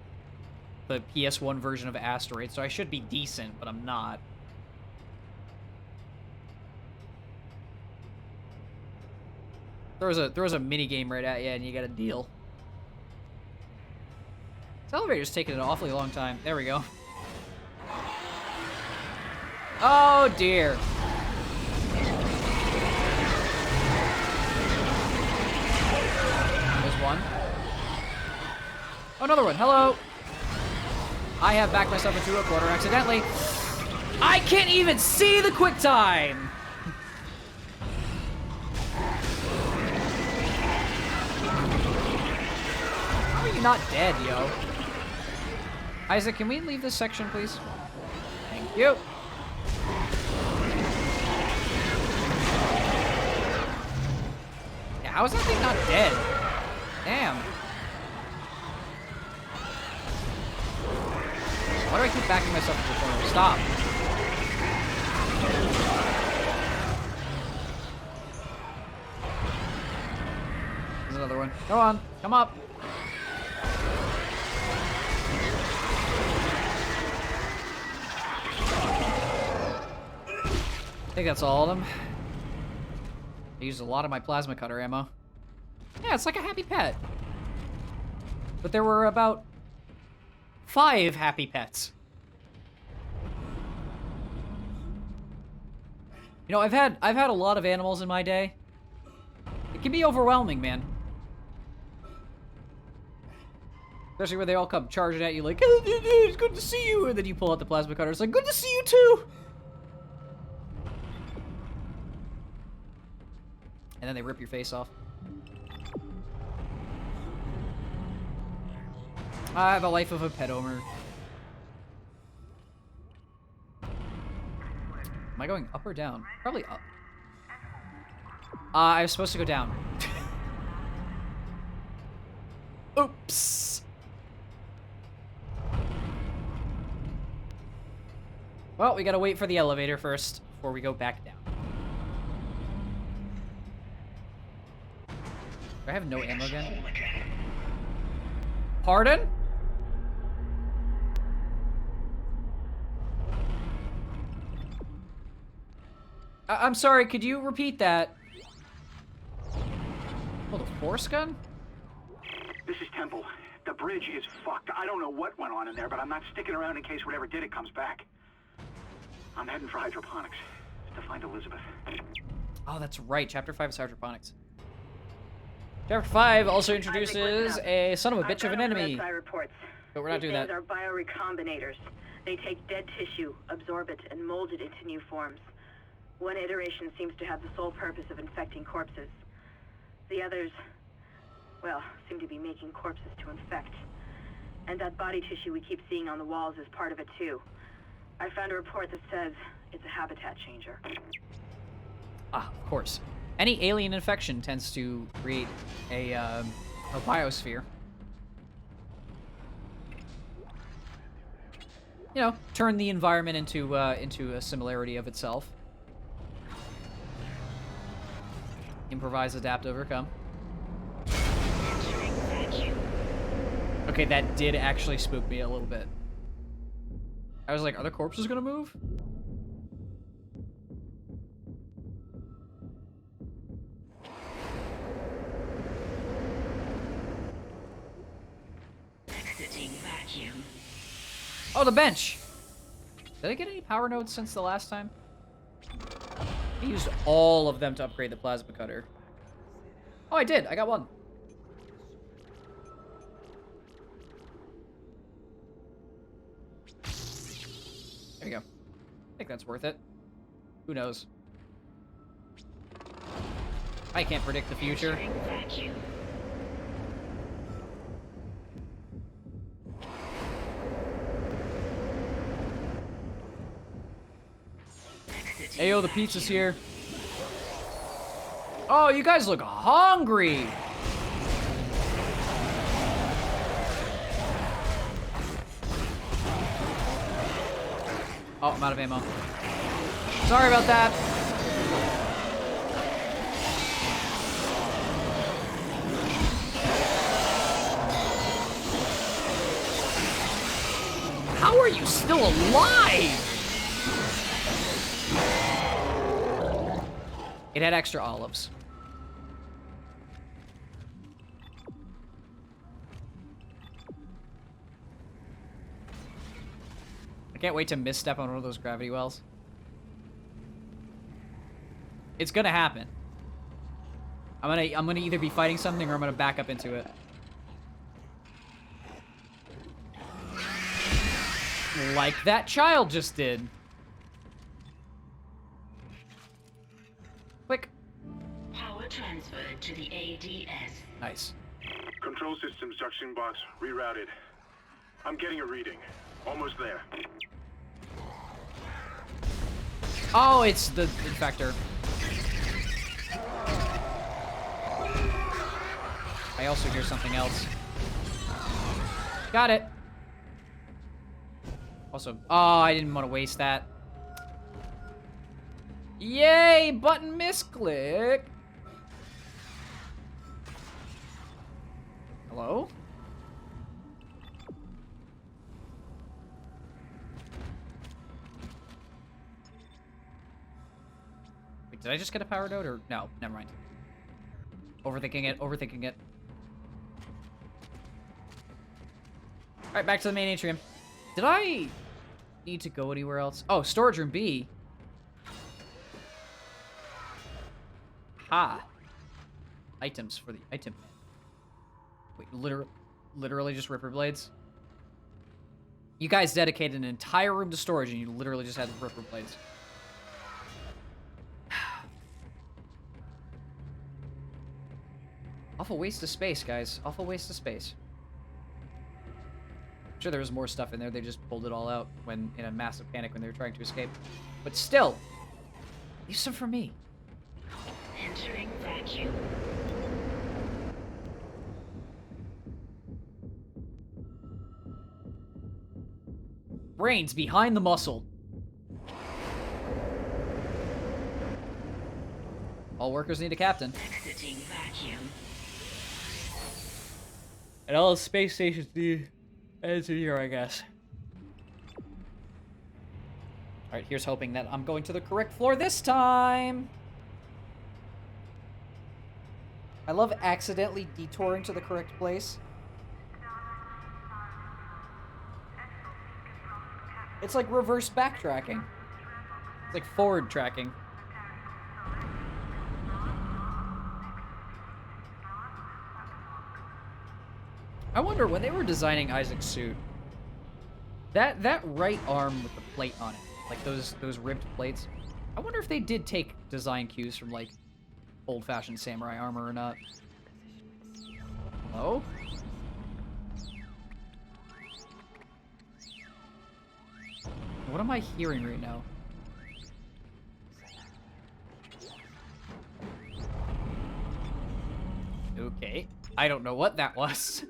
the PS1 version of Asteroid, so I should be decent, but I'm not. Throws a mini game right at you, and you got a deal. The elevator's taking an awfully long time. There we go. Oh dear. There's one. Oh, another one. Hello. I have backed myself into a corner accidentally. I can't even see the quick time. How are you not dead, yo? Isaac, can we leave this section, please? Thank you. Yeah, how is that thing not dead? Damn. Why do I keep backing myself into the corner? Stop. There's another one. Go on. Come up. I think that's all of them. I used a lot of my plasma cutter ammo. Yeah, it's like a happy pet. But there were about 5 happy pets. You know, I've had a lot of animals in my day. It can be overwhelming, man. Especially when they all come charging at you like, oh, it's good to see you, and then you pull out the plasma cutter. It's like, good to see you too. And then they rip your face off. The life of a pet owner. Am I going up or down? Probably up. I was supposed to go down. Oops. Well, we gotta wait for the elevator first before we go back down. Do I have no ammo again? Pardon? I'm sorry, could you repeat that? Oh, the force gun? This is Temple. The bridge is fucked. I don't know what went on in there, but I'm not sticking around in case whatever did it comes back. I'm heading for hydroponics to find Elizabeth. Oh, that's right. Chapter 5 is hydroponics. Chapter 5 also introduces a son of a bitch of an enemy. Reports. But we're not doing that. These are biorecombinators. They take dead tissue, absorb it, and mold it into new forms. One iteration seems to have the sole purpose of infecting corpses. The others, well, seem to be making corpses to infect. And that body tissue we keep seeing on the walls is part of it too. I found a report that says it's a habitat changer. Ah, of course. Any alien infection tends to create a biosphere. You know, turn the environment into a similarity of itself. Improvise, adapt, overcome. Okay, that did actually spook me a little bit. I was like, are the corpses gonna move? Exiting vacuum. Oh, the bench! Did I get any power nodes since the last time? I used all of them to upgrade the plasma cutter. Oh, I did. I got one. There you go. I think that's worth it. Who knows? I can't predict the future. Ayo, the pizza's here. Oh, you guys look hungry. Oh, I'm out of ammo. Sorry about that. How are you still alive? It had extra olives. can't wait to misstep on one of those gravity wells. It's gonna happen. I'm gonna either be fighting something or I'm gonna back up into it. Like that child just did. Quick. Power transferred to the ADS. Nice. Control systems junction box rerouted. I'm getting a reading. Almost there. Oh, it's the infector. I also hear something else. Got it. Also, oh, I didn't want to waste that. Yay, button misclick. Hello? Wait, did I just get a power node or no? Never mind. Overthinking it, overthinking it. Alright, back to the main atrium. Did I need to go anywhere else? Oh, storage room B. Ha. Items for the item. Wait, literally just Ripper Blades? You guys dedicated an entire room to storage and you literally just had Ripper Blades. Awful waste of space, guys. Awful waste of space. I'm sure there was more stuff in there. They just pulled it all out when in a massive panic when they were trying to escape. But still, leave some for me. Entering vacuum. Brains behind the muscle. All workers need a captain. Exiting vacuum. And all space stations need engineer, I guess. Alright, here's hoping that I'm going to the correct floor this time. I love accidentally detouring to the correct place. It's like reverse backtracking. It's like forward tracking. I wonder, when they were designing Isaac's suit, that right arm with the plate on it, like those ribbed plates, I wonder if they did take design cues from, like, old-fashioned samurai armor or not. Hello? What am I hearing right now? Okay. I don't know what that was.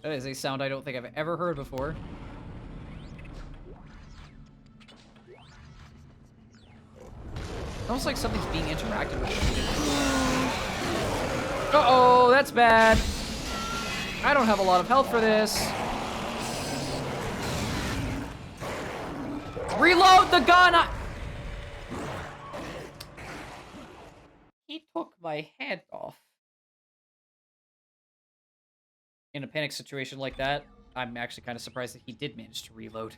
That is a sound I don't think I've ever heard before. Almost like something's being interacted with. Uh-oh, that's bad. I don't have a lot of health for this. Reload the gun! He took my head off. In a panic situation like that, I'm actually kind of surprised that he did manage to reload.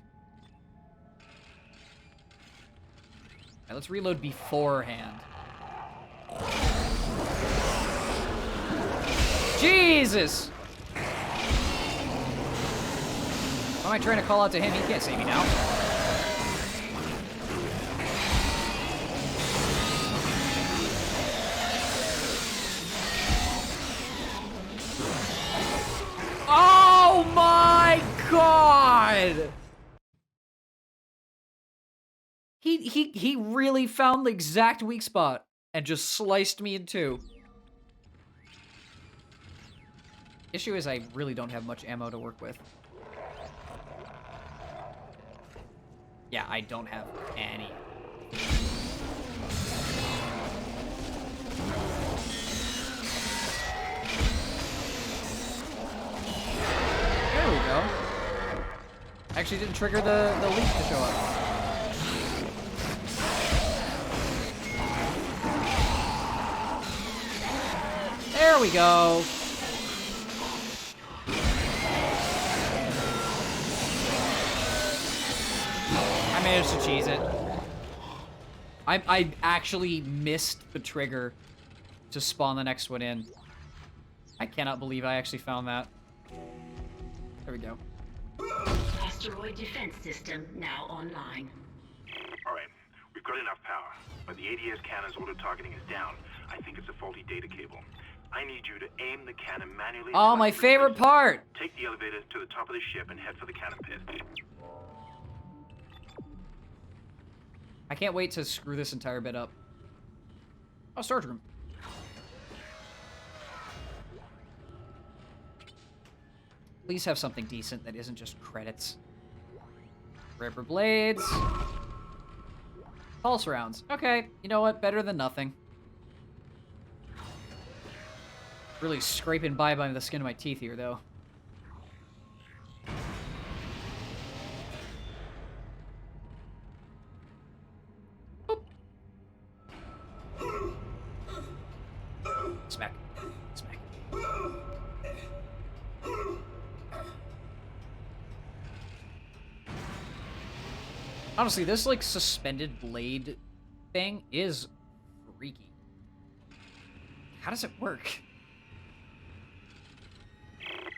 Now let's reload beforehand. Jesus! Why am I trying to call out to him? He can't save me now. Oh my God! He really found the exact weak spot and just sliced me in two. Issue is I really don't have much ammo to work with. Yeah, I don't have any. There we go. Actually didn't trigger the leak to show up. There we go. managed to cheese it. I actually missed the trigger to spawn the next one in. I cannot believe I actually found that. There we go. Asteroid defense system now online. All right, we've got enough power, but the ADS cannon's auto-targeting is down. I think it's a faulty data cable. I need you to aim the cannon manually. Oh, my favorite part! Take the elevator to the top of the ship and head for the cannon pit. I can't wait to screw this entire bit up. Oh, storage room. Please have something decent that isn't just credits. Ripper blades. Pulse rounds. Okay, you know what? Better than nothing. Really scraping by the skin of my teeth here, though. Smack. Smack. Honestly, this, like, suspended blade thing is freaky. How does it work?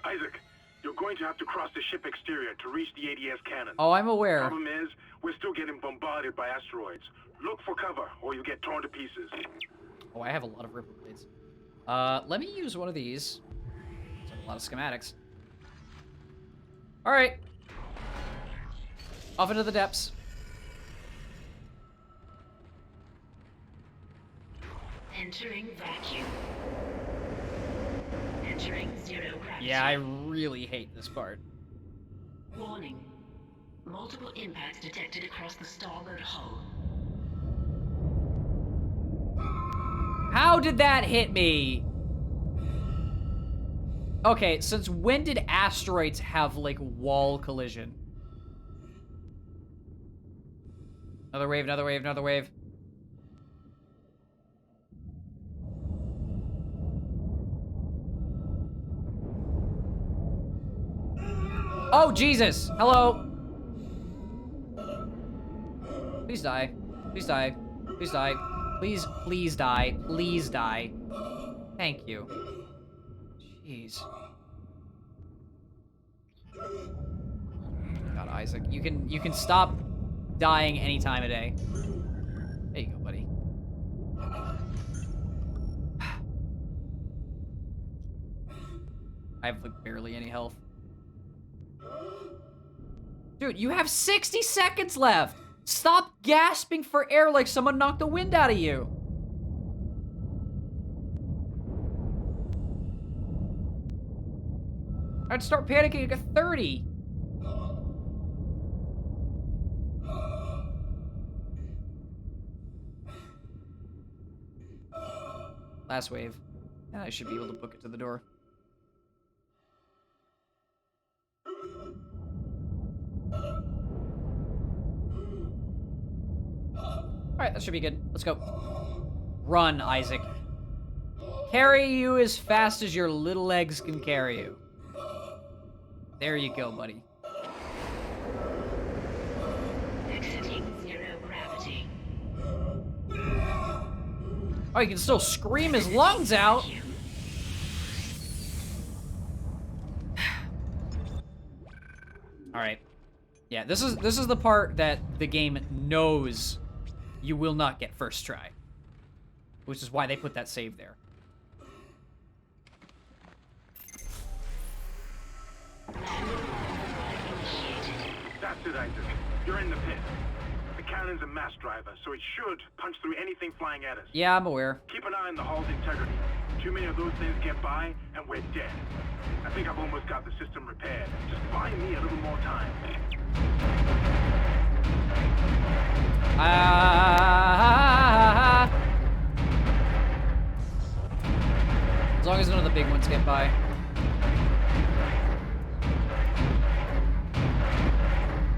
Isaac, you're going to have to cross the ship exterior to reach the ADS cannon. Oh, I'm aware. Problem is, we're still getting bombarded by asteroids. Look for cover, or you'll get torn to pieces. Oh, I have a lot of ripper blades. Let me use one of these. There's a lot of schematics. All right. Off into the depths. Entering vacuum. Entering zero gravity. Yeah, I really hate this part. Warning. Multiple impacts detected across the starboard hull. How did that hit me? Okay, since when did asteroids have, like, wall collision? Another wave, another wave, another wave. Oh, Jesus! Hello! Please die. Please die. Please die. Please, please die. Please die. Thank you. Jeez. God, Isaac, you can stop dying any time of day. There you go, buddy. I have, like, barely any health. Dude, you have 60 seconds left! Stop gasping for air like someone knocked the wind out of you! I'd start panicking at 30! Last wave. And I should be able to book it to the door. Alright, that should be good. Let's go. Run, Isaac. Carry you as fast as your little legs can carry you. There you go, buddy. Exiting zero gravity. Oh, he can still scream his lungs out. Alright. Yeah, this is the part that the game knows you will not get first try. Which is why they put that save there. That's it, Isaac. You're in the pit. The cannon's a mass driver, so it should punch through anything flying at us. Yeah, I'm aware. Keep an eye on the hull's integrity. Too many of those things get by, and we're dead. I think I've almost got the system repaired. Just buy me a little more time. As long as none of the big ones get by.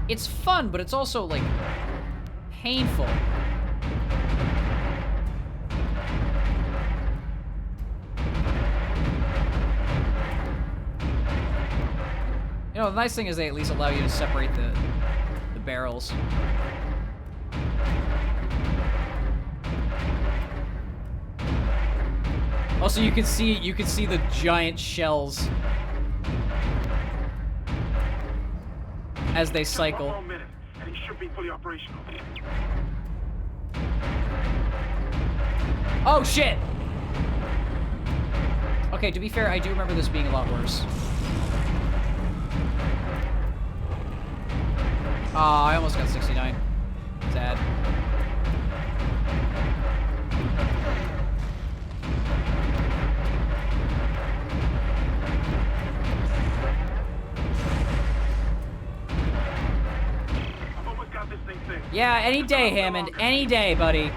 It's fun, but it's also, like, painful. You know, the nice thing is they at least allow you to separate the barrels. Also, you can see the giant shells as they cycle. 1 more minute, and it should be fully operational. Oh shit! Okay, to be fair, I do remember this being a lot worse. Aw, I almost got 69. Sad. I've almost got this thing fixed. Yeah, any day, Hammond. Any day, buddy.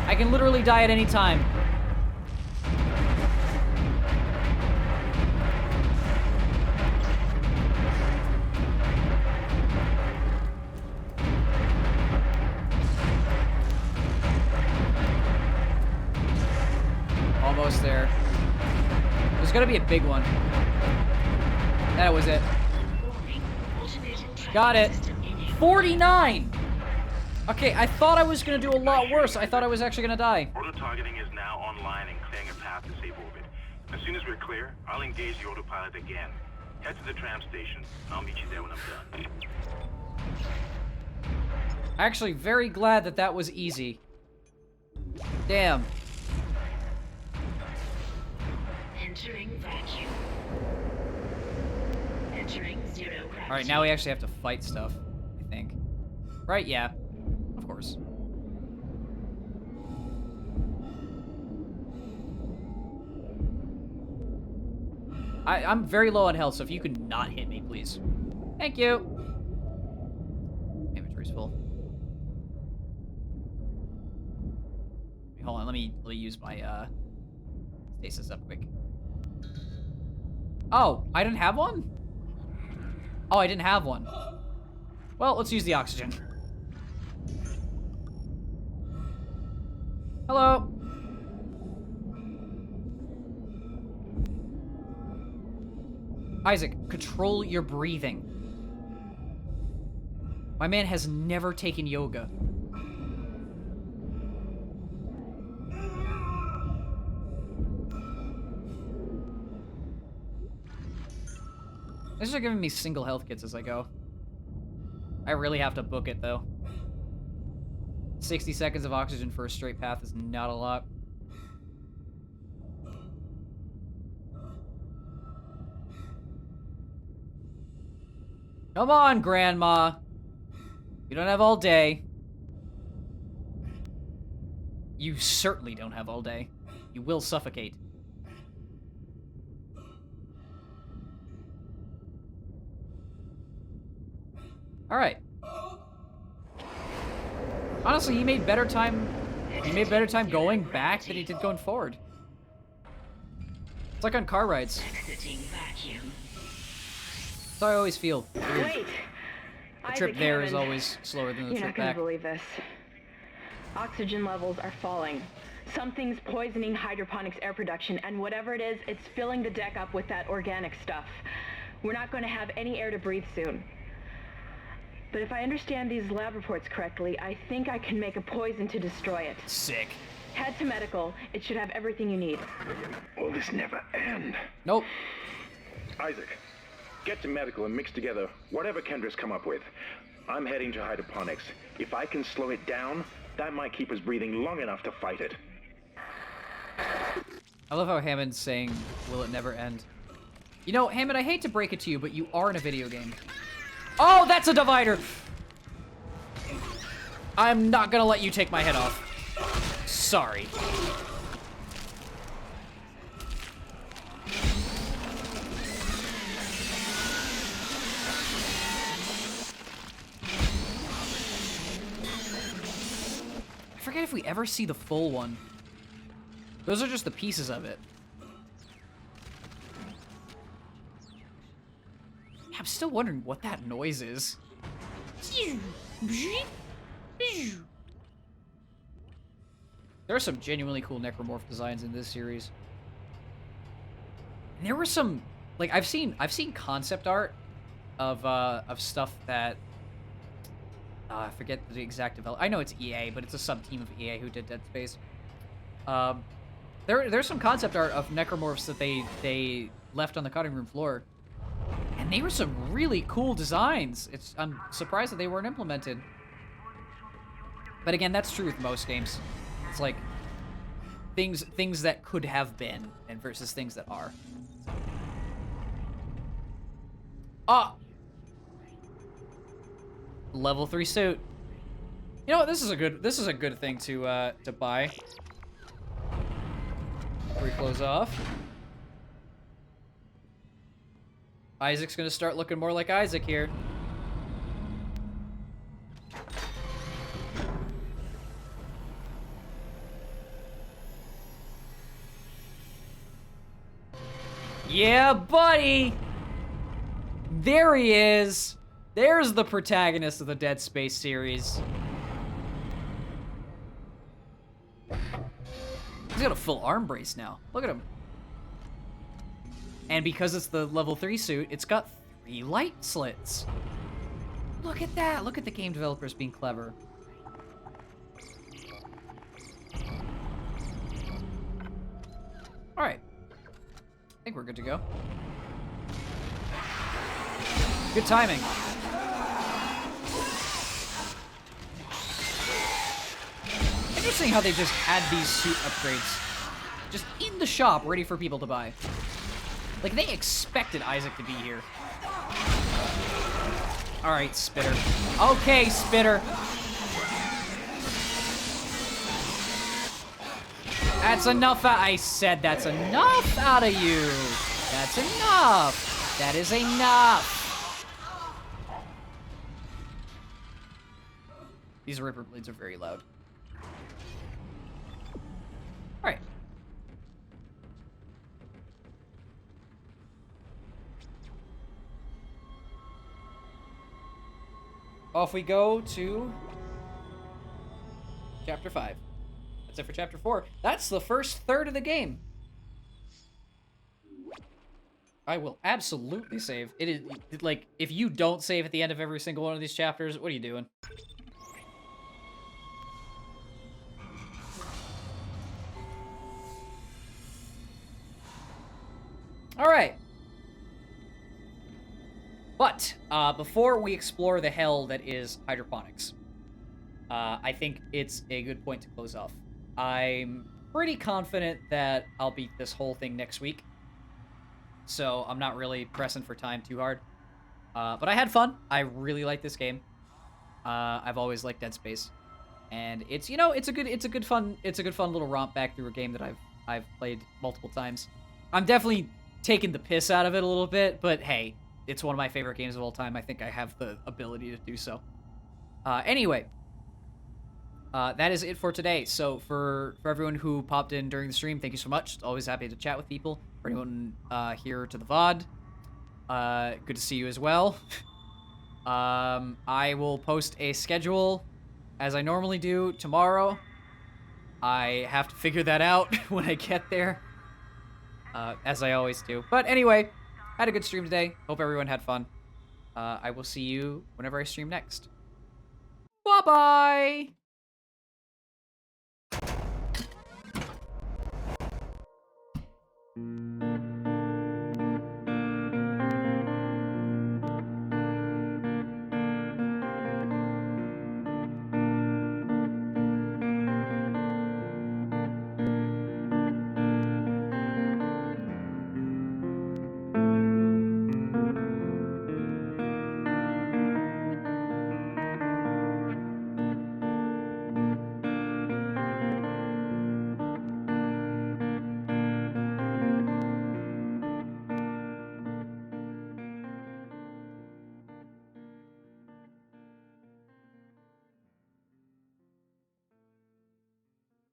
I can literally die at any time. Almost there. There's gonna be a big one. That was it. Got it. 49! Okay, I thought I was gonna do a lot worse. I thought I was actually gonna die. Auto-targeting is now online and clearing a path to safe orbit. As soon as we're clear, I'll engage the autopilot again. Head to the tram station, and I'll meet you there when I'm done. Actually, very glad that that was easy. Damn. Entering vacuum. Entering zero gravity. Alright, now we actually have to fight stuff, I think. Right, yeah. Of course. I'm very low on health, so if you could not hit me, please. Thank you. Inventory's full. Wait, hold on, let me use my stasis up quick. Oh, I didn't have one? Oh, I didn't have one. Well, let's use the oxygen. Hello. Isaac, control your breathing. My man has never taken yoga. They're just giving me single health kits as I go. I really have to book it, though. 60 seconds of oxygen for a straight path is not a lot. Come on, Grandma. You don't have all day. You certainly don't have all day. You will suffocate. All right. Honestly, he made better time. He made better time going back than he did going forward. It's like on car rides. That's how I always feel. Wait. The trip there is always slower than the You're trip not gonna back. believe this. Oxygen levels are falling. Something's poisoning hydroponics air production, and whatever it is, it's filling the deck up with that organic stuff. We're not going to have any air to breathe soon. But if I understand these lab reports correctly, I think I can make a poison to destroy it. Sick. Head to medical. It should have everything you need. Will this never end? Nope. Isaac, get to medical and mix together whatever Kendra's come up with. I'm heading to hydroponics. If I can slow it down, that might keep us breathing long enough to fight it. I love how Hammond's saying, will it never end? You know, Hammond, I hate to break it to you, but you are in a video game. Oh, that's a divider! I'm not gonna let you take my head off. Sorry. I forget if we ever see the full one. Those are just the pieces of it. Yeah, I'm still wondering what that noise is. There are some genuinely cool necromorph designs in this series. And there were some, like, I've seen concept art of stuff that I forget the exact develop. I know it's EA, but it's a sub team of EA who did Dead Space. There's some concept art of necromorphs that they left on the cutting room floor, and they were some really cool designs. I'm surprised that they weren't implemented. But again, that's true with most games. It's like things that could have been and versus things that are. Ah! Level 3 suit. You know what? This is a good thing to buy. Before we close off. Isaac's gonna start looking more like Isaac here. Yeah, buddy! There he is! There's the protagonist of the Dead Space series. He's got a full arm brace now. Look at him. And because it's the level 3 suit, it's got 3 light slits. Look at that! Look at the game developers being clever. Alright. I think we're good to go. Good timing. Interesting how they just had these suit upgrades just in the shop ready for people to buy. Like, they expected Isaac to be here. Alright, Spitter. Okay, Spitter. That's enough. I said that's enough out of you. That's enough. That is enough. These Ripper Blades are very loud. Alright. Off we go to Chapter 5. That's it for Chapter 4. That's the first third of the game. I will absolutely save. It is, like, if you don't save at the end of every single one of these chapters, what are you doing? Alright. But, before we explore the hell that is hydroponics, I think it's a good point to close off. I'm pretty confident that I'll beat this whole thing next week. So I'm not really pressing for time too hard. But I had fun. I really like this game. I've always liked Dead Space. And it's, you know, it's a good fun little romp back through a game that I've played multiple times. I'm definitely taking the piss out of it a little bit, but hey, it's one of my favorite games of all time. I think I have the ability to do so. Anyway, that is it for today. So for everyone who popped in during the stream, thank you so much. Always happy to chat with people. For anyone here to the VOD, good to see you as well. I will post a schedule as I normally do tomorrow. I have to figure that out when I get there, as I always do. But anyway, had a good stream today. Hope everyone had fun. I will see you whenever I stream next. Bye-bye!